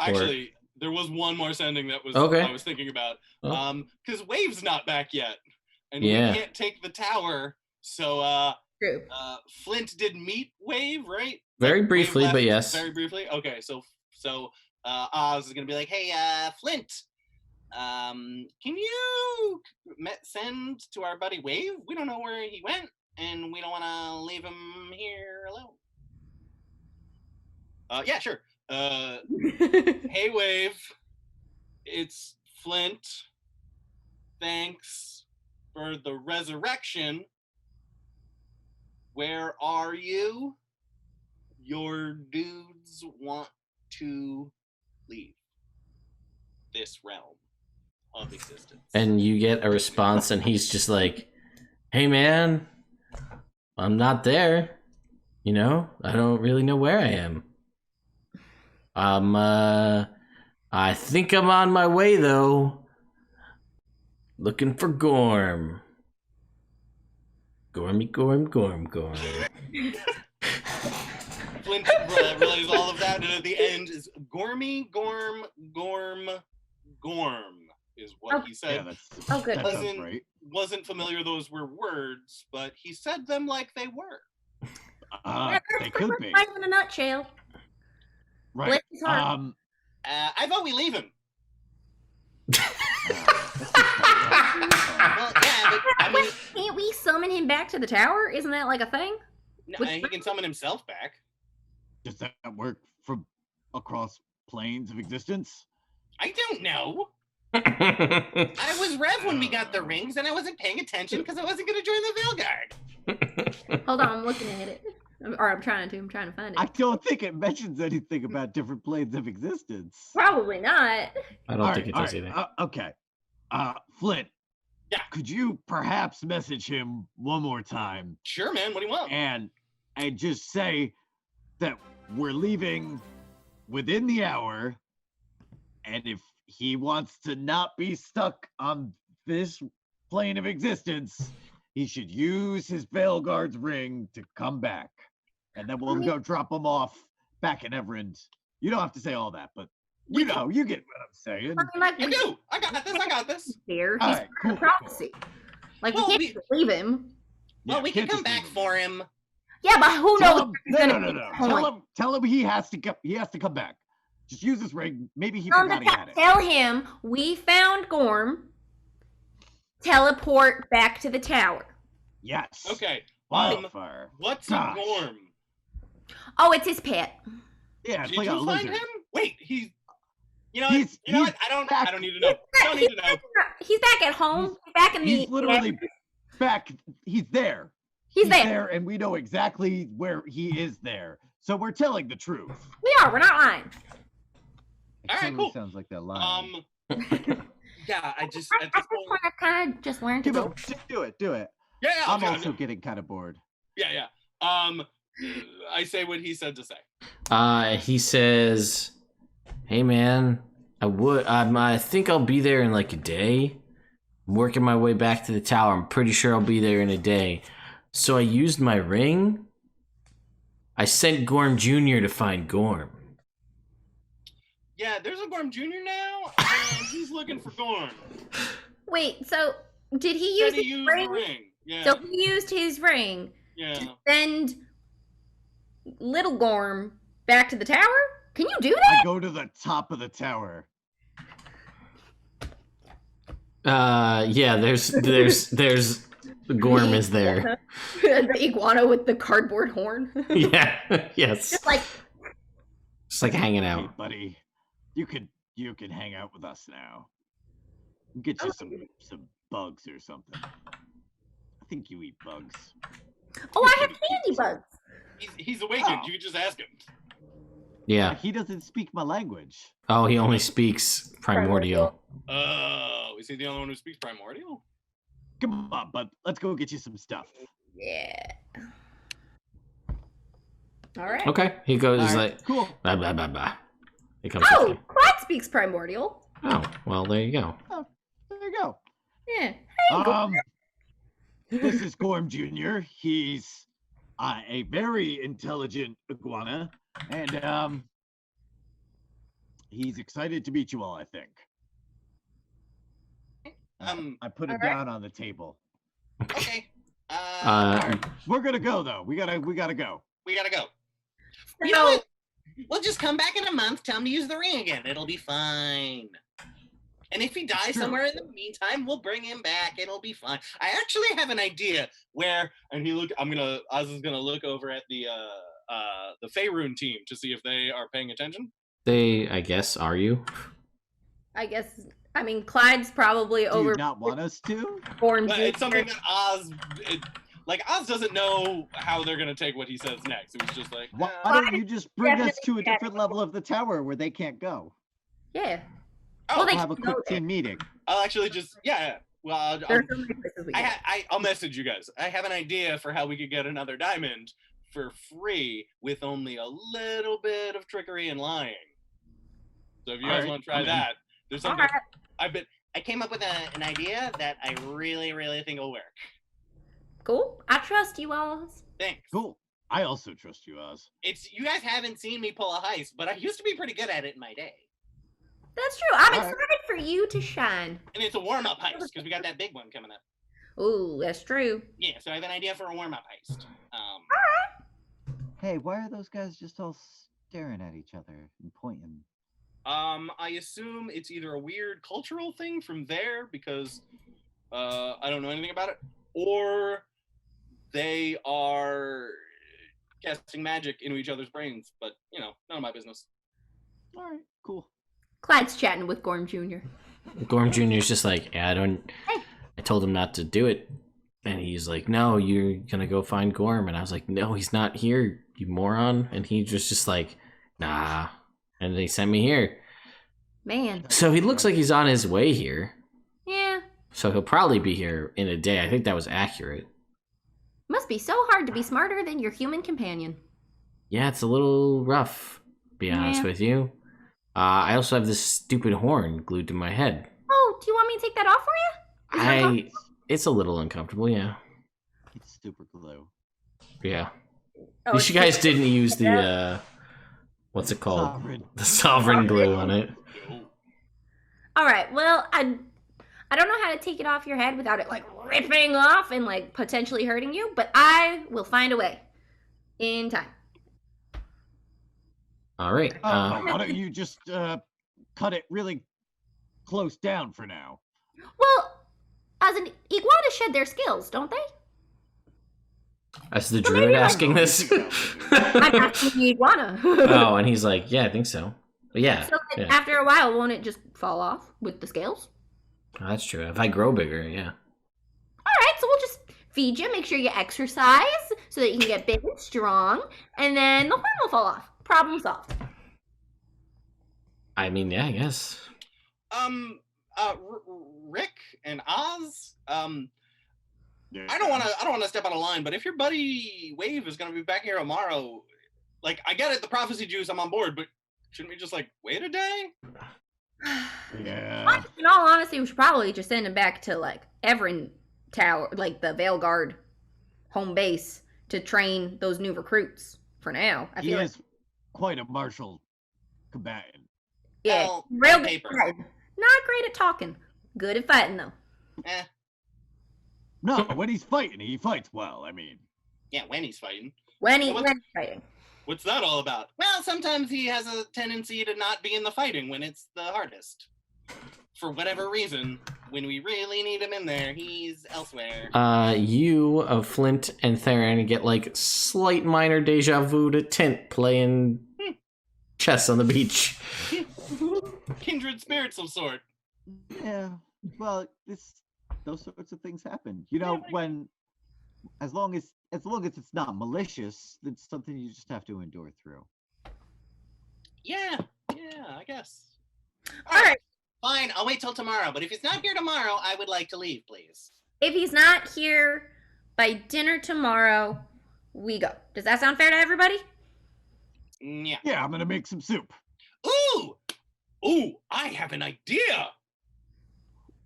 S3: There was one more sending that was
S1: Okay.
S3: I was thinking about.
S1: Oh.
S3: Because Wave's not back yet, and
S1: Yeah.
S3: we can't take the tower. So
S5: True.
S3: Flint did meet Wave, right?
S1: Very
S3: Wave
S1: briefly,
S3: left
S1: but yes.
S3: Very briefly. Okay, so Oz is gonna be like, hey, Flint, can you send to our buddy Wave? We don't know where he went, and we don't want to leave him here alone. Yeah, sure. Hey, Wave, it's Flint. Thanks for the resurrection. Where are you? Your dudes want to leave this realm. of existence.
S1: And you get a response, and he's just like, "Hey, man, I'm not there. You know, I don't really know where I am. I think I'm on my way, though. Looking for Gorm. Gormy, Gorm.
S3: Flint relays all of that, and at the end is Gormy, Gorm is what he said.
S2: Yeah,
S5: good.
S2: That sounds right.
S3: Wasn't familiar those were words, but he said them like they were.
S2: They could be.
S5: Life in a nutshell.
S2: Right.
S5: Bless his heart.
S3: I vote we leave him.
S2: That's just kind of
S3: Well, yeah, but I mean,
S5: Can't we summon him back to the tower? Isn't that like a thing?
S3: no, he can summon himself back.
S2: Does that work from across planes of existence?
S3: I don't know. I was Rev when we got the rings, and I wasn't paying attention because I wasn't going to join the Valeguard.
S5: Hold on, I'm looking at it. I'm trying to find it.
S2: I don't think it mentions anything about different planes of existence.
S5: Probably not.
S1: I don't think it does either.
S2: Okay. Flint.
S3: Yeah.
S2: Could you perhaps message him one more time
S3: Sure, man. What do you want?
S2: and just say that we're leaving within the hour, and if he wants to not be stuck on this plane of existence, he should use his Valeguard's ring to come back. And then we'll go drop him off back in Evrand. You don't have to say all that, but you know, you get what I'm saying.
S5: Like,
S3: I do. I got this.
S5: Here,
S2: All
S5: he's
S2: right, cool, cool.
S5: prophecy. Like,
S3: Well,
S5: we
S3: we-
S5: can't leave him.
S3: Well, we can
S2: can't
S3: come
S2: just
S3: back
S2: leave him.
S3: for him.
S5: Yeah, but who
S2: Tell
S5: knows?
S2: him,
S5: if he's
S2: no,
S5: gonna
S2: no,
S5: be
S2: no.
S5: home.
S2: Tell him he has to come back. Just use his ring. Maybe he
S5: Tell him
S2: forgot
S5: to
S2: he had it.
S5: tell him we found Gorm. Teleport back to the tower.
S2: Yes.
S3: Okay.
S2: Wildfire.
S3: What's
S2: Gosh.
S3: a Gorm?
S5: Oh, it's his pet.
S2: Yeah, it's
S3: Did
S2: like a
S3: you find
S2: lizard.
S3: him? Wait, he's. You know,
S2: He's-
S3: you know
S2: he's
S3: what? I don't
S2: back.
S3: need to know. I don't need to know.
S5: He's back at home. He's back in the.
S2: He's literally back. He's there.
S5: He's there.
S2: and we know exactly where he is there. So we're telling the truth.
S5: We are. We're not lying.
S2: It
S3: All right,
S2: totally
S3: cool.
S2: sounds like that line.
S3: Yeah, I just
S5: At this point, I've kind of just learned to go.
S2: Just do it. Do it.
S3: yeah,
S2: I'm
S3: okay,
S2: also getting kind of bored.
S3: yeah. I say what he said to say.
S1: He says, "Hey, man, I think I'll be there in like a day. I'm working my way back to the tower. I'm pretty sure I'll be there in a day. So I used my ring. I sent Gorm Jr. to find Gorm.
S3: Yeah, there's a Gorm Jr. now, and he's looking for Gorm.
S5: Wait. So did he
S3: Said
S5: use
S3: he
S5: his
S3: used
S5: ring?
S3: the ring. Yeah,
S5: So he used his ring
S3: yeah.
S5: to send little Gorm back to the tower? Can you do
S2: I
S5: that?
S2: go to the top of the tower.
S1: Yeah, there's Gorm is there.
S5: The iguana with the cardboard horn.
S1: Yeah, yes.
S5: Just like,
S1: Just like hanging
S2: Hey,
S1: out.
S2: buddy, you can hang out with us now. We'll get you some bugs or something. I think you eat bugs.
S5: oh, I have candy bugs.
S3: He's awakened.
S2: Oh.
S3: You can just ask him.
S1: Yeah.
S2: He doesn't speak my language.
S1: Oh, he only speaks primordial.
S3: Oh, is he the only one who speaks primordial?
S2: Come on, bud. Let's go get you some stuff.
S5: Yeah. All right.
S1: Okay. He goes
S2: All right,
S1: like
S2: cool.
S1: blah blah blah blah. He comes
S5: Oh,
S1: with him.
S5: Clyde speaks primordial.
S1: Oh, well there you go.
S2: There you go.
S5: Yeah. Hey, Gorm.
S2: This is Gorm Jr. He's a very intelligent iguana, and he's excited to meet you all. I think. I put it
S5: all right.
S2: down on the table.
S3: Okay.
S2: We're gonna go though. We gotta go.
S3: We gotta go.
S5: So,
S3: You know what? We'll just come back in a month, tell him to use the ring again. It'll be fine. And if he dies
S2: Sure.
S3: somewhere in the meantime, we'll bring him back. It'll be fine. I actually have an idea where, and Oz is gonna look over at the Faerun team to see if they are paying attention.
S1: They, I guess, are you?
S5: I guess, I mean, Clyde's probably
S2: Do
S5: over
S2: you not want us to?
S5: Gorm
S3: But
S5: Jr.
S3: it's something that Oz doesn't know how they're gonna take what he says next. It was just like,
S2: Why
S3: "Ah."
S2: don't you just bring us to a
S5: Definitely
S2: different level of the tower where they can't go?
S5: Yeah. Well, they
S2: We'll have a
S5: can go
S2: quick
S5: there.
S2: team meeting.
S3: I'll actually just yeah. Well,
S5: There are so many places we can go.
S3: I'll message you guys. I have an idea for how we could get another diamond for free with only a little bit of trickery and lying. So if you guys
S2: Alright,
S3: want to try
S2: I'm in.
S3: that, there's
S5: All
S3: something
S5: right.
S3: I came up with an idea that I really, really think will work.
S5: Cool. I trust you, Oz.
S3: Thanks.
S2: Cool. I also trust you, Oz.
S3: It's you guys haven't seen me pull a heist, but I used to be pretty good at it in my day.
S5: That's true. I'm
S2: All right.
S5: excited for you to shine.
S3: And it's a warm-up heist because we got that big one coming up.
S5: Ooh, that's true.
S3: Yeah, so I have an idea for a warm-up heist.
S2: Hey, why are those guys just all staring at each other and pointing?
S3: I assume it's either a weird cultural thing from there because I don't know anything about it, or they are casting magic into each other's brains. But you know, none of my business.
S2: All right, cool.
S5: Clyde's chatting with Gorm Jr.
S1: Gorm Jr.'s just like, yeah, I told him not to do it. And he's like, no, you're gonna go find Gorm. And I was like, no, he's not here, you moron. And he was just like, nah. And they sent me here.
S5: Man.
S1: So he looks like he's on his way here.
S5: Yeah.
S1: So he'll probably be here in a day. I think that was accurate.
S5: Must be so hard to be smarter than your human companion.
S1: Yeah, it's a little rough, to be honest
S5: Yeah.
S1: with you. I also have this stupid horn glued to my head.
S5: Oh, do you want me to take that off for you? Is that uncomfortable?
S1: It's a little uncomfortable, yeah.
S2: It's super glue.
S1: Yeah.
S5: Oh,
S1: At least you guys didn't use the, what's it called?
S2: Sovereign.
S1: The sovereign glue on it.
S5: All right. Well, I don't know how to take it off your head without it like ripping off and like potentially hurting you, but I will find a way in time.
S1: All right.
S2: Why don't you just cut it really close down for now?
S5: Well, as an iguana shed their skills, don't they?
S1: That's the
S5: maybe
S1: druid
S5: like-
S1: asking this.
S5: I'm asking the iguana.
S1: Oh, and he's like, yeah, I think so. But yeah,
S5: So then
S1: yeah.
S5: after a while, won't it just fall off with the scales?
S1: Oh, that's true. If I grow bigger, yeah.
S5: All right, so we'll just feed you, make sure you exercise so that you can get big and strong, and then the horn will fall off. Problem solved.
S1: I mean, yeah, I guess.
S3: Rick and Oz.
S2: Yeah.
S3: I don't want to step out of line, but if your buddy Wave is going to be back here tomorrow, like I get it, the prophecy juice, I'm on board, but shouldn't we just like wait a day?
S2: Yeah.
S5: In all honesty, we should probably just send him back to like Evrand Tower, like the Valeguard home base, to train those new recruits. For now, I
S2: He
S5: feel like
S2: is quite a martial combatant.
S5: yeah,
S3: Well,
S5: real
S3: on
S5: good.
S3: paper.
S5: Fighting. Not great at talking. Good at fighting though.
S3: Eh,
S2: No, when he's fighting, he fights well. I mean,
S3: yeah, when he's fighting.
S5: When
S3: What's-
S5: he's fighting.
S3: What's that all about? Well, sometimes he has a tendency to not be in the fighting when it's the hardest. For whatever reason, when we really need him in there, he's elsewhere.
S1: You of Flint and Theron get like slight minor deja vu to Tint playing chess on the beach.
S3: Kindred spirits of sort.
S2: yeah. Well, those sorts of things happen. You know, when as long as it's not malicious, it's something you just have to endure through.
S3: Yeah, I guess.
S5: All right.
S3: Fine, I'll wait till tomorrow. But if he's not here tomorrow, I would like to leave, please.
S5: If he's not here by dinner tomorrow, we go. Does that sound fair to everybody?
S3: Yeah.
S2: Yeah, I'm gonna make some soup.
S3: Ooh, I have an idea.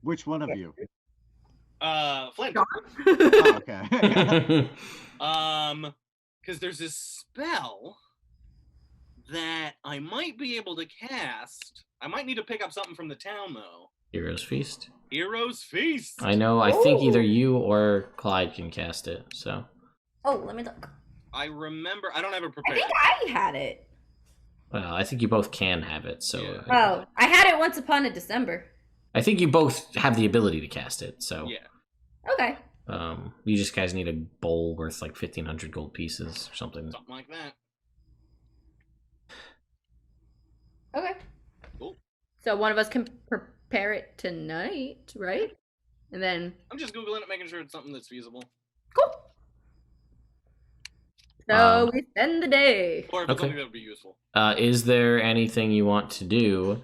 S2: Which one of you?
S3: Flint.
S2: Oh, okay.
S3: Because there's this spell that I might be able to cast. I might need to pick up something from the town though.
S1: Heroes Feast.
S3: Heroes Feast.
S1: I know. I think either
S5: Ooh.
S1: you or Clyde can cast it. So.
S5: Oh, let me look.
S3: I remember. I don't have it
S5: I
S3: prepared.
S5: think I had it.
S1: Well, I think you both can have it. So.
S3: Yeah.
S5: Oh, I had it once upon a December.
S1: I think you both have the ability to cast it. So.
S3: Yeah.
S5: Okay.
S1: You just guys need a bowl worth like 1,500 gold pieces or something.
S3: Something like that.
S5: Okay.
S3: Cool.
S5: So one of us can prepare it tonight, right? And then
S3: I'm just googling it, making sure it's something that's feasible.
S5: cool. So we spend the day.
S3: Or if it's
S1: Okay.
S3: something that would be useful.
S1: Is there anything you want to do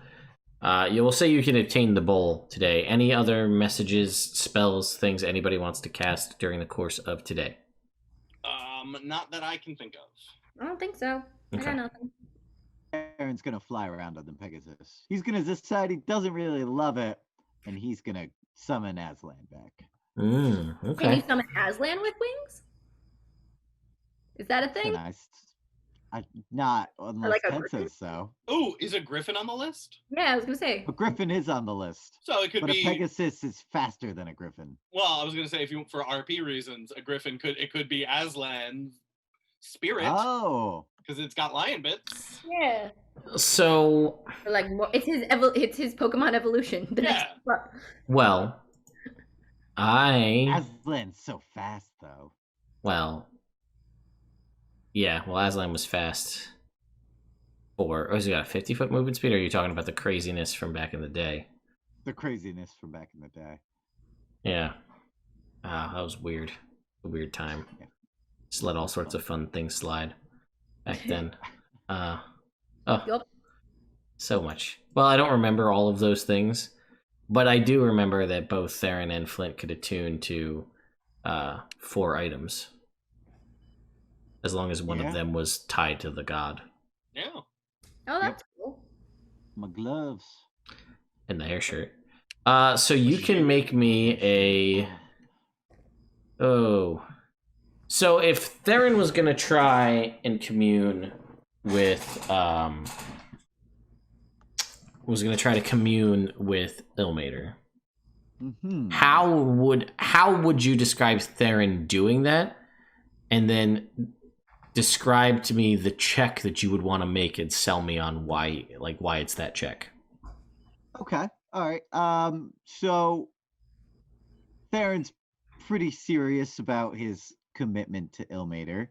S1: You will say you can obtain the bowl today. Any other messages, spells, things anybody wants to cast during the course of today?
S3: Not that I can think of.
S5: I don't think so. I
S1: Okay.
S5: got nothing.
S2: Aaron's gonna fly around on the Pegasus. He's gonna decide he doesn't really love it, and he's gonna summon Aslan back.
S5: Can you
S1: Okay.
S5: summon Aslan with wings? Is that a thing?
S2: Not unless
S5: like a
S2: Ted
S5: griffin?
S2: says so.
S3: Oh, is a griffin on the list?
S5: Yeah, I was gonna say.
S2: A griffin is on the list,
S3: So it could
S2: but
S3: be.
S2: a Pegasus is faster than a griffin.
S3: Well, I was gonna say if you for RP reasons, a griffin could be Aslan's spirit
S2: Oh,
S3: because it's got lion bits.
S5: Yeah.
S1: So,
S5: Or like it's his Pokemon evolution. The next
S3: Yeah.
S5: step.
S1: well,
S2: Aslan's so fast though.
S1: Yeah, well, Aslan was fast. Has he got a 50-foot movement speed, or are you talking about the craziness from back in the day?
S2: The craziness from back in the day.
S1: Yeah. That was weird. A weird time.
S2: Yeah.
S1: Just let all sorts of fun things slide back then.
S5: Yup.
S1: So much. Well, I don't remember all of those things, but I do remember that both Theren and Flint could attune to 4 items, as long as one of them was tied to the god.
S3: Yeah.
S5: Oh, that's cool.
S2: My gloves.
S1: And the hair shirt. So you can make me a... Oh. So if Theron was going to try and commune with... was going to try to commune with Ilmater,
S2: Mm-hmm.
S1: how would you describe Theron doing that? And then describe to me the check that you would want to make and sell me on why it's that check.
S2: Okay. All right. So Theron's pretty serious about his commitment to Ilmater.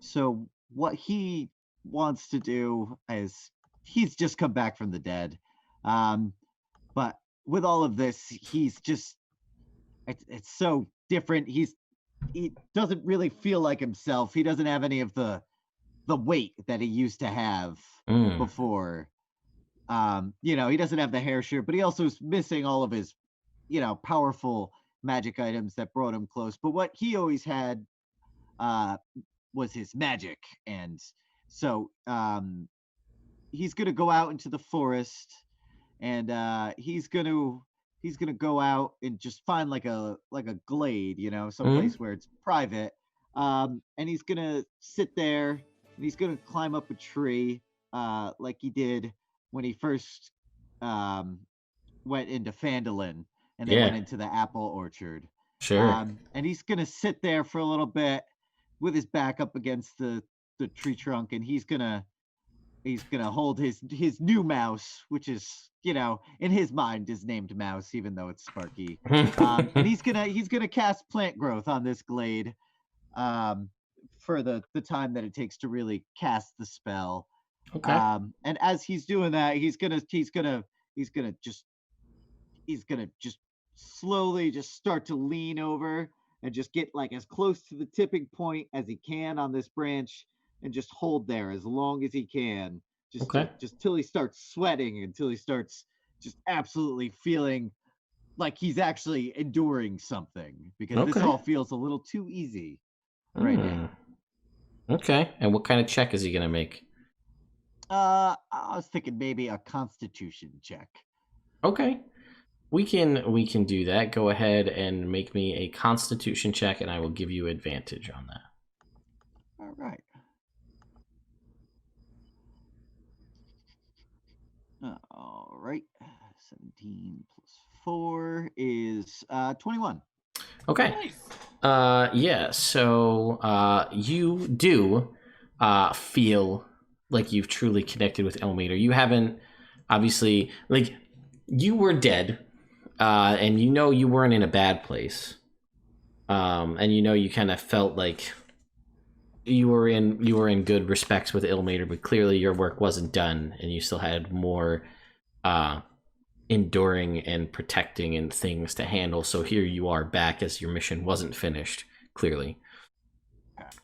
S2: So what he wants to do is he's just come back from the dead. But with all of this, he's just it's so different. He doesn't really feel like himself. He doesn't have any of the weight that he used to have before. He doesn't have the hair shirt, but he also is missing all of his, powerful magic items that brought him close. But what he always had was his magic. And so he's gonna go out into the forest, and he's gonna go out and just find like a glade, someplace where it's private. And he's gonna sit there and he's gonna climb up a tree, like he did when he first went into Phandalin and they went into the apple orchard.
S1: Sure.
S2: And he's gonna sit there for a little bit with his back up against the tree trunk, and he's gonna hold his new mouse, which is, in his mind is named Mouse, even though it's Sparky. And he's gonna cast plant growth on this glade for the time that it takes to really cast the spell.
S1: Okay.
S2: And as he's doing that, he's gonna just slowly just start to lean over and just get like as close to the tipping point as he can on this branch, and just hold there as long as he can, just till he starts sweating, until he starts just absolutely feeling like he's actually enduring something, because this all feels a little too easy right now.
S1: Okay. And what kind of check is he gonna make?
S2: I was thinking maybe a Constitution check.
S1: Okay. We can do that. Go ahead and make me a Constitution check, and I will give you advantage on that.
S2: All right. All right. 17 plus 4 is 21.
S1: Okay. Yeah, so you do feel like you've truly connected with Ilmater. You haven't, obviously, like, you were dead, and you weren't in a bad place. And you kind of felt like you were in good respects with Ilmater, but clearly your work wasn't done, and you still had more enduring and protecting and things to handle. So here you are back, as your mission wasn't finished, clearly.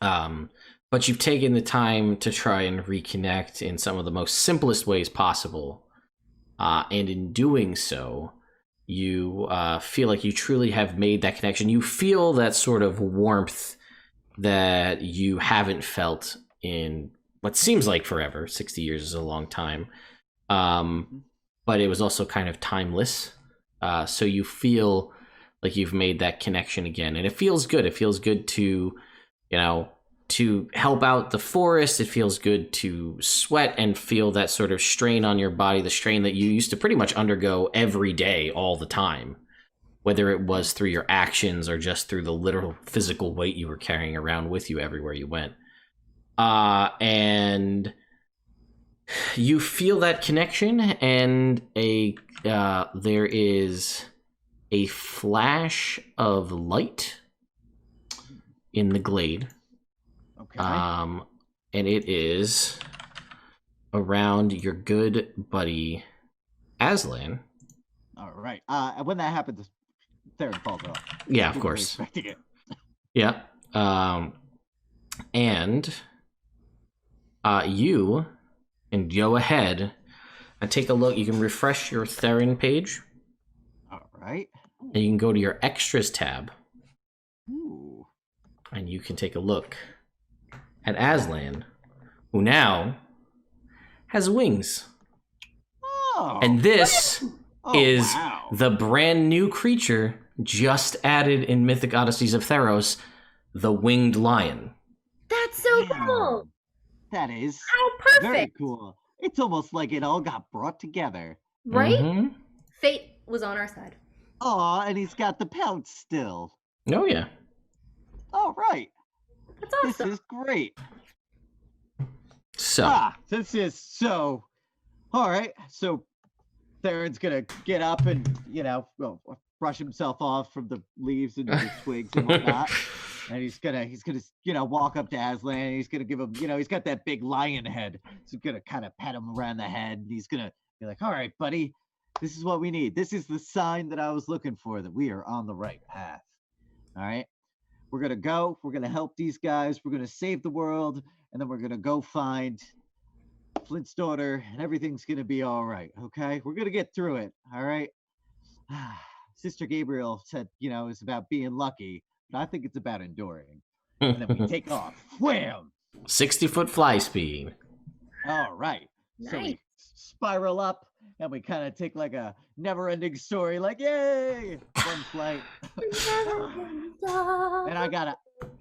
S1: But you've taken the time to try and reconnect in some of the most simplest ways possible and in doing so, you feel like you truly have made that connection. You feel that sort of warmth that you haven't felt in what seems like forever. 60 years is a long time. But it was also kind of timeless. So you feel like you've made that connection again. And it feels good. It feels good to, to help out the forest. It feels good to sweat and feel that sort of strain on your body, the strain that you used to pretty much undergo every day, all the time, whether it was through your actions or just through the literal physical weight you were carrying around with you everywhere you went. And you feel that connection, and there is a flash of light in the glade.
S2: Okay.
S1: And it is around your good buddy Aslan.
S2: All right. When that happens, Theron falls off.
S1: Yeah, of course.
S2: Expecting it.
S1: Yeah. And you can go ahead and take a look. You can refresh your Theren page.
S2: All right.
S1: And you can go to your extras tab.
S2: Ooh.
S1: And you can take a look at Aslan, who now has wings.
S2: Oh.
S1: And this is
S2: wow.
S1: the brand new creature just added in Mythic Odysseys of Theros, the winged lion.
S5: That's so
S2: Damn.
S5: cool.
S2: That is
S5: How perfect.
S2: very cool. It's almost like it all got brought together.
S5: Right?
S1: Mhm.
S5: Fate was on our side.
S2: Oh, and he's got the pounce still.
S1: Oh, yeah.
S2: All right.
S5: That's awesome.
S2: This is great.
S1: So,
S2: This is so. All right. So Theron's going to get up and, brush himself off from the leaves and the twigs and whatnot. And he's gonna, walk up to Aslan. And he's gonna give him, he's got that big lion head. So he's gonna kind of pat him around the head. And he's gonna be like, "All right, buddy, this is what we need. This is the sign that I was looking for, that we are on the right path. All right, we're gonna go. We're gonna help these guys. We're gonna save the world, and then we're gonna go find Flint's daughter, and everything's gonna be all right. Okay, we're gonna get through it. All right." Sister Gabriel said, it's about being lucky. But I think it's about enduring. And then we take off. Wham!
S1: 60-foot fly speed.
S2: All right. So we
S5: Nice.
S2: spiral up, and we kind of take like a never-ending story, like, yay! One flight. And I got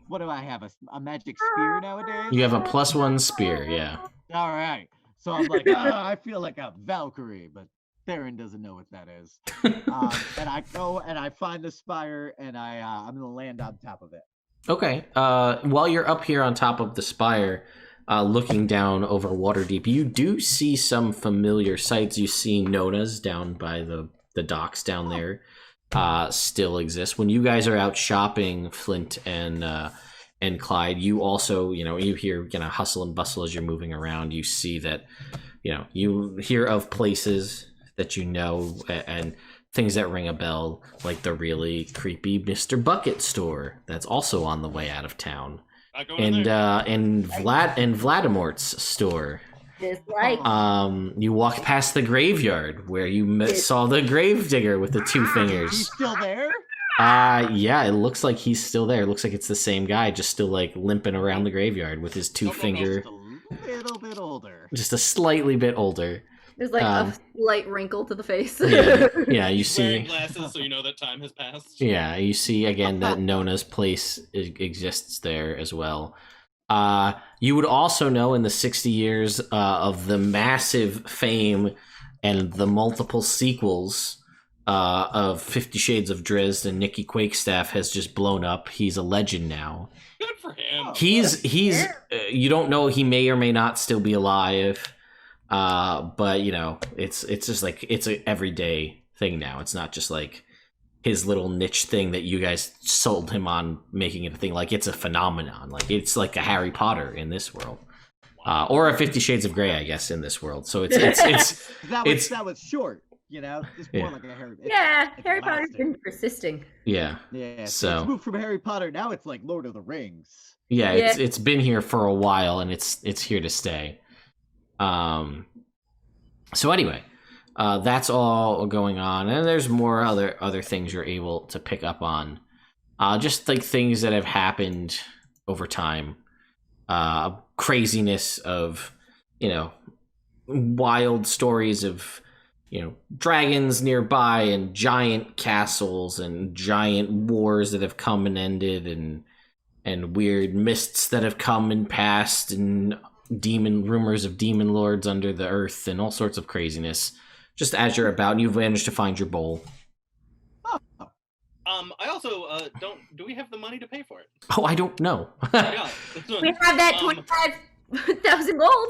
S2: what do I have? A magic spear nowadays?
S1: You have a +1 spear, yeah.
S2: All right. So I'm like, I feel like a Valkyrie, but Theron doesn't know what that is. And I go and I find the spire, and I'm gonna land on top of it.
S1: Okay. While you're up here on top of the spire, looking down over Waterdeep, you do see some familiar sights. You see Nona's down by the docks down there still exist. When you guys are out shopping, Flint and Clyde, you also, you hear hustle and bustle as you're moving around. You see that, you hear of places that and things that ring a bell, like the really creepy Mr. Bucket store that's also on the way out of town, and Vladimort's store.
S5: Just like
S1: You walk past the graveyard where you saw the gravedigger with the 2 fingers.
S2: He's still there?
S1: Yeah, it looks like he's still there. It looks like it's the same guy, just still like limping around the graveyard with his 2-finger.
S2: Just a little bit older.
S1: Just a slightly bit older.
S5: there's like a slight wrinkle to the face.
S1: Yeah, you
S4: He's wearing
S1: see.
S4: glasses, so you know that time has passed.
S1: Yeah, you see again that Nona's place exists there as well. You would also know in the 60 years of the massive fame and the multiple sequels of 50 Shades of Drizzt, and Nikki Quakestaff has just blown up. He's a legend now.
S4: Good for him.
S1: He's you don't know, he may or may not still be alive. But it's just like it's a everyday thing now. It's not just like his little niche thing that you guys sold him on, making it a thing. Like, it's a phenomenon. Like, it's like a Harry Potter in this world, or a 50 Shades of Grey, I guess, in this world. So it's
S2: that was short. It's more like a Harry.
S5: Harry Potter's been persisting.
S1: Yeah.
S2: So it's moved from Harry Potter, now it's like Lord of the Rings.
S1: Yeah, it's been here for a while, and it's here to stay. So anyway, That's all going on, and there's more other things you're able to pick up on. Just like things that have happened over time. Craziness of, wild stories of, dragons nearby and giant castles and giant wars that have come and ended, and weird mists that have come and passed, and rumors of demon lords under the earth and all sorts of craziness. Just as you're about, and you've managed to find your bowl.
S3: I also do we have the money to pay for it?
S1: Oh, I don't know.
S3: Yeah.
S5: We have that 25,000 gold.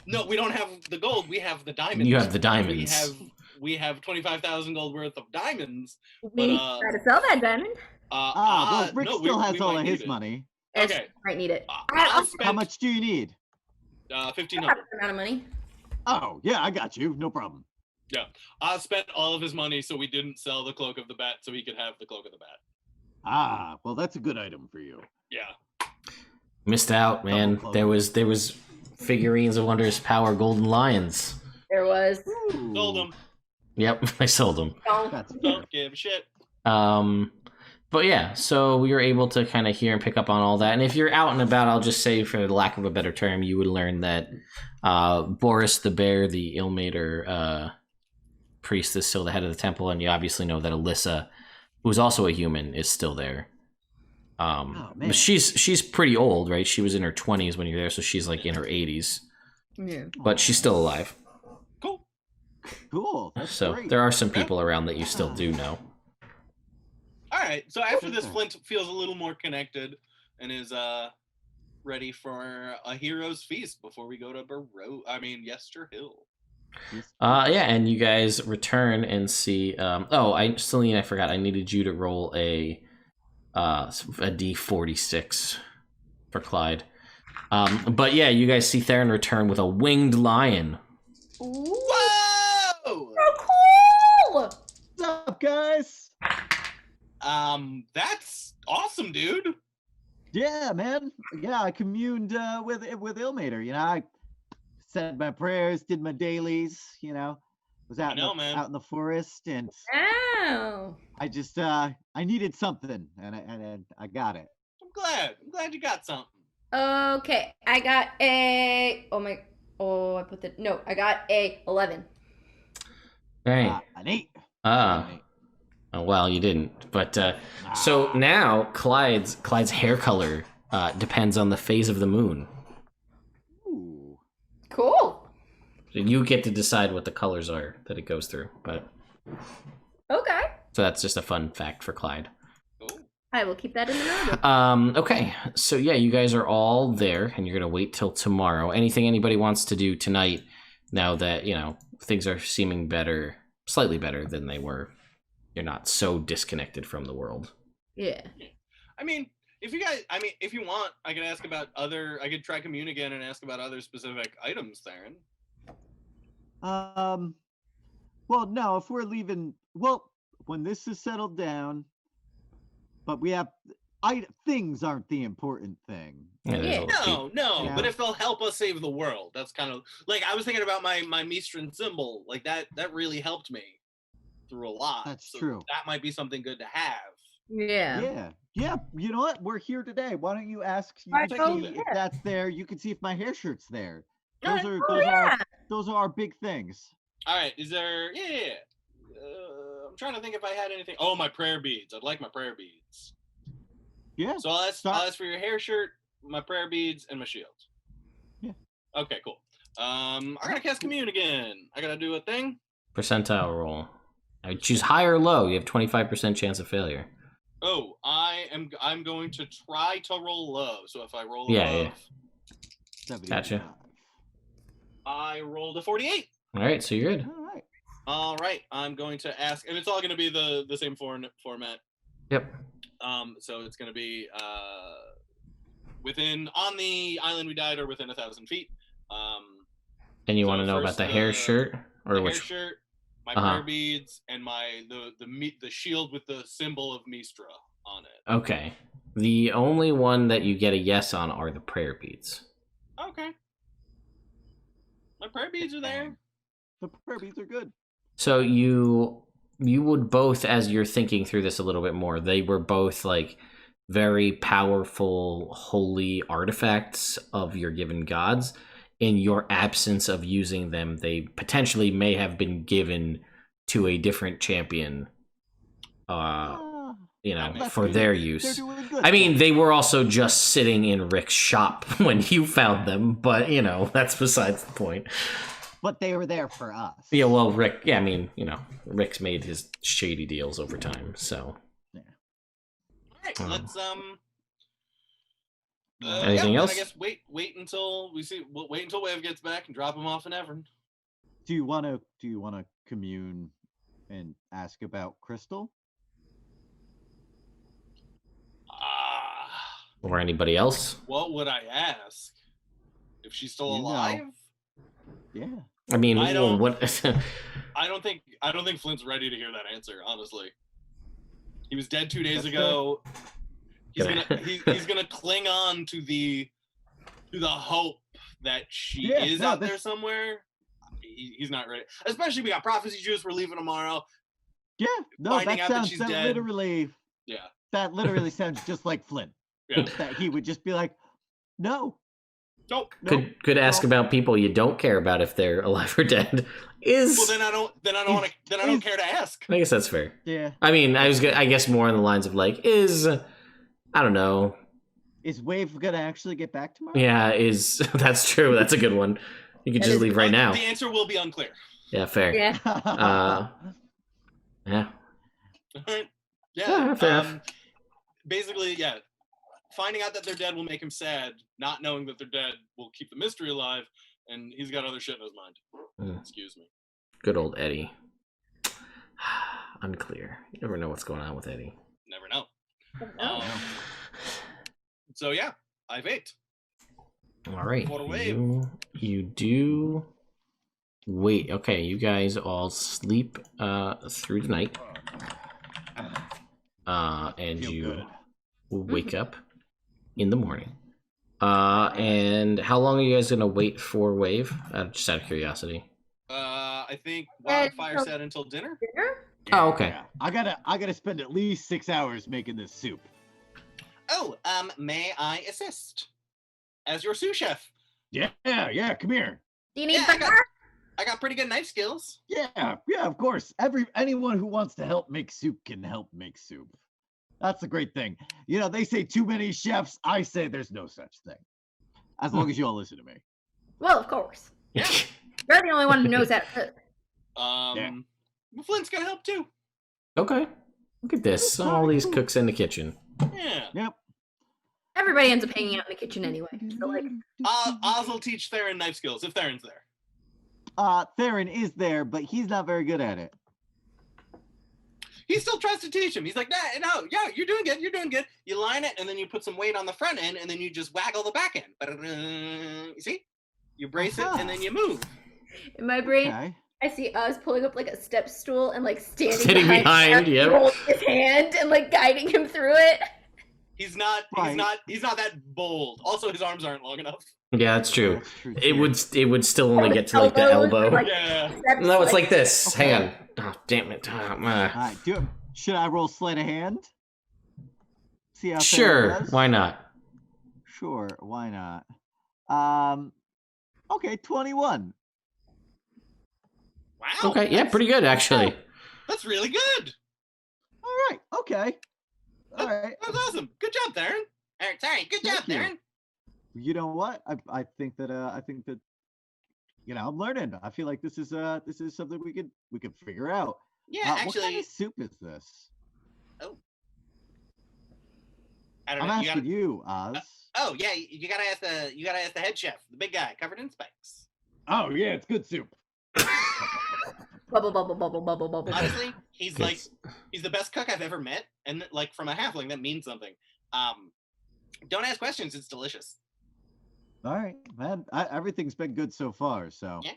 S3: No, we don't have the gold. We have the diamonds.
S1: You have the diamonds.
S3: We have 25,000 gold worth of diamonds.
S5: We try to sell that diamond.
S2: Well, Rick still has all of his money.
S3: Okay.
S5: Might need it.
S2: How much do you need?
S3: 1,500.
S5: Amount of money.
S2: Oh, yeah, I got you. No problem.
S3: Yeah, I spent all of his money so we didn't sell the Cloak of the Bat so he could have the Cloak of the Bat.
S2: Well, that's a good item for you.
S3: Yeah.
S1: Missed out, man. There was figurines of Wondrous Power golden lions.
S5: There was.
S2: Ooh.
S3: Sold them.
S1: Yep, I sold them.
S3: Don't give a shit.
S1: But yeah, so we were able to kind of hear and pick up on all that. And if you're out and about, I'll just say, for the lack of a better term, you would learn that Boris the Bear, the Ilmater priest, is still the head of the temple, and you obviously know that Alyssa, who's also a human, is still there. But she's pretty old, right? She was in her 20s when you're there, so she's like in her 80s.
S5: Yeah.
S1: But she's still alive.
S2: Cool. That's
S1: So
S2: great.
S1: there are some people around that you still do know.
S3: All right. So after this, Flint feels a little more connected and is ready for a hero's feast before we go to Yester Hill.
S1: Yeah, and you guys return and see. I forgot. I needed you to roll a D46 for Clyde. But yeah, you guys see Theron return with a winged lion.
S5: Ooh.
S3: Whoa!
S5: So cool!
S2: What's up, guys?
S3: That's awesome, dude.
S2: Yeah, man. Yeah, I communed with Ilmater. I said my prayers, did my dailies. Was out in the forest, and
S5: Wow.
S2: I just I needed something, and I got it.
S3: I'm glad you got something.
S5: Okay, I got a. I got a 11.
S1: Right.
S2: An 8.
S1: Oh, well, you didn't. But so now Clyde's hair color depends on the phase of the moon.
S2: Ooh.
S5: Cool.
S1: You get to decide what the colors are that it goes through. But
S5: Okay.
S1: so that's just a fun fact for Clyde.
S3: Cool.
S5: I will keep that in the notebook.
S1: Okay, so yeah, you guys are all there, and you're gonna wait till tomorrow. Anything anybody wants to do tonight, now that things are seeming better, slightly better than they were. You're not so disconnected from the world.
S5: Yeah.
S3: If you want, I could ask about I could try commune again and ask about other specific items, Theron.
S2: Well, no, if we're leaving, when this is settled down, but things aren't the important thing.
S1: Yeah.
S3: No,
S2: Yeah.
S3: but if they'll help us save the world, that's kind of like, I was thinking about my Mistran symbol, like that really helped me through a lot.
S2: That's true.
S3: That might be something good to have.
S5: Yeah.
S2: Yeah. You know what? We're here today. Why don't you ask? You
S5: Right,
S2: can see
S3: yeah.
S2: if that's there. You can see if my hair shirt's there.
S3: All
S2: Those
S3: right.
S2: are those are our big things.
S3: All right, is there? Yeah. I'm trying to think if I had anything. Oh, my prayer beads. I'd like my prayer beads.
S2: Yeah.
S3: So I'll ask for your hair shirt, my prayer beads, and my shield.
S2: Yeah.
S3: Okay, cool. I gotta cast commune again. I gotta do a thing.
S1: Percentile roll. I choose high or low. You have 25% chance of failure.
S3: Oh, I'm going to try to roll low. So if I roll
S1: Yeah. Gotcha.
S3: I rolled a 48.
S1: All right, so you're good.
S2: All right.
S3: All right, I'm going to ask, and it's all going to be the same format.
S1: Yep.
S3: So it's going to be on the island we died, or within 1,000 feet.
S1: And you
S3: so
S1: want to know about
S3: first,
S1: the hair shirt, or
S3: the
S1: which?
S3: hair shirt, my prayer beads, and the shield with the symbol of Mistra on it.
S1: Okay. The only one that you get a yes on are the prayer beads.
S3: Okay. My prayer beads are there.
S2: The prayer beads are good.
S1: So you would both, as you're thinking through this a little bit more, they were both like very powerful holy artifacts of your given gods. In your absence of using them, they potentially may have been given to a different champion,
S2: That's
S1: for
S2: good.
S1: their
S2: They're
S1: use.
S2: doing good.
S1: I mean, they were also just sitting in Rick's shop when you found them, but that's besides the point.
S2: But they were there for us.
S1: Yeah, well, Rick. Yeah, I mean, Rick's made his shady deals over time, so.
S3: All right, let's
S1: Anything else?
S3: Then I guess wait until we see. We'll wait until Wave gets back and drop him off in Evrand.
S2: Do you want to commune and ask about Crystal?
S1: Or anybody else?
S3: What would I ask? If she's still
S2: You know.
S3: alive?
S2: Yeah.
S1: I mean,
S3: I don't-
S1: what?
S3: I don't think Flint's ready to hear that answer. Honestly, he was dead 2 days
S2: That's
S3: ago. He's
S1: Gonna-
S3: he's gonna cling on to the hope that she
S2: Yeah,
S3: is
S2: no,
S3: out there
S2: that's-
S3: somewhere. He's not ready. Especially we got prophecy juice. We're leaving tomorrow.
S2: Yeah. No,
S3: Finding
S2: that
S3: out that
S2: sounds
S3: she's
S2: that
S3: dead.
S2: literally
S3: Yeah.
S2: that literally sounds just like Flint.
S3: Yeah.
S2: That he would just be like, no.
S3: Nope.
S1: could ask about people you don't care about if they're alive or dead.
S3: Well, then I don't care to ask.
S1: I guess that's fair.
S2: Yeah.
S1: I mean, I guess more on the lines of like, I don't know.
S2: Is Wave gonna actually get back tomorrow?
S1: Yeah, that's true. That's a good one. You could
S5: That
S1: just
S5: is-
S1: leave right now.
S3: The answer will be unclear.
S1: Yeah, fair.
S5: Yeah.
S1: Yeah.
S3: Alright.
S1: Yeah,
S3: Yeah.
S1: fair enough.
S3: Basically, yeah. Finding out that they're dead will make him sad. Not knowing that they're dead will keep the mystery alive, and he's got other shit in his mind.
S1: Mm.
S3: Excuse me.
S1: Good old Eddie. Unclear. You never know what's going on with Eddie.
S3: Never know.
S5: No.
S3: So yeah, I've ate.
S1: All right.
S3: What a wave.
S1: You do. Wait. Okay. You guys all sleep through the night. And
S2: Feel
S1: you
S2: good.
S1: will wake up in the morning. And how long are you guys gonna wait for Wave? Just out of curiosity.
S3: I think Wildfire said until dinner.
S5: Dinner?
S1: Oh, okay.
S2: Yeah. I gotta spend at least 6 hours making this soup.
S3: Oh, may I assist as your sous chef?
S2: Yeah, come here.
S5: Do you need
S3: Yeah,
S5: fire?
S3: I got pretty good knife skills.
S2: Yeah, of course. Anyone who wants to help make soup can help make soup. That's the great thing. They say too many chefs. I say there's no such thing. As long as you all listen to me.
S5: Well, of course.
S3: Yeah.
S5: You're the only one who knows how to cook.
S3: Well, Flint's gonna help too.
S1: Okay. Look at this. All these cooks in the kitchen.
S3: Yeah.
S2: Yep.
S5: Everybody ends up hanging out in the kitchen anyway. So, like,
S3: Oz will teach Theren knife skills if Theron's there.
S2: Theren is there, but he's not very good at it.
S3: He still tries to teach him. He's like, no, yeah, you're doing good. You're doing good. You line it, and then you put some weight on the front end, and then you just waggle the back end. You see? You brace it, and then you move.
S5: in my brain,
S2: Okay.
S5: I see Oz pulling up like a step stool and like standing
S1: Sitting behind,
S5: him,
S1: yep.
S5: holding his hand and like guiding him through it.
S3: He's not.
S2: Right.
S3: He's not that bold. Also, his arms aren't long enough.
S1: Yeah, that's true.
S2: That's true,
S1: It
S2: too.
S1: would still only get to like the
S5: Elbows,
S1: elbow.
S5: like,
S3: Yeah.
S5: steps,
S1: No, it's like this.
S2: Okay.
S1: Hang on. Oh, damn it.
S2: All right, should I roll sleight of hand? See how Theren
S1: Sure.
S2: does?
S1: Why not?
S2: Sure, why not? Okay, 21.
S3: Wow.
S1: Okay. Yeah, pretty good actually.
S3: That's really good.
S2: All right, okay. All right.
S3: That's awesome. Good job, Theron. Sorry. Good job,
S2: Thank you.
S3: Theron.
S2: You know what? I think that I'm learning. I feel like this is something we could figure out.
S3: Yeah,
S2: What kind
S3: actually,
S2: of soup is this?
S3: I don't
S2: I'm
S3: know.
S2: asking you, Oz.
S3: Oh yeah, you gotta ask the head chef, the big guy covered in spikes.
S2: Oh yeah, it's good soup.
S5: Bubble, bubble, bubble, bubble, bubble.
S3: Honestly, he's like
S1: Yes.
S3: he's the best cook I've ever met, and like from a halfling that means something. Don't ask questions. It's delicious.
S2: All right, man. Everything's been good so far. So
S3: Yeah.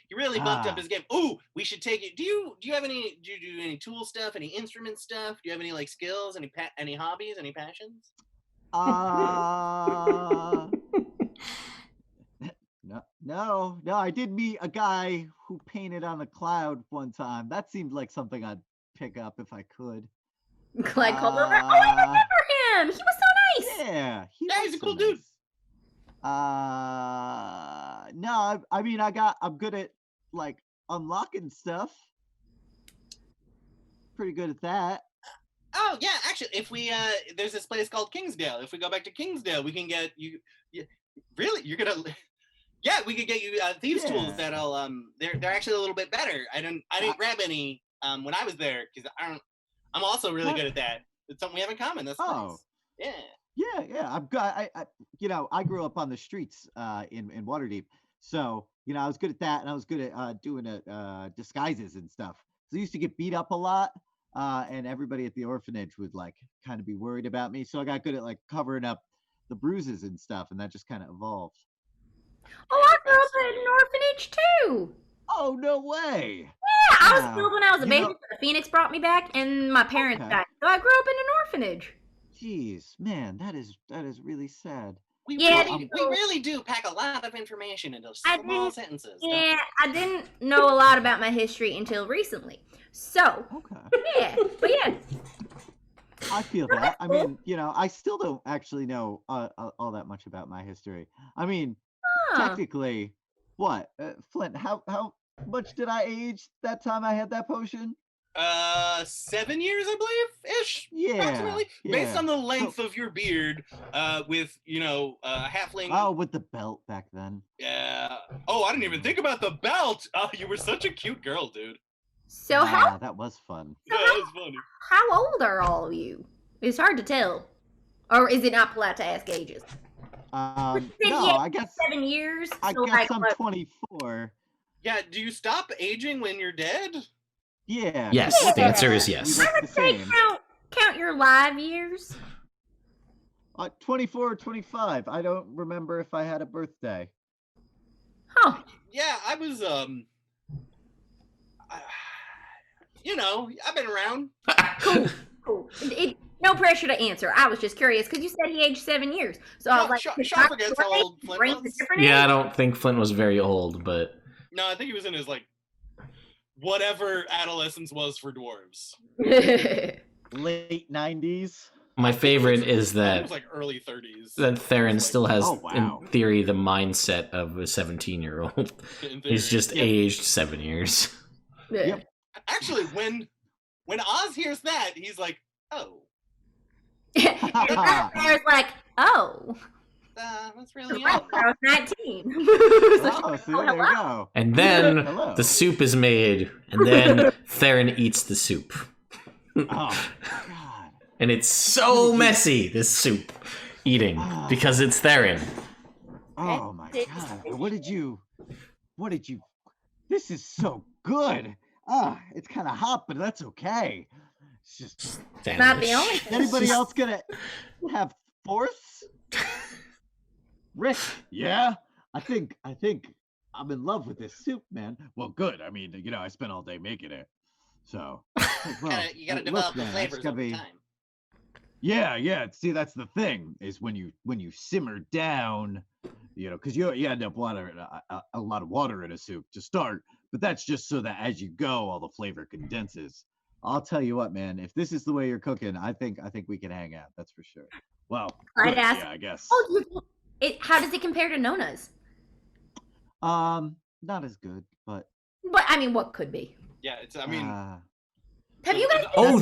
S3: He really bumped up
S2: Ah.
S3: his game. Ooh, we should take it. Do you have any? Do you do any tool stuff? Any instrument stuff? Do you have any like skills? Any hobbies? Any passions?
S2: no, No, I did meet a guy who painted on a cloud one time. That seemed like something I'd pick up if I could.
S5: Clyde called over. Oh, I remember him. He was so nice.
S2: Yeah,
S3: Yeah, he's a cool dude.
S2: No, I mean, I'm good at like unlocking stuff. Pretty good at that.
S3: Oh yeah, actually, if we there's this place called Kingsdale. If we go back to Kingsdale, we can get you. Really, you're gonna. Yeah, we could get you thieves' tools that'll they're actually a little bit better. I didn't grab any when I was there because I'm also really good at that. It's something we have in common. That's nice.
S2: Yeah. I grew up on the streets in Waterdeep, so I was good at that, and I was good at doing disguises and stuff. So I used to get beat up a lot, and everybody at the orphanage would like kind of be worried about me. So I got good at like covering up the bruises and stuff, and that just kind of evolved.
S5: Oh, I grew up in an orphanage too.
S2: Oh, no way.
S5: Yeah, I was killed when I was a baby. The Phoenix brought me back, and my parents died. So I grew up in an orphanage.
S2: Jeez, man, that is really sad.
S3: We really do pack a lot of information into small sentences.
S5: Yeah, I didn't know a lot about my history until recently. So, yeah, but yeah.
S2: I feel that. I mean, I still don't actually know all that much about my history. I mean, technically, what? Flint, how much did I age that time I had that potion?
S3: 7 years, I believe, ish.
S2: Yeah.
S3: Approximately. Based on the length of your beard, with halfling.
S2: Oh, with the belt back then.
S3: Yeah. Oh, I didn't even think about the belt. Oh, you were such a cute girl, dude.
S5: So
S2: that was fun.
S3: Yeah, that was funny.
S5: How old are all of you? It's hard to tell. Or is it not polite to ask ages?
S2: No, I guess
S5: 7 years.
S2: I guess I'm 24.
S3: Yeah, do you stop aging when you're dead?
S2: Yeah.
S1: Yes, the answer is yes.
S5: I would say count your live years.
S2: 24 or 25. I don't remember if I had a birthday.
S5: Huh.
S3: Yeah, I was I've been around.
S5: Cool. No pressure to answer. I was just curious because you said he aged 7 years. So I was like,
S3: Sean forgets how old Flint was.
S1: Yeah, I don't think Flint was very old, but
S3: no, I think he was in his whatever adolescence was for dwarves.
S2: Late 90s.
S1: My favorite is that
S3: it was like early 30s.
S1: That Theron still has, in theory, the mindset of a 17-year-old. He's just aged 7 years.
S2: Yep.
S3: Actually, when Oz hears that, he's like, "Oh."
S5: There's like, "Oh."
S3: That's really young.
S5: I was 19.
S2: See, there you go.
S1: And then the soup is made, and then Theron eats the soup.
S2: Oh, God.
S1: And it's so messy, this soup eating, because it's Theron.
S2: Oh, my God. What did you... This is so good. It's kind of hot, but that's okay. It's just...
S5: Not the only thing.
S2: Anybody else gonna have fourths? Rick, yeah, I think I'm in love with this soup, man. Well, good. I mean, I spent all day making it, so
S3: you gotta develop the flavors over time.
S2: Yeah. See, that's the thing is when you simmer down, because you end up a lot of water in a soup to start, but that's just so that as you go, all the flavor condenses. I'll tell you what, man. If this is the way you're cooking, I think we can hang out. That's for sure. Well,
S5: I'd ask.
S2: Yeah, I guess.
S5: How does it compare to Nona's?
S2: Not as good, but
S5: I mean, what could be?
S3: Yeah, have
S5: you guys?
S1: Oh,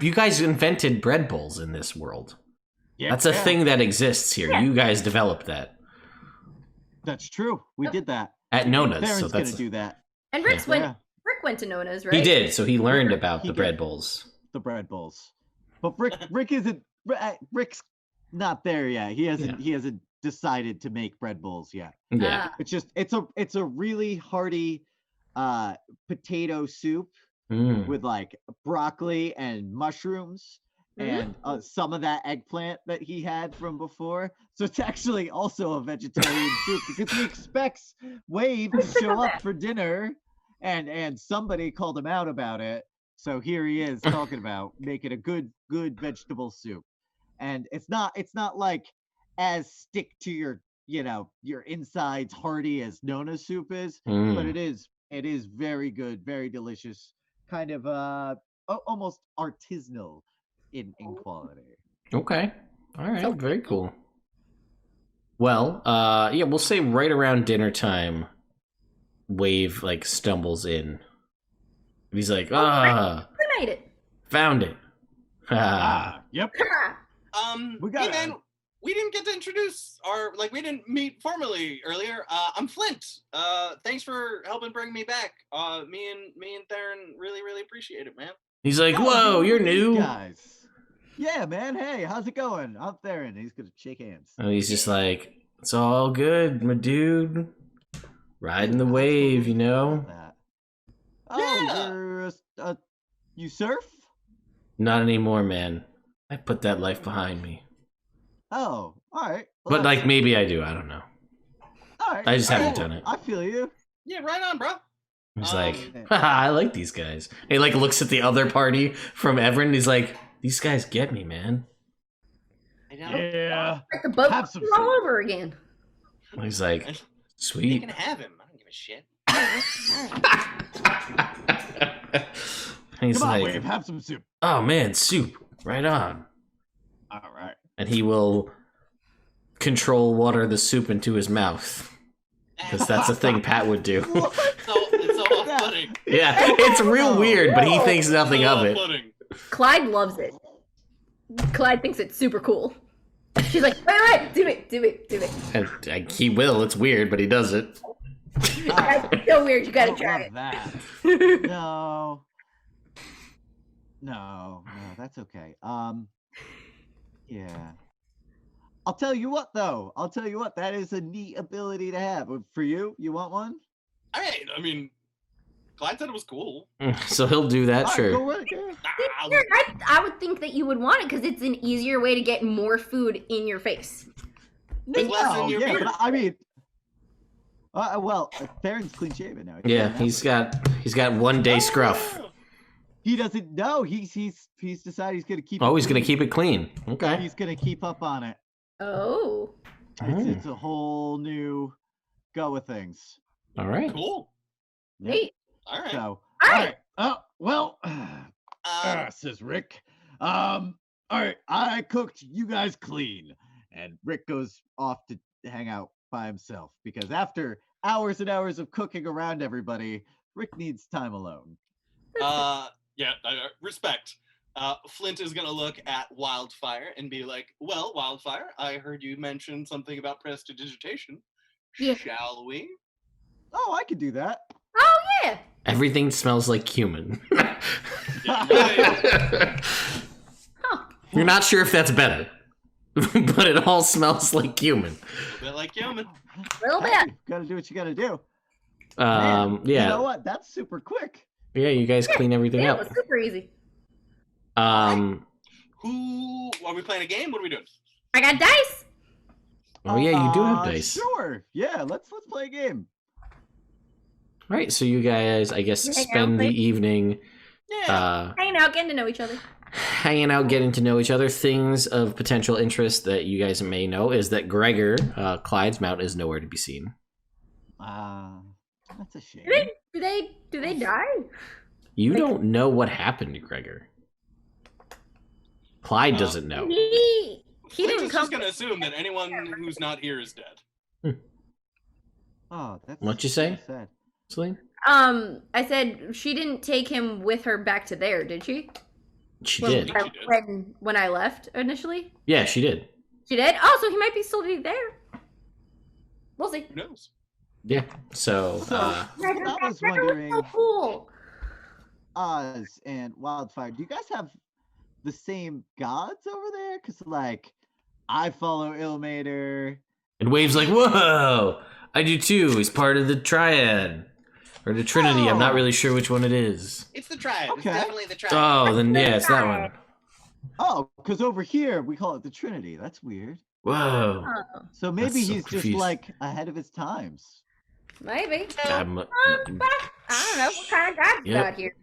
S1: you guys invented bread bowls in this world. Yeah, that's a thing that exists here. Yeah. You guys developed that.
S2: That's true. We did that
S1: at Nona's.
S2: Theron's
S1: so that's
S2: gonna do that.
S5: And Rick went to Nona's, right?
S1: He did. So he learned about the bread bowls.
S2: The bread bowls, but Rick's not there yet. He hasn't decided to make bread bowls yet.
S1: Yeah.
S2: It's a really hearty potato soup with like broccoli and mushrooms and some of that eggplant that he had from before. So it's actually also a vegetarian soup because he expects Wave to show up for dinner and somebody called him out about it. So here he is talking about making a good vegetable soup. And it's not like as stick to your your insides hearty as Nona's soup is, but
S1: Mm.
S2: it is very good, very delicious, kind of almost artisanal in quality.
S1: Okay. All right.
S5: So-
S1: Very cool. Well, yeah, we'll say right around dinner time, Wave like stumbles in. He's like,
S5: I made it.
S1: found it.
S2: Yep. We
S3: Hey
S2: got
S3: man, we didn't get to introduce we didn't meet formally earlier. I'm Flint. Thanks for helping bring me back. Me and Theren really appreciate it, man.
S1: He's like,
S2: Oh,
S1: whoa,
S2: dude,
S1: you're
S2: look at these
S1: new.
S2: guys. Yeah, man. Hey, how's it going? I'm Theron. He's gonna shake hands.
S1: And he's just like, it's all good, my dude. Riding the wave, you know?
S2: That. Oh,
S3: Yeah.
S2: you're you surf?
S1: Not anymore, man. I put that life behind me.
S2: Oh, all right.
S1: But like maybe I do, I don't know.
S2: all right.
S1: I just haven't
S2: Cool.
S1: done it.
S2: I feel you.
S3: Yeah, right on, bro.
S1: He's
S3: Um,
S1: like, haha, I like these guys. And he like looks at the other party from Evrand. He's like, these guys get me, man.
S3: I know.
S2: Yeah.
S5: Like the boat
S2: Have some
S5: all
S2: soup.
S5: over again.
S1: He's like,
S3: They
S1: sweet.
S3: can have him. I don't give a shit.
S1: And he's
S2: Come on,
S1: like,
S2: Wave. Have some soup.
S1: oh man, soup. Right on.
S2: All right.
S1: And he will control water the soup into his mouth. Because that's a thing Pat would do.
S3: It's so off-putting.
S1: Yeah, it's real weird, but he thinks nothing of it.
S3: Off-putting.
S5: Clyde loves it. Clyde thinks it's super cool. She's like, wait, do it.
S1: And he will. It's weird, but he does it.
S5: It's so weird. You gotta
S2: I
S5: try
S2: love that.
S5: it.
S2: No, that's okay. Yeah. I'll tell you what, though. That is a neat ability to have. For you want one?
S3: I mean, Clyde said it was cool.
S1: So he'll do that,
S2: All right,
S1: sure.
S2: go with it, yeah.
S3: Ah,
S5: I would think that you would want it because it's an easier way to get more food in your face.
S3: It's less in
S2: No,
S3: your
S2: yeah,
S3: beard.
S2: but I mean, Theron's clean shaven now.
S1: Yeah, he's got 1 day scruff.
S3: Oh.
S2: He doesn't know. He's decided he's gonna keep.
S1: Oh,
S2: it
S1: he's gonna
S2: clean.
S1: keep it clean. Okay.
S2: He's gonna keep up on it.
S5: Oh.
S2: It's a whole new go with things.
S1: All right.
S3: Cool.
S5: Neat.
S3: All right.
S2: So,
S5: All
S2: all
S5: right.
S2: right. Oh well, says Rick. All right. I cooked you guys clean, and Rick goes off to hang out by himself because after hours and hours of cooking around everybody, Rick needs time alone.
S3: Yeah, respect. Flint is gonna look at Wildfire and be like, "Well, Wildfire, I heard you mention something about prestidigitation.
S5: Yeah.
S3: Shall we?"
S2: Oh, I could do that.
S5: Oh yeah.
S1: Everything smells like human.
S5: Huh.
S1: You're not sure if that's better, but it all smells like human.
S3: A bit like human.
S5: Little
S2: Hey,
S5: bit.
S2: gotta do what you gotta do. Man,
S1: Yeah,
S2: You know what? That's super quick.
S1: yeah. You guys clean everything
S5: Yeah, it
S1: up.
S5: was super easy.
S3: Who are we playing a game? What are we doing?
S5: I got dice.
S1: Oh yeah, you do have dice.
S2: Sure. Yeah. Let's play a game.
S1: Right. So you guys, I guess,
S5: Hang out,
S1: spend the
S5: please.
S1: evening
S3: Yeah.
S5: Hanging out, getting to know each other.
S1: hanging out, getting to know each other. Things of potential interest that you guys may know is that Gregor, Clyde's mount, is nowhere to be seen.
S2: That's a shame.
S5: Do they die?
S1: You don't know what happened to Gregor. Clyde doesn't know.
S5: He
S3: Flint
S5: didn't
S3: is
S5: come.
S3: just gonna assume that anyone who's not here is dead.
S2: Oh, that's
S1: What'd you say?
S2: so sad.
S1: Celine?
S5: I said she didn't take him with her back to there, did she?
S1: She
S5: When-
S1: did.
S3: She did.
S5: When I left initially,
S1: Yeah, she did.
S5: she did. Oh, so he might be still be there. We'll see.
S3: Who knows?
S1: Yeah. So,
S2: So I was wondering,
S5: So cool.
S2: Oz and Wildfire, do you guys have the same gods over there? Because like, I follow Ilmater.
S1: and Wave's like, whoa, I do too. He's part of the Triad. Or the Trinity. I'm not
S2: Oh.
S1: really sure which one it is.
S3: It's the triad. It's
S2: Okay.
S3: definitely the triad.
S1: Oh, then yeah, it's that one.
S2: Oh, because over here we call it the Trinity. That's weird.
S1: Whoa.
S5: Oh,
S2: So maybe
S1: That's so
S2: he's just
S1: confused.
S2: like ahead of his times.
S5: maybe.
S1: I'm-
S5: But I don't know what kind of gods
S1: Yep.
S5: got here.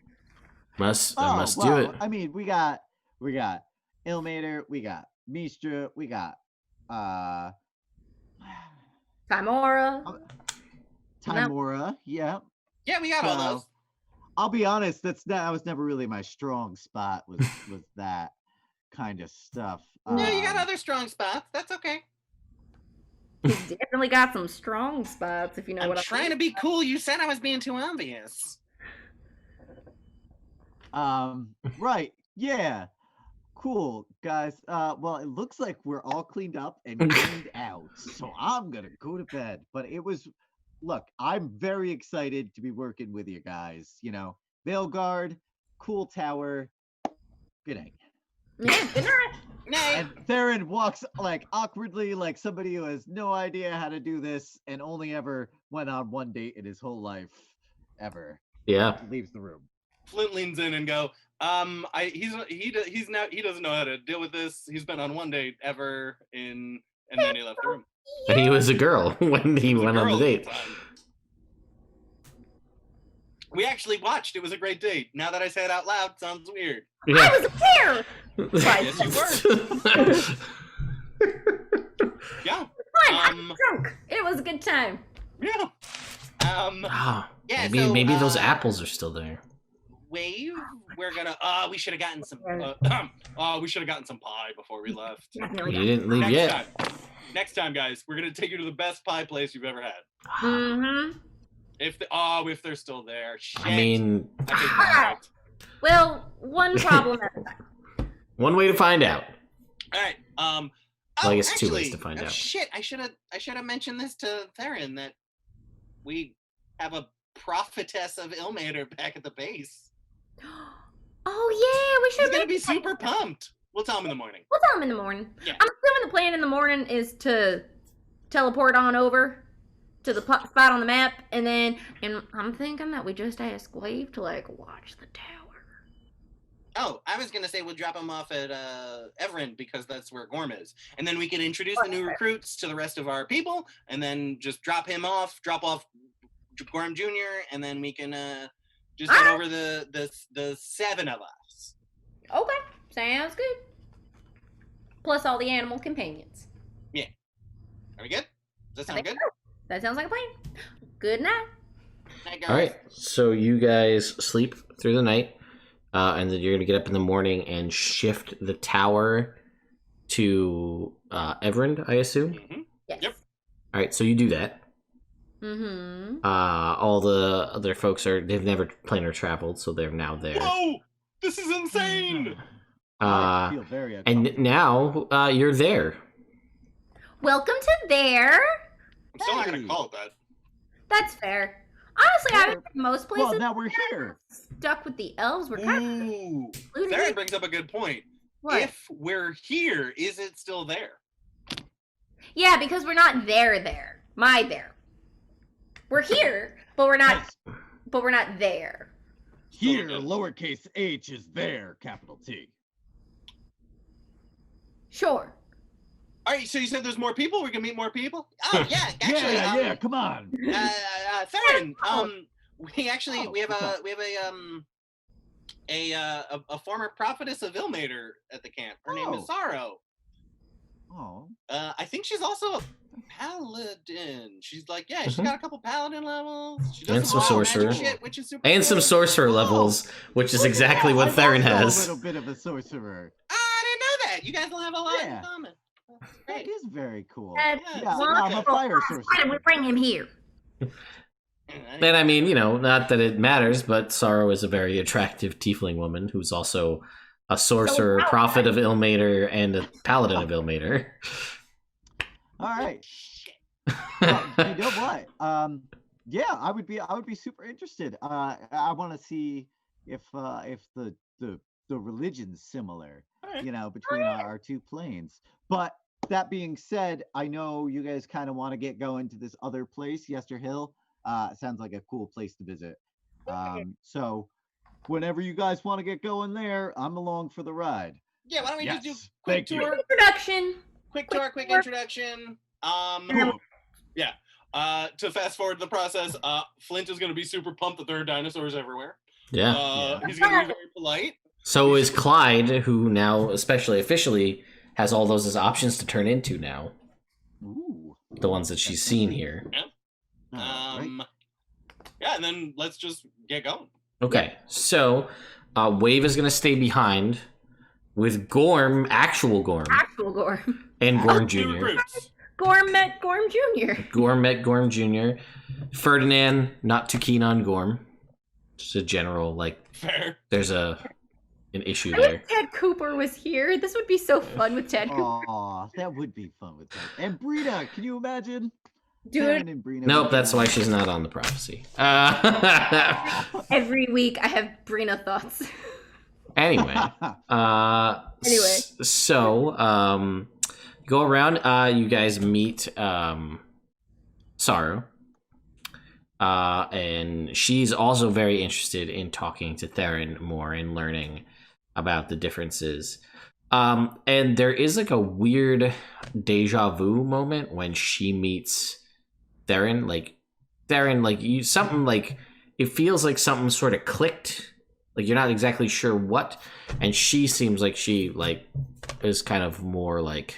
S1: I must do it.
S2: I mean, we got Ilmater, we got Mistra, we got
S5: Timora.
S2: Timora, yeah.
S3: Yeah, we got all those.
S2: I'll be honest, that was never really my strong spot was that kind of stuff.
S3: Yeah, you got other strong spots. That's okay.
S5: You definitely got some strong spots, if you know
S3: I'm
S5: what I'm
S3: trying to be cool. You said I was being too obvious.
S2: Right. Yeah. Cool, guys. Well, it looks like we're all cleaned up and cleaned out. So I'm gonna go to bed. But look, I'm very excited to be working with you guys. You know, Valeguard, cool tower. Good night.
S5: Yeah, good night.
S2: And Theren walks like awkwardly, like somebody who has no idea how to do this and only ever went on one date in his whole life, ever.
S1: Yeah.
S2: Leaves the room.
S3: Flint leans in and go, he doesn't know how to deal with this. He's been on one date ever and then he left the room.
S1: And he was a girl when he went on the date.
S3: We actually watched. It was a great date. Now that I say it out loud, sounds weird.
S1: Yeah.
S5: I was there.
S3: Yes, you were. Yeah.
S5: I'm drunk. It was a good time.
S3: Yeah. Yeah.
S1: Maybe those apples are still there.
S3: Wave. We're gonna. We should have gotten some. We should have gotten some pie before we left.
S1: You didn't leave yet.
S3: Next time, guys, we're gonna take you to the best pie place you've ever had.
S5: Mm-hmm.
S3: If they're still there. Shit.
S1: I mean,
S5: well, one problem at a time.
S1: One way to find out.
S3: All right.
S1: Well, I guess
S3: actually,
S1: 2 ways to find out.
S3: Shit, I should have mentioned this to Theron that we have a prophetess of Ilmater back at the base.
S5: Oh yeah, we should.
S3: He's gonna be super pumped. We'll tell him in the morning.
S5: We'll tell him in the morning.
S3: Yeah.
S5: I'm assuming the plan in the morning is to teleport on over to the spot on the map, and I'm thinking that we just ask Wave to watch the tower.
S3: Oh, I was gonna say we'll drop him off at Evrand because that's where Gorm is, and then we can introduce the new recruits to the rest of our people, and then just drop off Gorm Jr., and then we can just head over the 7 of us.
S5: Okay, sounds good. Plus all the animal companions.
S3: Yeah. Are we good? Does that sound good?
S5: That sounds like a plan. Good night.
S3: Night, guys.
S1: All right, so you guys sleep through the night, and then you're gonna get up in the morning and shift the tower to Evrand, I assume.
S3: Mm-hmm.
S5: Yes.
S3: Yep.
S1: All right, so you do that.
S5: Mm-hmm.
S1: All the other folks they've never planned or traveled, so they're now there.
S3: Whoa! This is insane!
S2: I feel very
S1: and now you're there.
S5: Welcome to there.
S3: I'm still not gonna call it that.
S5: That's fair. Honestly, I would think most places.
S2: Well, now we're here.
S5: Stuck with the elves. We're kind
S3: Ooh,
S5: of.
S3: Theron brings up a good point.
S5: What?
S3: If we're here, is it still there?
S5: Yeah, because we're not there. My there. We're here, but we're not. But we're not there.
S2: Here, lowercase h is there, capital T.
S5: Sure.
S3: All right, so you said there's more people. We can meet more people. Oh yeah, actually,
S2: yeah. Come on.
S3: Theron, we have a former prophetess of Ilmater at the camp. Her name is Sorrow.
S2: Oh.
S3: I think she's also a paladin. She's she's got a couple paladin levels. She does
S1: And some sorcerer.
S3: shit, which is super
S1: And some
S3: cool.
S1: sorcerer levels, which is exactly what Theron has.
S2: A little bit of a sorcerer.
S3: I didn't know that. You guys will have a lot in common. That's
S2: That
S3: great.
S2: is very cool.
S5: That's
S2: I'm a fire sorcerer.
S5: Why did we bring him here?
S1: And I mean, not that it matters, but Sorrow is a very attractive tiefling woman who's also a sorcerer, prophet of Ilmater, and a paladin of Ilmater.
S2: All right. Well, you know what? Yeah, I would be super interested. I want to see if the religion's similar, between our two planes. But that being said, I know you guys kind of want to get going to this other place, Yester Hill. Sounds like a cool place to visit. So whenever you guys want to get going there, I'm along for the ride.
S3: Yeah, why don't we just do
S2: Thank
S3: quick
S2: you.
S3: tour? Quick introduction. Yeah. To fast forward the process, Flint is going to be super pumped that there are dinosaurs everywhere.
S1: Yeah.
S3: He's going to be very polite.
S1: So is Clyde, who now, especially officially, has all those as options to turn into now.
S2: Ooh.
S1: the ones that she's seen here.
S2: Right.
S4: Yeah, and then let's just get going.
S1: Okay, so Wave is going to stay behind with Gorm, actual Gorm, and Gorm Jr.
S4: Recruits.
S5: Gorm met Gorm Jr.
S1: Gorm met Gorm Jr. Ferdinand, not too keen on Gorm. Just a general, like,
S4: Fair.
S1: there's an issue
S5: I
S1: there.
S5: wish Ted Cooper was here. This would be so fun with Ted Cooper.
S2: Aw, that would be fun with that. And Brina, can you imagine?
S5: Dude,
S2: Theron and Brina
S1: Nope,
S2: would
S1: that's
S2: be-
S1: why she's not on the prophecy.
S5: every week I have Brina thoughts.
S1: Anyway. So, go around. You guys meet Sorrow. And she's also very interested in talking to Theren more and learning about the differences. And there is like a weird deja vu moment when she meets Theren. Like you something like it feels like something sort of clicked. Like you're not exactly sure what. And she seems like she like is kind of more like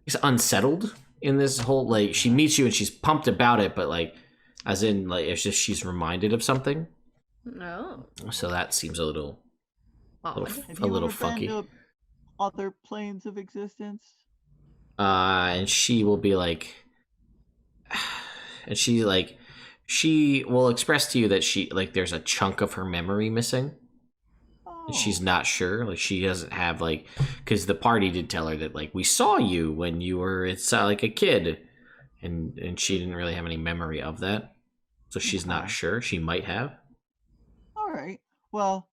S1: is unsettled in this whole like she meets you and she's pumped about it, but like as in like it's just she's reminded of something.
S5: No.
S1: So that seems a little
S5: Oh,
S2: Have
S1: a
S2: you
S1: little
S2: ever been
S1: funky.
S2: to other planes of existence?
S1: And she will be like and she will express to you that she like there's a chunk of her memory missing.
S2: Oh.
S1: She's not sure, like she doesn't have like because the party did tell her that like we saw you when you were like a kid, and she didn't really have any memory of that, so she's not
S2: Okay.
S1: sure. She might have.
S2: All right. Well,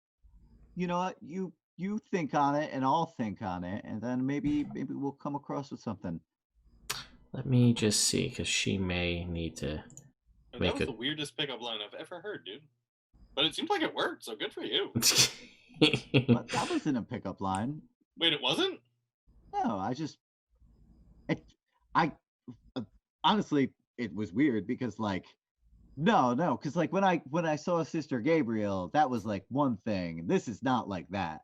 S2: you know what? You think on it, and I'll think on it, and then maybe we'll come across with something.
S1: Let me just see, because she may need to.
S4: That
S1: Make
S4: was
S1: it-
S4: the weirdest pickup line I've ever heard, dude. But it seems like it worked, so good for you.
S2: But that wasn't a pickup line.
S4: Wait, it wasn't?
S2: No, I honestly, it was weird because like, no, because like when I saw Sister Gabriel, that was like one thing. This is not like that,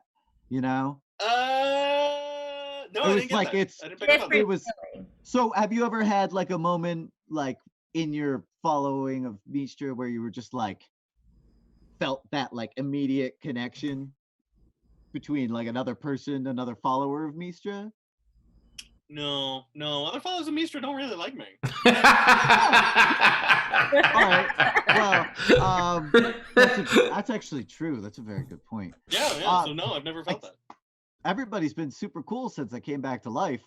S2: you know.
S4: No, I
S2: It was
S4: didn't get
S2: like
S4: that.
S2: it's-
S4: I didn't pick up on
S5: Different
S2: It was. So, have you ever had like a moment like in your following of Mistra where you were just like felt that like immediate connection between like another person, another follower of Mistra?
S4: No. Other followers of Mistra don't really like me.
S2: All right. Well, that's actually true. That's a very good point.
S4: Yeah. So no, I've never felt that.
S2: Everybody's been super cool since I came back to life.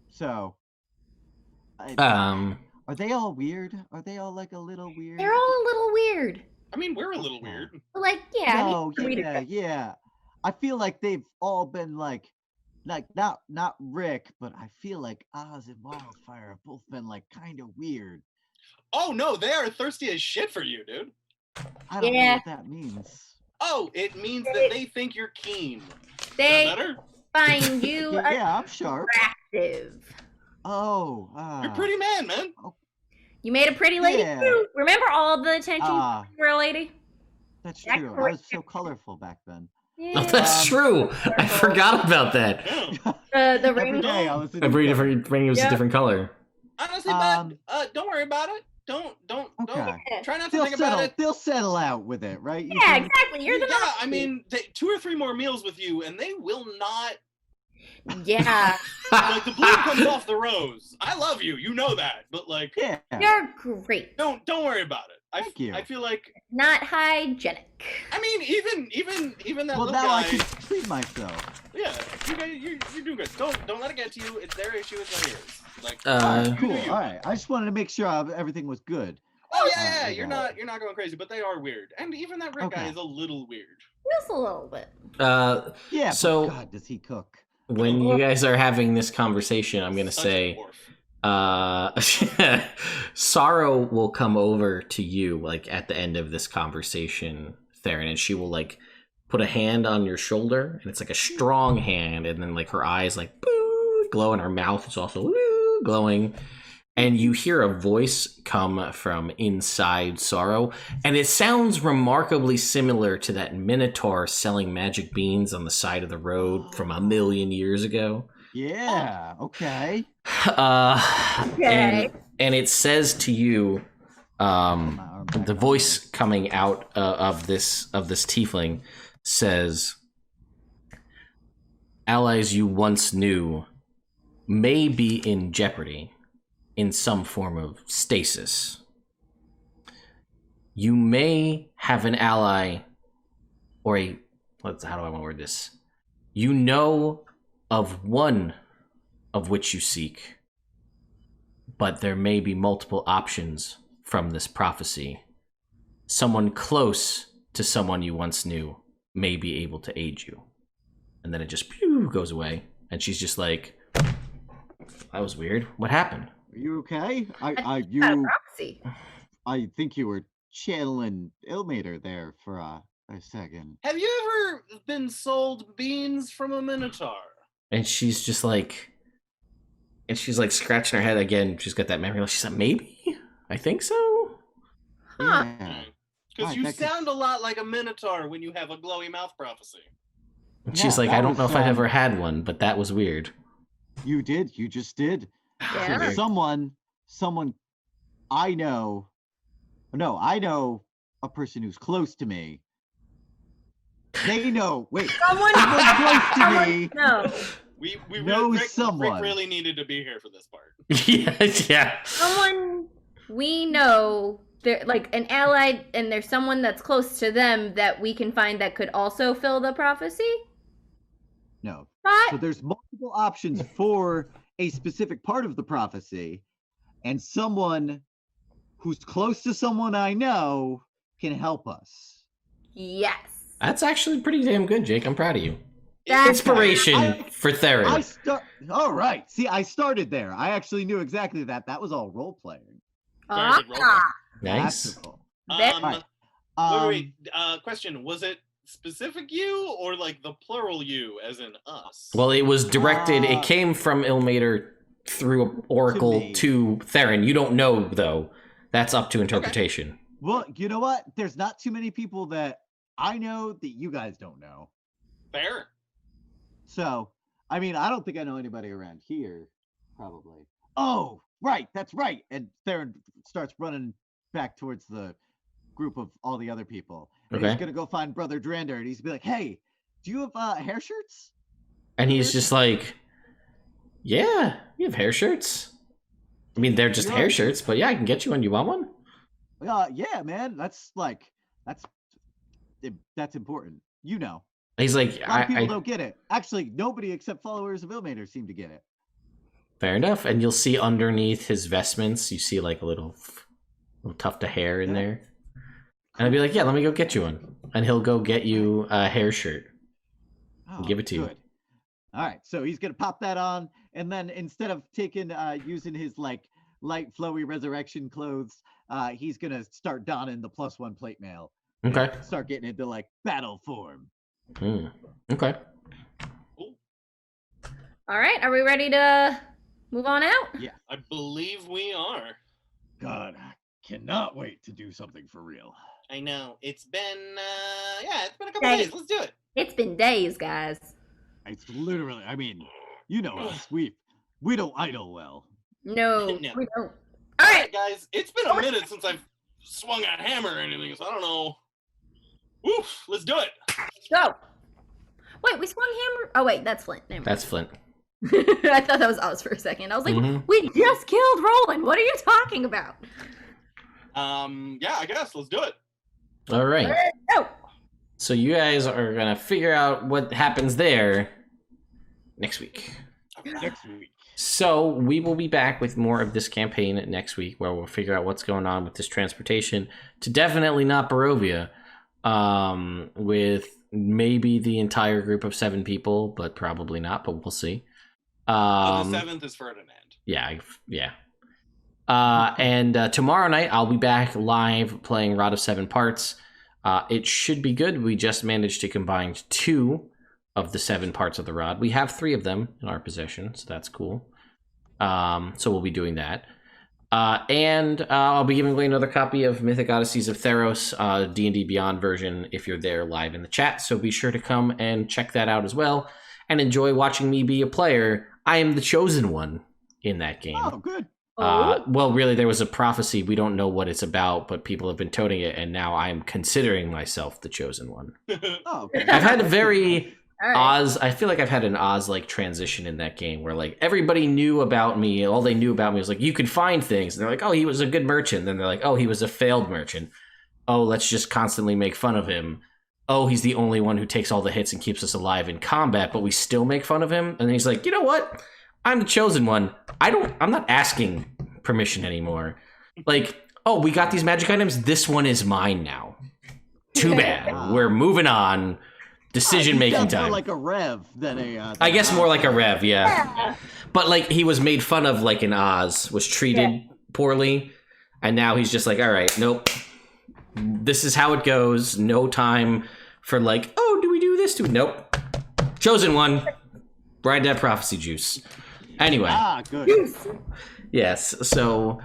S2: So, are they all weird? Are they all like a little weird?
S5: They're all a little weird.
S4: I mean, we're a little weird.
S5: But, like, yeah.
S2: No,
S5: I mean,
S2: yeah. I feel like they've all been like not Rick, but I feel like Oz and Wildfire have both been like kind of weird.
S4: Oh no, they are thirsty as shit for you, dude.
S2: I don't know
S5: Yeah.
S2: what that means.
S4: Oh, it means that they think you're keen. Is that
S5: They
S4: better?
S5: find you
S2: Yeah, I'm sharp.
S5: attractive.
S2: Oh,
S4: You're a pretty man, man.
S5: You made a pretty lady
S2: Yeah.
S5: too. Remember all the attention you were a lady?
S2: That's
S5: That's
S2: true. I
S5: correct.
S2: was so colorful back then.
S1: Oh, that's true. I forgot about that.
S4: Yeah.
S5: The
S2: Every
S5: ring.
S2: day I was in
S1: Every
S2: the-
S1: different ring was
S5: Yeah.
S1: a different color.
S4: Honestly,
S2: Um,
S4: bud, don't worry about it. Don't.
S2: Okay.
S4: Try not to
S2: They'll
S4: think about
S2: settle.
S4: it.
S2: They'll settle out with it, right? You
S5: Yeah,
S2: think?
S5: exactly. You're the
S4: Yeah,
S5: boss.
S4: I mean, 2 or 3 more meals with you, and they will not.
S5: Yeah,
S4: Like the bloom comes off the rose. I love you, you know that, but like,
S2: Yeah.
S5: you're great.
S4: don't worry about it.
S2: Thank you.
S4: I feel like,
S5: Not hygienic.
S4: I mean, even that
S2: Well,
S4: little
S2: now
S4: guy.
S2: I can treat myself.
S4: Yeah, you're doing good. Don't let it get to you. It's their issue. It's not yours. Like,
S2: Cool.
S4: you.
S2: All right. I just wanted to make sure everything was good.
S4: oh yeah,
S2: Alright,
S4: you're
S2: okay.
S4: not going crazy, but they are weird. And even that Rick guy
S2: Okay.
S4: is a little weird.
S5: Just a little bit.
S2: Yeah.
S1: So-
S2: But God, does he cook?
S1: When you guys are having this conversation, I'm gonna
S4: Such a
S1: say
S4: dwarf.
S1: Sorrow will come over to you like at the end of this conversation, Theron, and she will like put a hand on your shoulder, and it's like a strong hand, and then like her eyes like boo, glow, and her mouth is also woo, glowing, and you hear a voice come from inside Sorrow, and it sounds remarkably similar to that Minotaur selling magic beans on the side of the road from a million years ago.
S2: Yeah. Okay.
S5: Okay.
S1: And it says to you, the voice coming out of this tiefling says, allies you once knew may be in jeopardy in some form of stasis. You may have an ally or how do I want to word this? You know of one of which you seek, but there may be multiple options from this prophecy. Someone close to someone you once knew may be able to aid you. And then it just goes away. And she's just like, that was weird. What happened?
S2: Are you okay?
S5: Not a prophecy.
S2: I think you were channeling Ilmater there for a second.
S3: Have you ever been sold beans from a minotaur?
S1: And she's just like, scratching her head again. She's got that memory. She's like, maybe? I think so?
S5: Huh.
S2: Yeah.
S3: Because
S2: Right,
S3: you
S2: that could-
S3: sound a lot like a minotaur when you have a glowy mouth prophecy.
S1: And she's
S2: Yeah,
S1: like,
S2: that
S1: I don't
S2: was,
S1: know if I've ever had one, but that was weird.
S2: You did. You just did.
S5: Yeah.
S2: So someone I know. No, I know a person who's close to me. They know. Wait.
S5: Someone
S2: Someone close to me.
S5: No.
S3: We
S2: Knows
S3: Rick
S2: someone.
S3: really needed to be here for this part.
S1: Yeah.
S5: Someone we know, they're like an ally, and there's someone that's close to them that we can find that could also fill the prophecy.
S2: No.
S5: But
S2: So there's multiple options for a specific part of the prophecy, and someone who's close to someone I know can help us.
S5: yes.
S1: That's actually pretty damn good, Jake. I'm proud of you.
S5: That's
S1: Inspiration for Theron.
S2: All right. See, I started there. I actually knew exactly that. That was all role playing.
S3: Very good roll.
S1: Nice.
S2: Tactical.
S5: That-
S3: Wait. Question: was it specific you or like the plural you, as in us?
S1: Well, it was directed. It came from Ilmater through Oracle
S2: me.
S1: to Theron. You don't know though. That's up to interpretation.
S2: Well, you know what? There's not too many people that I know that you guys don't know.
S3: Fair.
S2: So, I mean, I don't think I know anybody around here, probably. Oh, right, that's right. And Theron starts running back towards the group of all the other people. And
S1: Okay.
S2: he's gonna go find Brother Drander, and he's gonna be like, "Hey, do you have hair shirts?"
S1: And he's just like, yeah, you have hair shirts. I mean, they're just
S2: Yeah.
S1: hair shirts, but yeah, I can get you one. You want one?
S2: Yeah, man. That's important. You know,
S1: He's like,
S2: a lot of people
S1: I
S2: don't get it. Actually, nobody except followers of Ilmater seem to get it.
S1: fair enough. And you'll see underneath his vestments, you see like a little tuft of hair in
S2: Yeah.
S1: there. And I'd be like, yeah, let me go get you one. And he'll go get you a hair shirt.
S2: Oh,
S1: Give it to you.
S2: good. All right, so he's gonna pop that on, and then instead of using his like light flowy resurrection clothes, he's gonna start donning the +1 plate mail.
S1: Okay.
S2: Start getting into like battle form.
S1: Okay.
S5: All right. Are we ready to move on out?
S3: I believe we are.
S2: God, I cannot wait to do something for real.
S3: I know. It's been it's been a couple
S5: Hey.
S3: days. Let's do it.
S5: It's been days, guys.
S2: It's literally, I mean, you know us. We don't idle well.
S5: No,
S3: No.
S5: we don't. All
S3: All
S5: right.
S3: right, guys. It's been a minute since I've swung a hammer or anything, so I don't know. Oof, let's do it.
S5: Go. Wait, we swung hammer. Oh wait, that's Flint. Never mind.
S1: That's Flint.
S5: I thought that was us for a second. I was like,
S1: Mhm.
S5: we just killed Roland. What are you talking about?
S3: Yeah, I guess let's do it.
S1: All right.
S5: Oh,
S1: So you guys are going to figure out what happens there next week.
S2: Next week.
S1: So we will be back with more of this campaign next week, where we'll figure out what's going on with this transportation to definitely not Barovia, with maybe the entire group of 7 people, but probably not, but we'll see.
S3: The 7th is Ferdinand.
S1: Yeah. And tomorrow night I'll be back live playing Rod of 7 Parts. It should be good. We just managed to combine 2 of the 7 parts of the rod. We have 3 of them in our possession, so that's cool. So we'll be doing that. And I'll be giving away another copy of Mythic Odysseys of Theros, D&D Beyond version, if you're there live in the chat. So be sure to come and check that out as well, and enjoy watching me be a player. I am the chosen one in that game.
S2: Oh, good.
S1: Well, really, there was a prophecy. We don't know what it's about, but people have been toting it, and now I'm considering myself the chosen one.
S2: Oh, okay.
S1: I've had a very
S5: All right.
S1: Oz. I feel like I've had an Oz-like transition in that game, where like everybody knew about me. All they knew about me was like, you could find things. And they're like, oh, he was a good merchant. Then they're like, oh, he was a failed merchant. Oh, let's just constantly make fun of him. Oh, he's the only one who takes all the hits and keeps us alive in combat, but we still make fun of him. And then he's like, you know what? I'm the chosen one. I'm not asking permission anymore. Like, oh, we got these magic items. This one is mine now. Too bad. We're moving on. Decision making time.
S2: More like a rev than a.
S1: I guess more like a rev, yeah. But like he was made fun of like in Oz, was treated poorly, and now he's just like, all right, nope. This is how it goes. No time for like, oh, do we do this? Nope. Chosen one. Ride that prophecy juice. Anyway.
S2: Good.
S1: Yes, so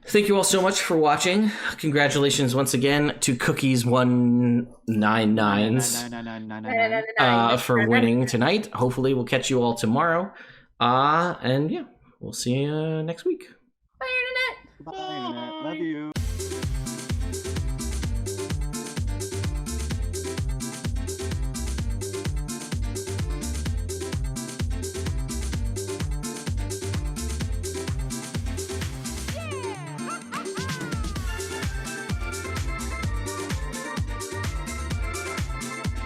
S1: thank you all so much for watching. Congratulations once again to Cookies199s for winning tonight. Hopefully we'll catch you all tomorrow. And yeah, we'll see you next week.
S5: Bye, Internet.
S2: Bye, Internet. Love you.